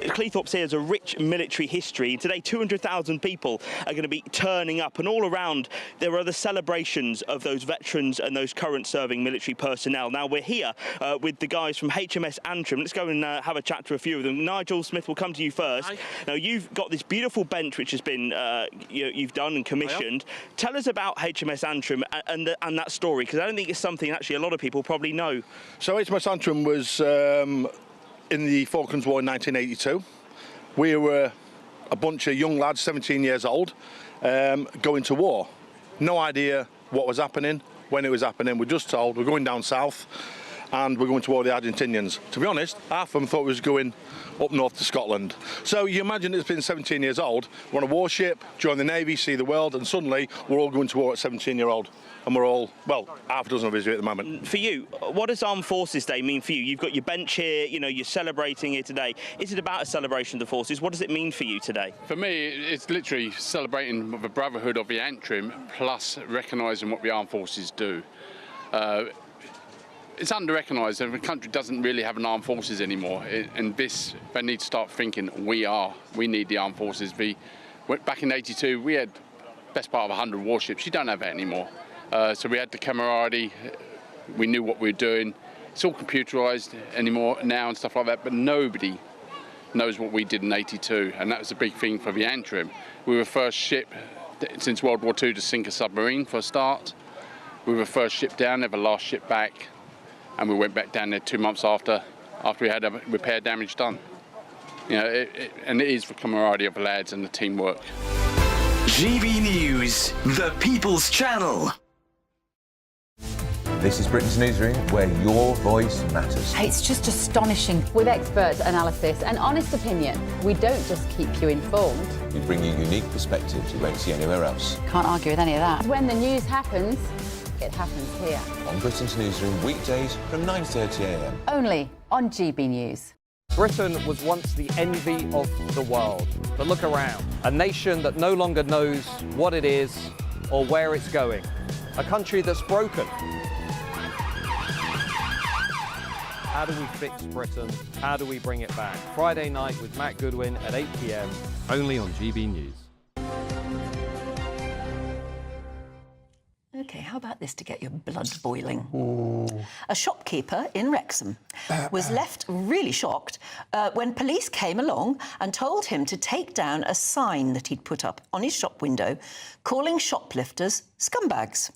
Cleethorpes here has a rich military history. Today, 200,000 people are going to be turning up, and all around there are the celebrations of those veterans and those current serving military personnel. Now, we're here with the guys from HMS Antrim. Let's go and have a chat to a few of them. Nigel Smith, we'll come to you first. Hi. Now, you've got this beautiful bench which has been you've done and commissioned. Tell us about HMS Antrim and that story, because I don't think it's something actually a lot of people probably know. So HMS Antrim was in the Falklands War in 1982. We were a bunch of young lads, 17 years old, going to war. No idea what was happening, when it was happening. We're just told we're going down south and we're going to war with the Argentinians. To be honest, half of them thought we was going up north to Scotland. So you imagine it's been 17 years old, we're on a warship, join the Navy, see the world, and suddenly we're all going to war at 17-year-old. And we're all, well, half a dozen of us here at the moment. For you, what does Armed Forces Day mean for you? You've got your bench here, you know, you're celebrating here today. Is it about a celebration of the forces? What does it mean for you today? For me, it's literally celebrating the brotherhood of the Antrim, plus recognising what the armed forces do. It's under-recognised. The country doesn't really have an armed forces anymore. And this, they need to start thinking, we need the armed forces. Back in '82, we had best part of 100 warships. You don't have that anymore. So we had the camaraderie, we knew what we were doing. It's all computerised anymore now and stuff like that, but nobody knows what we did in '82, and that was a big thing for the Antrim. We were the first ship since World War II to sink a submarine for a start. We were the first ship down there, the last ship back, and we went back down there 2 months after we had a repair damage done. You know, and it is the camaraderie of the lads and the teamwork. GB News, the People's Channel. This is Britain's Newsroom, where your voice matters. It's just astonishing. With expert analysis and honest opinion, we don't just keep you informed. We bring you unique perspectives you won't see anywhere else. Can't argue with any of that. When the news happens, it happens here. On Britain's Newsroom, weekdays from 9:30 a.m. Only on GB News. Britain was once the envy of the world. But look around. A nation that no longer knows what it is or where it's going. A country that's broken. How do we fix Britain? How do we bring it back? Friday night with Matt Goodwin at 8 p.m. Only on GB News. OK, how about this to get your blood boiling? Ooh. A shopkeeper in Wrexham was left really shocked when police came along and told him to take down a sign that he'd put up on his shop window calling shoplifters scumbags.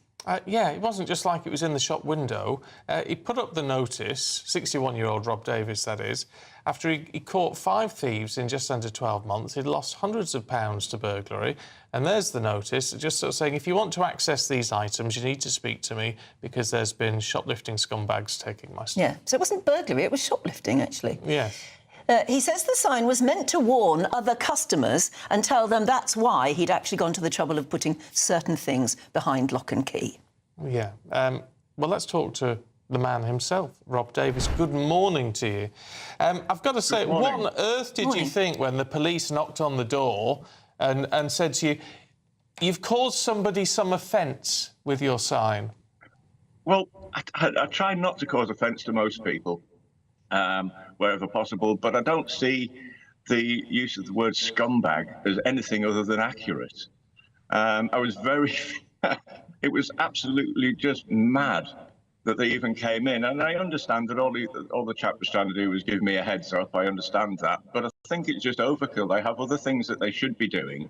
Yeah, it wasn't just like it was in the shop window. He put up the notice, 61-year-old Rob Davis, that is, after he caught 5 thieves in just under 12 months. He'd lost hundreds of pounds to burglary. And there's the notice, just sort of saying, if you want to access these items, you need to speak to me because there's been shoplifting scumbags taking my stuff. Yeah, so it wasn't burglary, it was shoplifting, actually. Yes. He says the sign was meant to warn other customers and tell them that's why he'd actually gone to the trouble of putting certain things behind lock and key. Yeah. Well, let's talk to the man himself, Rob Davis. Good morning to you. I've got to say, what on earth did you think when the police knocked on the door and said to you, you've caused somebody some offence with your sign? Well, I try not to cause offence to most people. Wherever possible, but I don't see the use of the word scumbag as anything other than accurate. I was very... it was absolutely just mad that they even came in, and I understand that all the chap was trying to do was give me a heads up. I understand that, but I think it's just overkill. They have other things that they should be doing,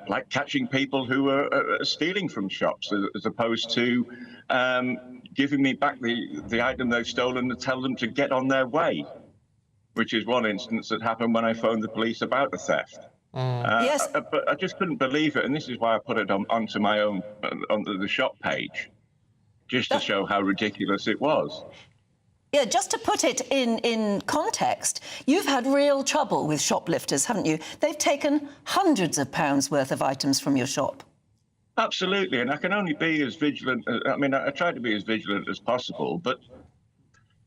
like catching people who are stealing from shops, as opposed to giving me back the item they've stolen and tell them to get on their way, which is one instance that happened when I phoned the police about the theft. Yes. But I just couldn't believe it, and this is why I put it onto my own, onto the shop page, just to show how ridiculous it was. Yeah, just to put it in context, you've had real trouble with shoplifters, haven't you? They've taken hundreds of pounds worth of items from your shop. Absolutely, and I can only be as vigilant. I mean, I try to be as vigilant as possible, but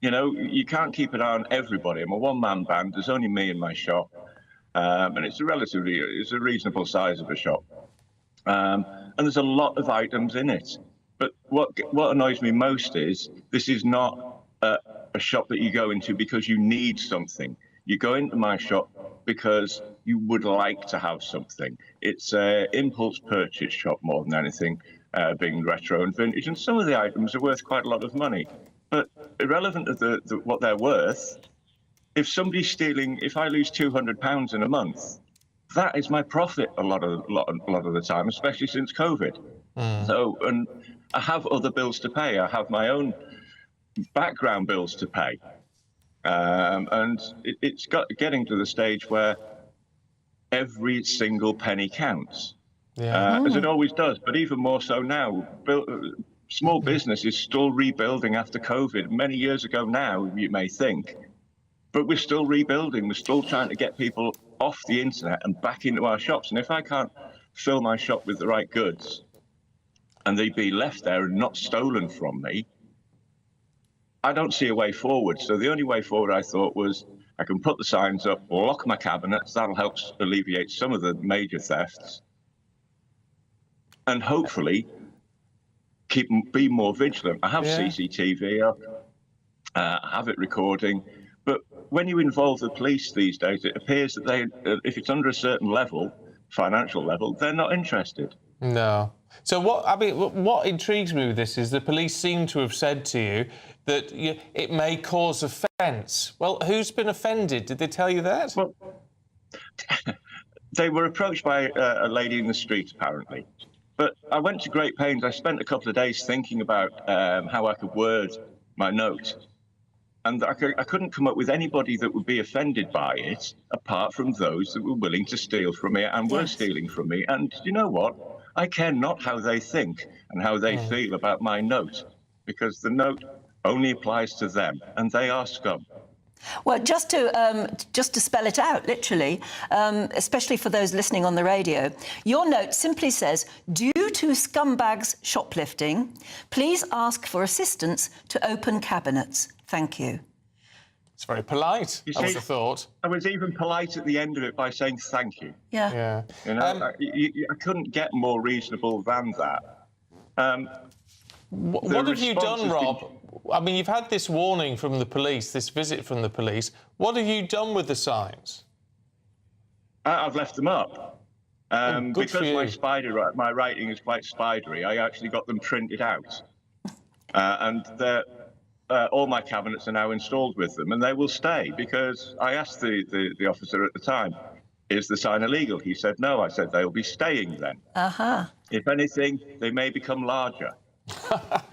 you know, you can't keep an eye on everybody. I'm a one-man band. There's only me in my shop, and it's a reasonable size of a shop, and there's a lot of items in it. But what annoys me most is this is not a shop that you go into because you need something. You go into my shop because you would like to have something. It's an impulse purchase shop more than anything, being retro and vintage. And some of the items are worth quite a lot of money. But irrelevant of what they're worth, if somebody's stealing, if I lose £200 in a month, that is my profit a lot of the time, especially since COVID. So, and I have other bills to pay. I have my own background bills to pay. And it's getting to the stage where every single penny counts, as it always does, but even more so now. Small business is still rebuilding after COVID. Many years ago now, you may think, but we're still rebuilding. We're still trying to get people off the internet and back into our shops. And if I can't fill my shop with the right goods and they be left there and not stolen from me, I don't see a way forward. So the only way forward, I thought, was I can put the signs up, lock my cabinets. That'll help alleviate some of the major thefts, and hopefully be more vigilant. I have CCTV up, I have it recording, but when you involve the police these days, it appears that they, if it's under a certain level, financial level, they're not interested. No. So what intrigues me with this is the police seem to have said to you that it may cause offence. Well, who's been offended? Did they tell you that? Well, they were approached by a lady in the street, apparently. But I went to great pains. I spent a couple of days thinking about how I could word my note. And I couldn't come up with anybody that would be offended by it, apart from those that were willing to steal from me and were stealing from me. And you know what? I care not how they think and how they feel about my note, because the note only applies to them, and they are scum. Well, just to spell it out, literally, especially for those listening on the radio, your note simply says, due to scumbags shoplifting, please ask for assistance to open cabinets. Thank you. It's very polite, I would have thought. I was even polite at the end of it by saying thank you. Yeah. You know, I couldn't get more reasonable than that. What have you done, Rob? I mean, you've had this warning from the police, this visit from the police. What have you done with the signs? I've left them up. Because my writing is quite spidery, I actually got them printed out. And all my cabinets are now installed with them, and they will stay, because I asked the officer at the time, is the sign illegal? He said no. I said they'll be staying then. If anything, they may become larger.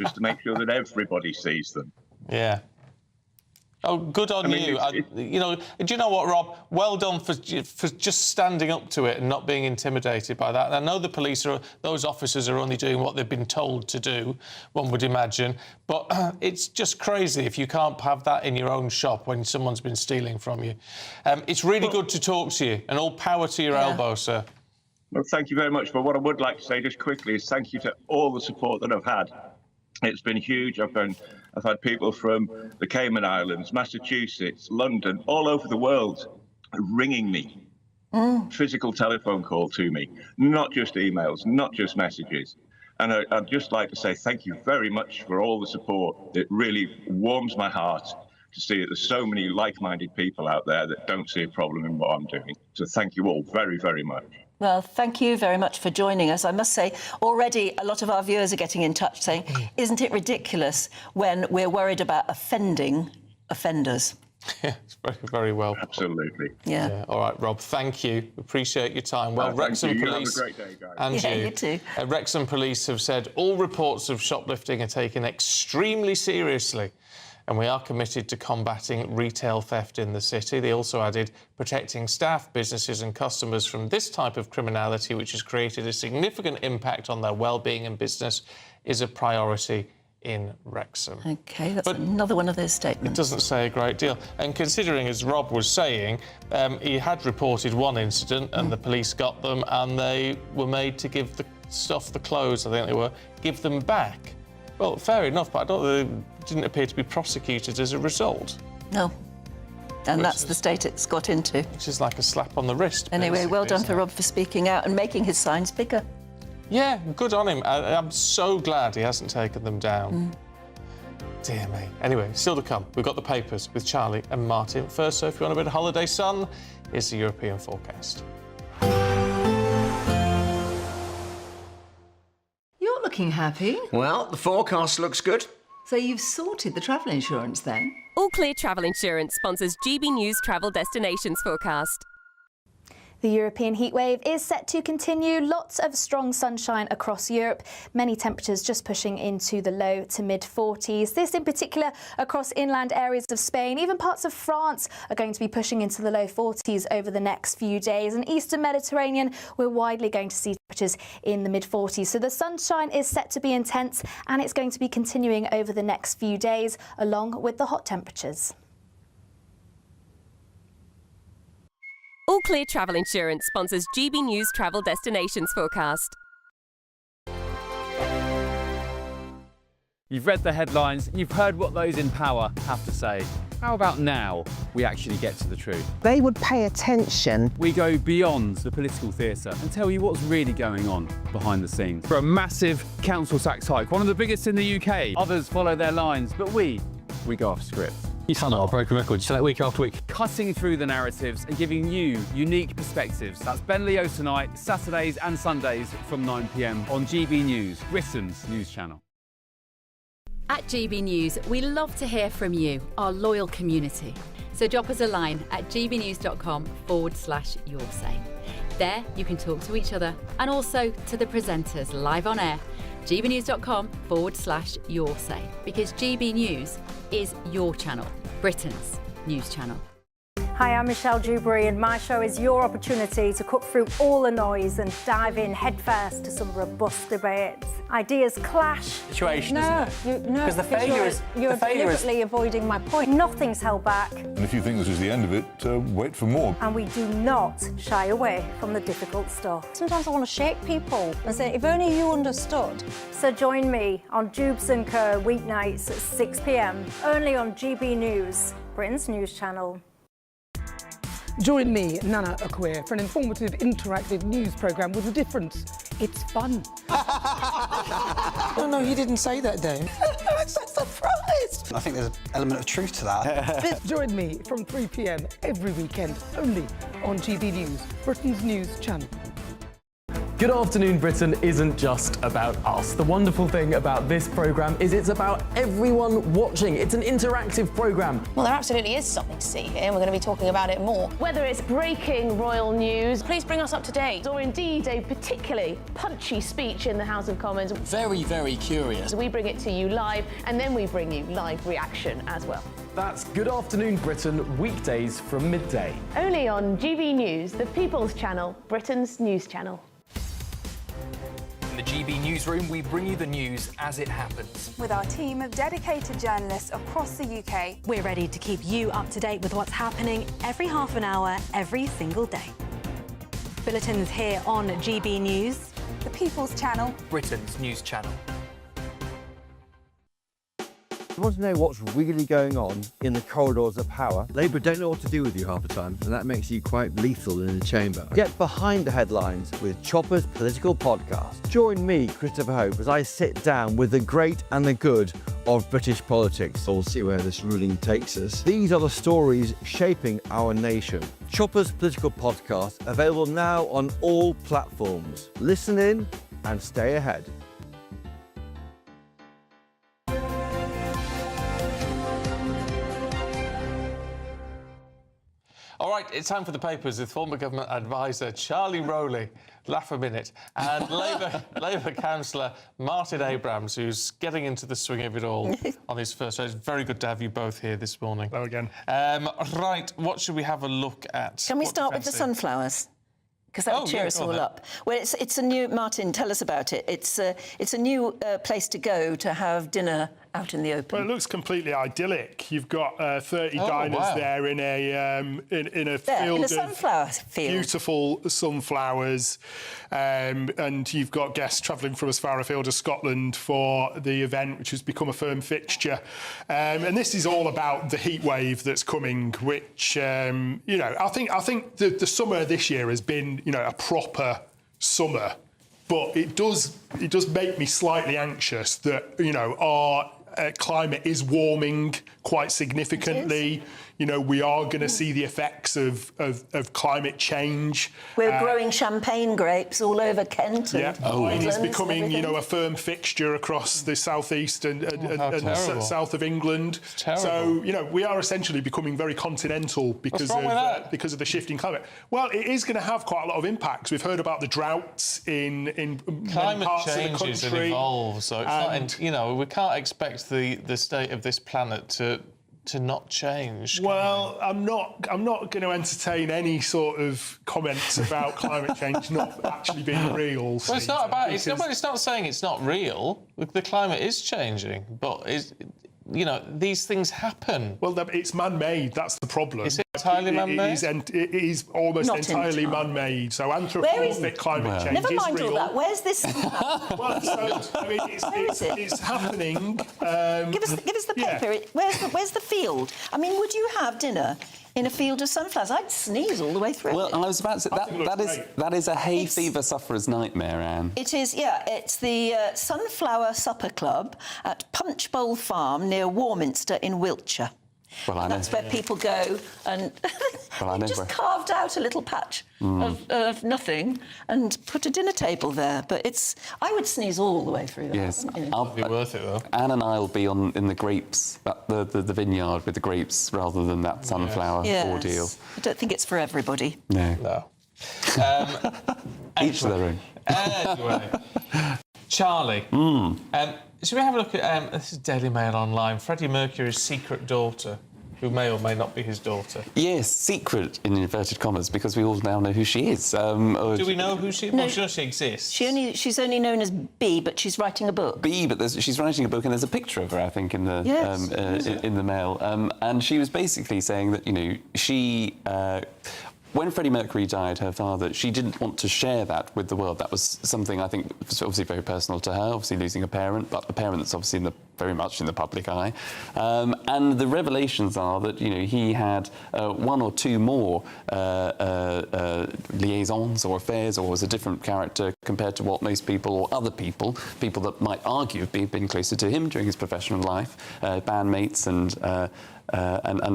Just to make sure that everybody sees them. Yeah. Oh, good on you. You know, do you know what, Rob? Well done for just standing up to it and not being intimidated by that. And I know the police those officers are only doing what they've been told to do, one would imagine. But it's just crazy if you can't have that in your own shop when someone's been stealing from you. It's really good to talk to you, and all power to your elbow, sir. Well, thank you very much. But what I would like to say just quickly is thank you to all the support that I've had. It's been huge. I've had people from the Cayman Islands, Massachusetts, London, all over the world ringing me. Physical telephone call to me, not just emails, not just messages. And I'd just like to say thank you very much for all the support. It really warms my heart to see that there's so many like-minded people out there that don't see a problem in what I'm doing. So thank you all very, very much. Well, thank you very much for joining us. I must say, already a lot of our viewers are getting in touch saying, isn't it ridiculous when we're worried about offending offenders? Yeah, it's very, very well. Absolutely. Yeah. All right, Rob, thank you. Appreciate your time. Well, Wrexham Police... Have a great day, guys. And you too. Wrexham Police have said all reports of shoplifting are taken extremely seriously, and we are committed to combating retail theft in the city. They also added protecting staff, businesses and customers from this type of criminality, which has created a significant impact on their well-being and business, is a priority in Wrexham. OK, that's another one of those statements. It doesn't say a great deal. And considering, as Rob was saying, he had reported one incident and the police got them and they were made to give the stuff, the clothes, I think they were, give them back. Well, fair enough, but I don't they didn't appear to be prosecuted as a result. No. And that's the state it's got into. Which is like a slap on the wrist. Anyway, well done for Rob for speaking out and making his signs bigger. Yeah, good on him. I'm so glad he hasn't taken them down. Dear me. Anyway, still to come. We've got the papers with Charlie and Martin. First, so if you want a bit of holiday sun, here's the European forecast. You're looking happy. Well, the forecast looks good. So you've sorted the travel insurance then? All Clear Travel Insurance sponsors GB News Travel Destinations Forecast. The European heatwave is set to continue. Lots of strong sunshine across Europe. Many temperatures just pushing into the low to mid-40s. This in particular across inland areas of Spain. Even parts of France are going to be pushing into the low 40s over the next few days. And eastern Mediterranean, we're widely going to see temperatures in the mid-40s. So the sunshine is set to be intense and it's going to be continuing over the next few days along with the hot temperatures. All Clear Travel Insurance sponsors GB News Travel Destinations Forecast. You've read the headlines, you've heard what those in power have to say. How about now we actually get to the truth? They would pay attention. We go beyond the political theatre and tell you what's really going on behind the scenes. For a massive council tax hike, one of the biggest in the UK. Others follow their lines, but we go off script. You sound like a broken record. You say that week after week. Cutting through the narratives and giving you unique perspectives. That's Ben Leo tonight, Saturdays and Sundays from 9 p.m. on GB News, Britain's news channel. At GB News, we love to hear from you, our loyal community. So drop us a line at gbnews.com/yoursay. There you can talk to each other and also to the presenters live on air. gbnews.com/yoursay, because GB News is your channel, Britain's news channel. Hi, I'm Michelle Dewberry and my show is your opportunity to cut through all the noise and dive in headfirst to some robust debates. Ideas clash. Situation, no, isn't it? Because the failure is... You're deliberately avoiding my point. Nothing's held back. And if you think this is the end of it, wait for more. And we do not shy away from the difficult stuff. Sometimes I want to shake people and say, if only you understood. So join me on Jubes & Co weeknights at 6 p.m, only on GB News, Britain's news channel. Join me, Nana Akwe, for an informative, interactive news programme with a difference. It's fun. No, you didn't say that, Dave. I'm so surprised. I think there's an element of truth to that. Join me from 3 p.m. every weekend, only on GB News, Britain's news channel. Good Afternoon Britain isn't just about us. The wonderful thing about this programme is it's about everyone watching. It's an interactive programme. Well, there absolutely is something to see here, and we're going to be talking about it more. Whether it's breaking royal news, please bring us up to date, or indeed a particularly punchy speech in the House of Commons. Very, very curious. We bring it to you live, and then we bring you live reaction as well. That's Good Afternoon Britain, weekdays from midday. Only on GB News, the People's Channel, Britain's news channel. In the GB newsroom, we bring you the news as it happens. With our team of dedicated journalists across the UK. We're ready to keep you up to date with what's happening every half an hour, every single day. Bulletins here on GB News. The People's Channel. Britain's news channel. You want to know what's really going on in the corridors of power? Labour don't know what to do with you half the time, and that makes you quite lethal in the chamber. Get behind the headlines with Chopper's Political Podcast. Join me, Christopher Hope, as I sit down with the great and the good of British politics. We'll see where this ruling takes us. These are the stories shaping our nation. Chopper's Political Podcast, available now on all platforms. Listen in and stay ahead. All right, it's time for the papers with former government advisor Charlie Rowley, laugh a minute, and Labour councillor Martin Abrams, who's getting into the swing of it all on his first day. It's very good to have you both here this morning. Hello again. Right, what should we have a look at? Can we start with the sunflowers? Because that will cheer us all up. Well, it's a new... Martin, tell us about it. It's a new place to go to have dinner out in the open. Well, it looks completely idyllic. You've got 30 diners there in a field in a sunflower field. Beautiful sunflowers, and you've got guests travelling from as far afield as Scotland for the event, which has become a firm fixture. And this is all about the heat wave that's coming, which I think the summer this year has been a proper summer, but it does make me slightly anxious that our climate is warming quite significantly. We are going to see the effects of climate change. We're growing champagne grapes all over Kent. Wine is becoming, a firm fixture across the southeast and south of England. So, we are essentially becoming very continental because of the shifting climate. Well, it is going to have quite a lot of impacts. We've heard about the droughts in climate parts of the changes and country. evolves, so it's not. We can't expect the state of this planet to not change. Well, I'm not going to entertain any sort of comments about climate change not actually being real. Well, it's not about. It's not saying it's not real. The climate is changing, but these things happen. Well, it's man-made. That's the problem. Is it entirely man-made? It is almost entirely man-made. So anthropomorphic climate change Never mind is real. all that. Where's this? It's happening. Give us the paper. Where's the field? I mean, would you have dinner in a field of sunflowers? I'd sneeze all the way through. Well, I was about to say that is a hay fever sufferer's nightmare, Anne. It is, yeah. It's the Sunflower Supper Club at Punchbowl Farm near Warminster in Wiltshire. Well, I know. That's where people go and just carved out a little patch of nothing and put a dinner table there. But I would sneeze all the way through that. Yes. It'll be worth it, though. Anne and I will be in the grapes, the vineyard with the grapes, rather than that sunflower ordeal. I don't think it's for everybody. No. Each their own. Anyway, Charlie. Should we have a look at this is Daily Mail Online. Freddie Mercury's secret daughter, who may or may not be his daughter. Yes, secret in inverted commas, because we all now know who she is. Do we know who she is? No. Well, she exists. She's only known as B, but she's writing a book. B, but she's writing a book, and there's a picture of her, I think, in the in the Mail. And she was basically saying that she. When Freddie Mercury died, her father, she didn't want to share that with the world. That was something, I think, was obviously very personal to her, obviously losing a parent, but the parent that's obviously very much in the public eye. And the revelations are that, he had one or two more liaisons or affairs, or was a different character compared to what most people, or other people that might argue have been closer to him during his professional life, bandmates and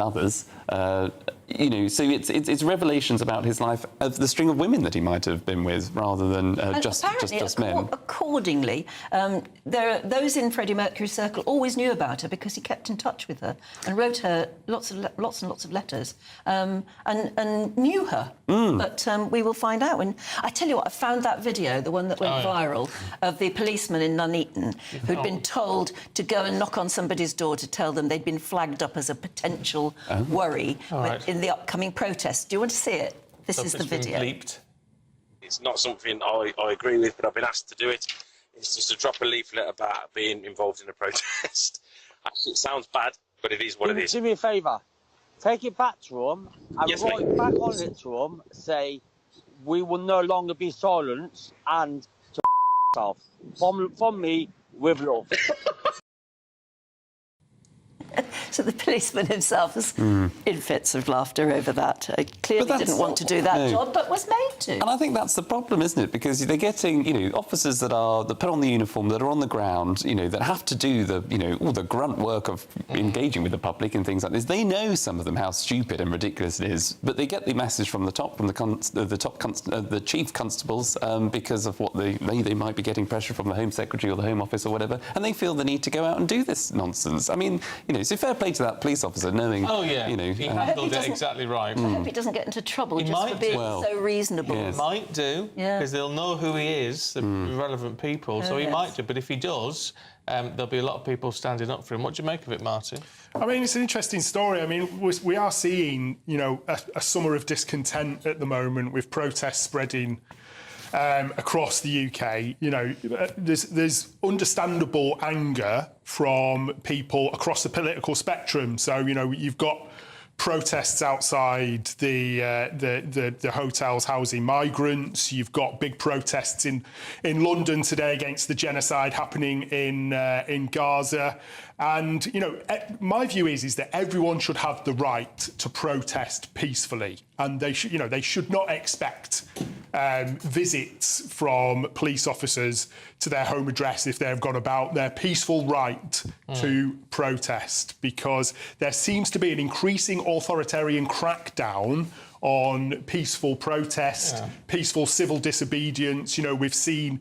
others. So it's revelations about his life of the string of women that he might have been with, rather than just men. Accordingly, there are those in Freddie Mercury's circle always knew about her because he kept in touch with her and wrote her lots and lots of letters and knew her. But we will find out. And I tell you what, I found that video, the one that went viral, of the policeman in Nuneaton who'd been told to go and knock on somebody's door to tell them they'd been flagged up as a potential worry in the upcoming protests. Do you want to see it? This is the video. It's not something I agree with, but I've been asked to do it. It's just to drop a leaflet about being involved in a protest. It sounds bad, but it is what it is. Do me a favour. Take it back to them and write back on it to them. Say, we will no longer be silenced and to off. From me, with love. So the policeman himself was in fits of laughter over that. Clearly didn't want to do that job, but was made to. And I think that's the problem, isn't it? Because they're getting, officers that put on the uniform, that are on the ground, that have to do all the grunt work of engaging with the public and things like this. They know, some of them, how stupid and ridiculous it is, but they get the message from the top, from the chief constables, because of what they might be getting pressure from the Home Secretary or the Home Office or whatever, and they feel the need to go out and do this nonsense. I mean, so fair play to that police officer, knowing. Oh yeah, he handled it exactly right. I hope he doesn't get into trouble for being so reasonable. He might do, because they'll know who he is, the relevant people. So he might do, but if he does, there'll be a lot of people standing up for him. What do you make of it, Martin? I mean, it's an interesting story. I mean, we are seeing, a summer of discontent at the moment, with protests spreading across the UK. You know, there's understandable anger from people across the political spectrum. So, you know, you've got protests outside the hotels housing migrants. You've got big protests in London today against the genocide happening in Gaza. And, you know, my view is that everyone should have the right to protest peacefully, and they should not expect visits from police officers to their home address if they've gone about their peaceful right to protest, because there seems to be an increasing authoritarian crackdown on peaceful protest, peaceful civil disobedience. You know, we've seen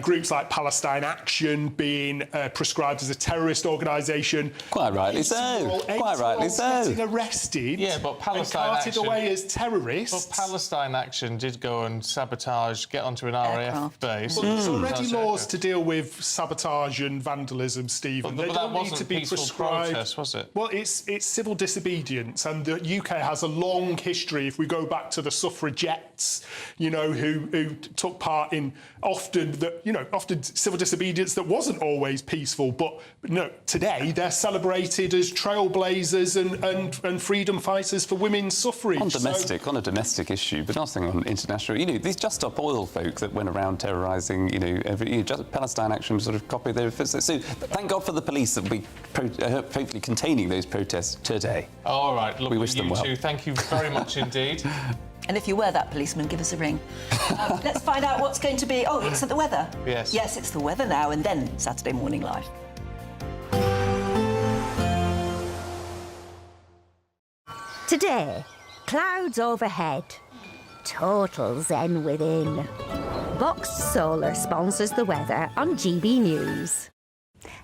groups like Palestine Action being prescribed as a terrorist organisation. Quite rightly so. Quite rightly so. Getting arrested, but Palestine and carted Action, away as terrorists. But Palestine Action did go and sabotage, get onto an RAF base. Well, there's already laws to deal with sabotage and vandalism, Stephen. But they that don't wasn't need to be peaceful prescribed. protest, was it? Well, it's civil disobedience, and the UK has a long history. If we go back to the suffragettes, you know, who took part in often civil disobedience that wasn't always peaceful, but no, today they're celebrated as trailblazers and freedom fighters for women's suffrage. On a domestic issue, but nothing on international. You know, these Just Stop Oil folk that went around terrorising, Palestine Action sort of copy their... So thank God for the police that will be hopefully containing those protests today. All right, look, we wish them well. Two. Thank you very much indeed. And if you were that policeman, give us a ring. Let's find out what's going to be... Oh, it's the weather. Yes. Yes, it's the weather now, and then Saturday Morning Live. Today, clouds overhead. Total zen within. Boxed Solar sponsors the weather on GB News.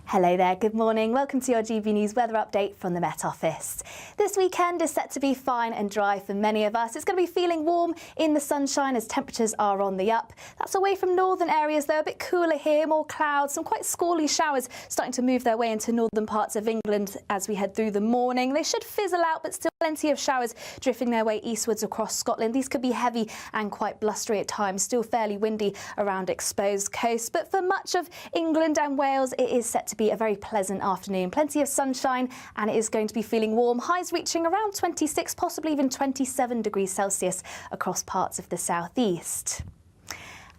Hello there, good morning. Welcome to your GB News weather update from the Met Office. This weekend is set to be fine and dry for many of us. It's going to be feeling warm in the sunshine as temperatures are on the up. That's away from northern areas though, a bit cooler here, more clouds, some quite squally showers starting to move their way into northern parts of England as we head through the morning. They should fizzle out, but still plenty of showers drifting their way eastwards across Scotland. These could be heavy and quite blustery at times, still fairly windy around exposed coasts. But for much of England and Wales, it is set to be a very pleasant afternoon. Plenty of sunshine, and it is going to be feeling warm. Highs reaching around 26, possibly even 27 degrees Celsius across parts of the southeast.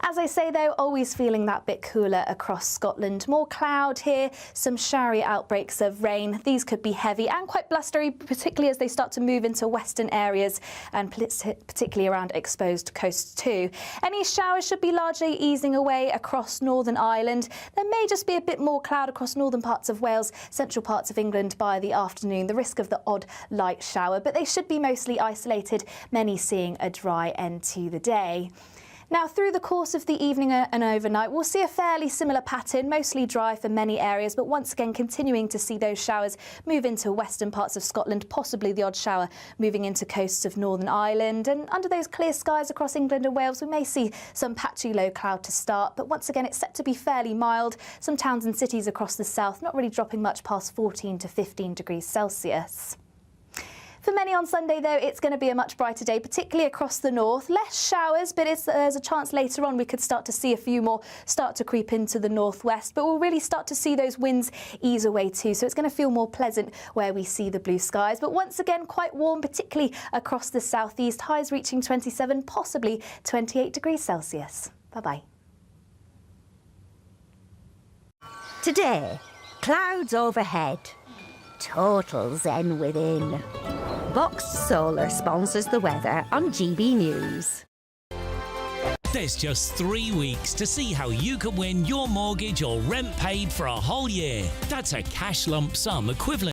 As I say, though, always feeling that bit cooler across Scotland. More cloud here, some showery outbreaks of rain. These could be heavy and quite blustery, particularly as they start to move into western areas and particularly around exposed coasts too. Any showers should be largely easing away across Northern Ireland. There may just be a bit more cloud across northern parts of Wales, central parts of England by the afternoon. The risk of the odd light shower, but they should be mostly isolated, many seeing a dry end to the day. Now, through the course of the evening and overnight, we'll see a fairly similar pattern, mostly dry for many areas, but once again continuing to see those showers move into western parts of Scotland, possibly the odd shower moving into coasts of Northern Ireland. And under those clear skies across England and Wales, we may see some patchy low cloud to start, but once again, it's set to be fairly mild. Some towns and cities across the south not really dropping much past 14 to 15 degrees Celsius. For many on Sunday, though, it's going to be a much brighter day, particularly across the north. Less showers, but there's a chance later on we could start to see a few more start to creep into the northwest. But we'll really start to see those winds ease away too, so it's going to feel more pleasant where we see the blue skies. But once again, quite warm, particularly across the southeast. Highs reaching 27, possibly 28 degrees Celsius. Bye-bye. Today, clouds overhead. Total zen within. Boxed Solar sponsors the weather on GB News. There's just 3 weeks to see how you can win your mortgage or rent paid for a whole year. That's a cash lump sum equivalent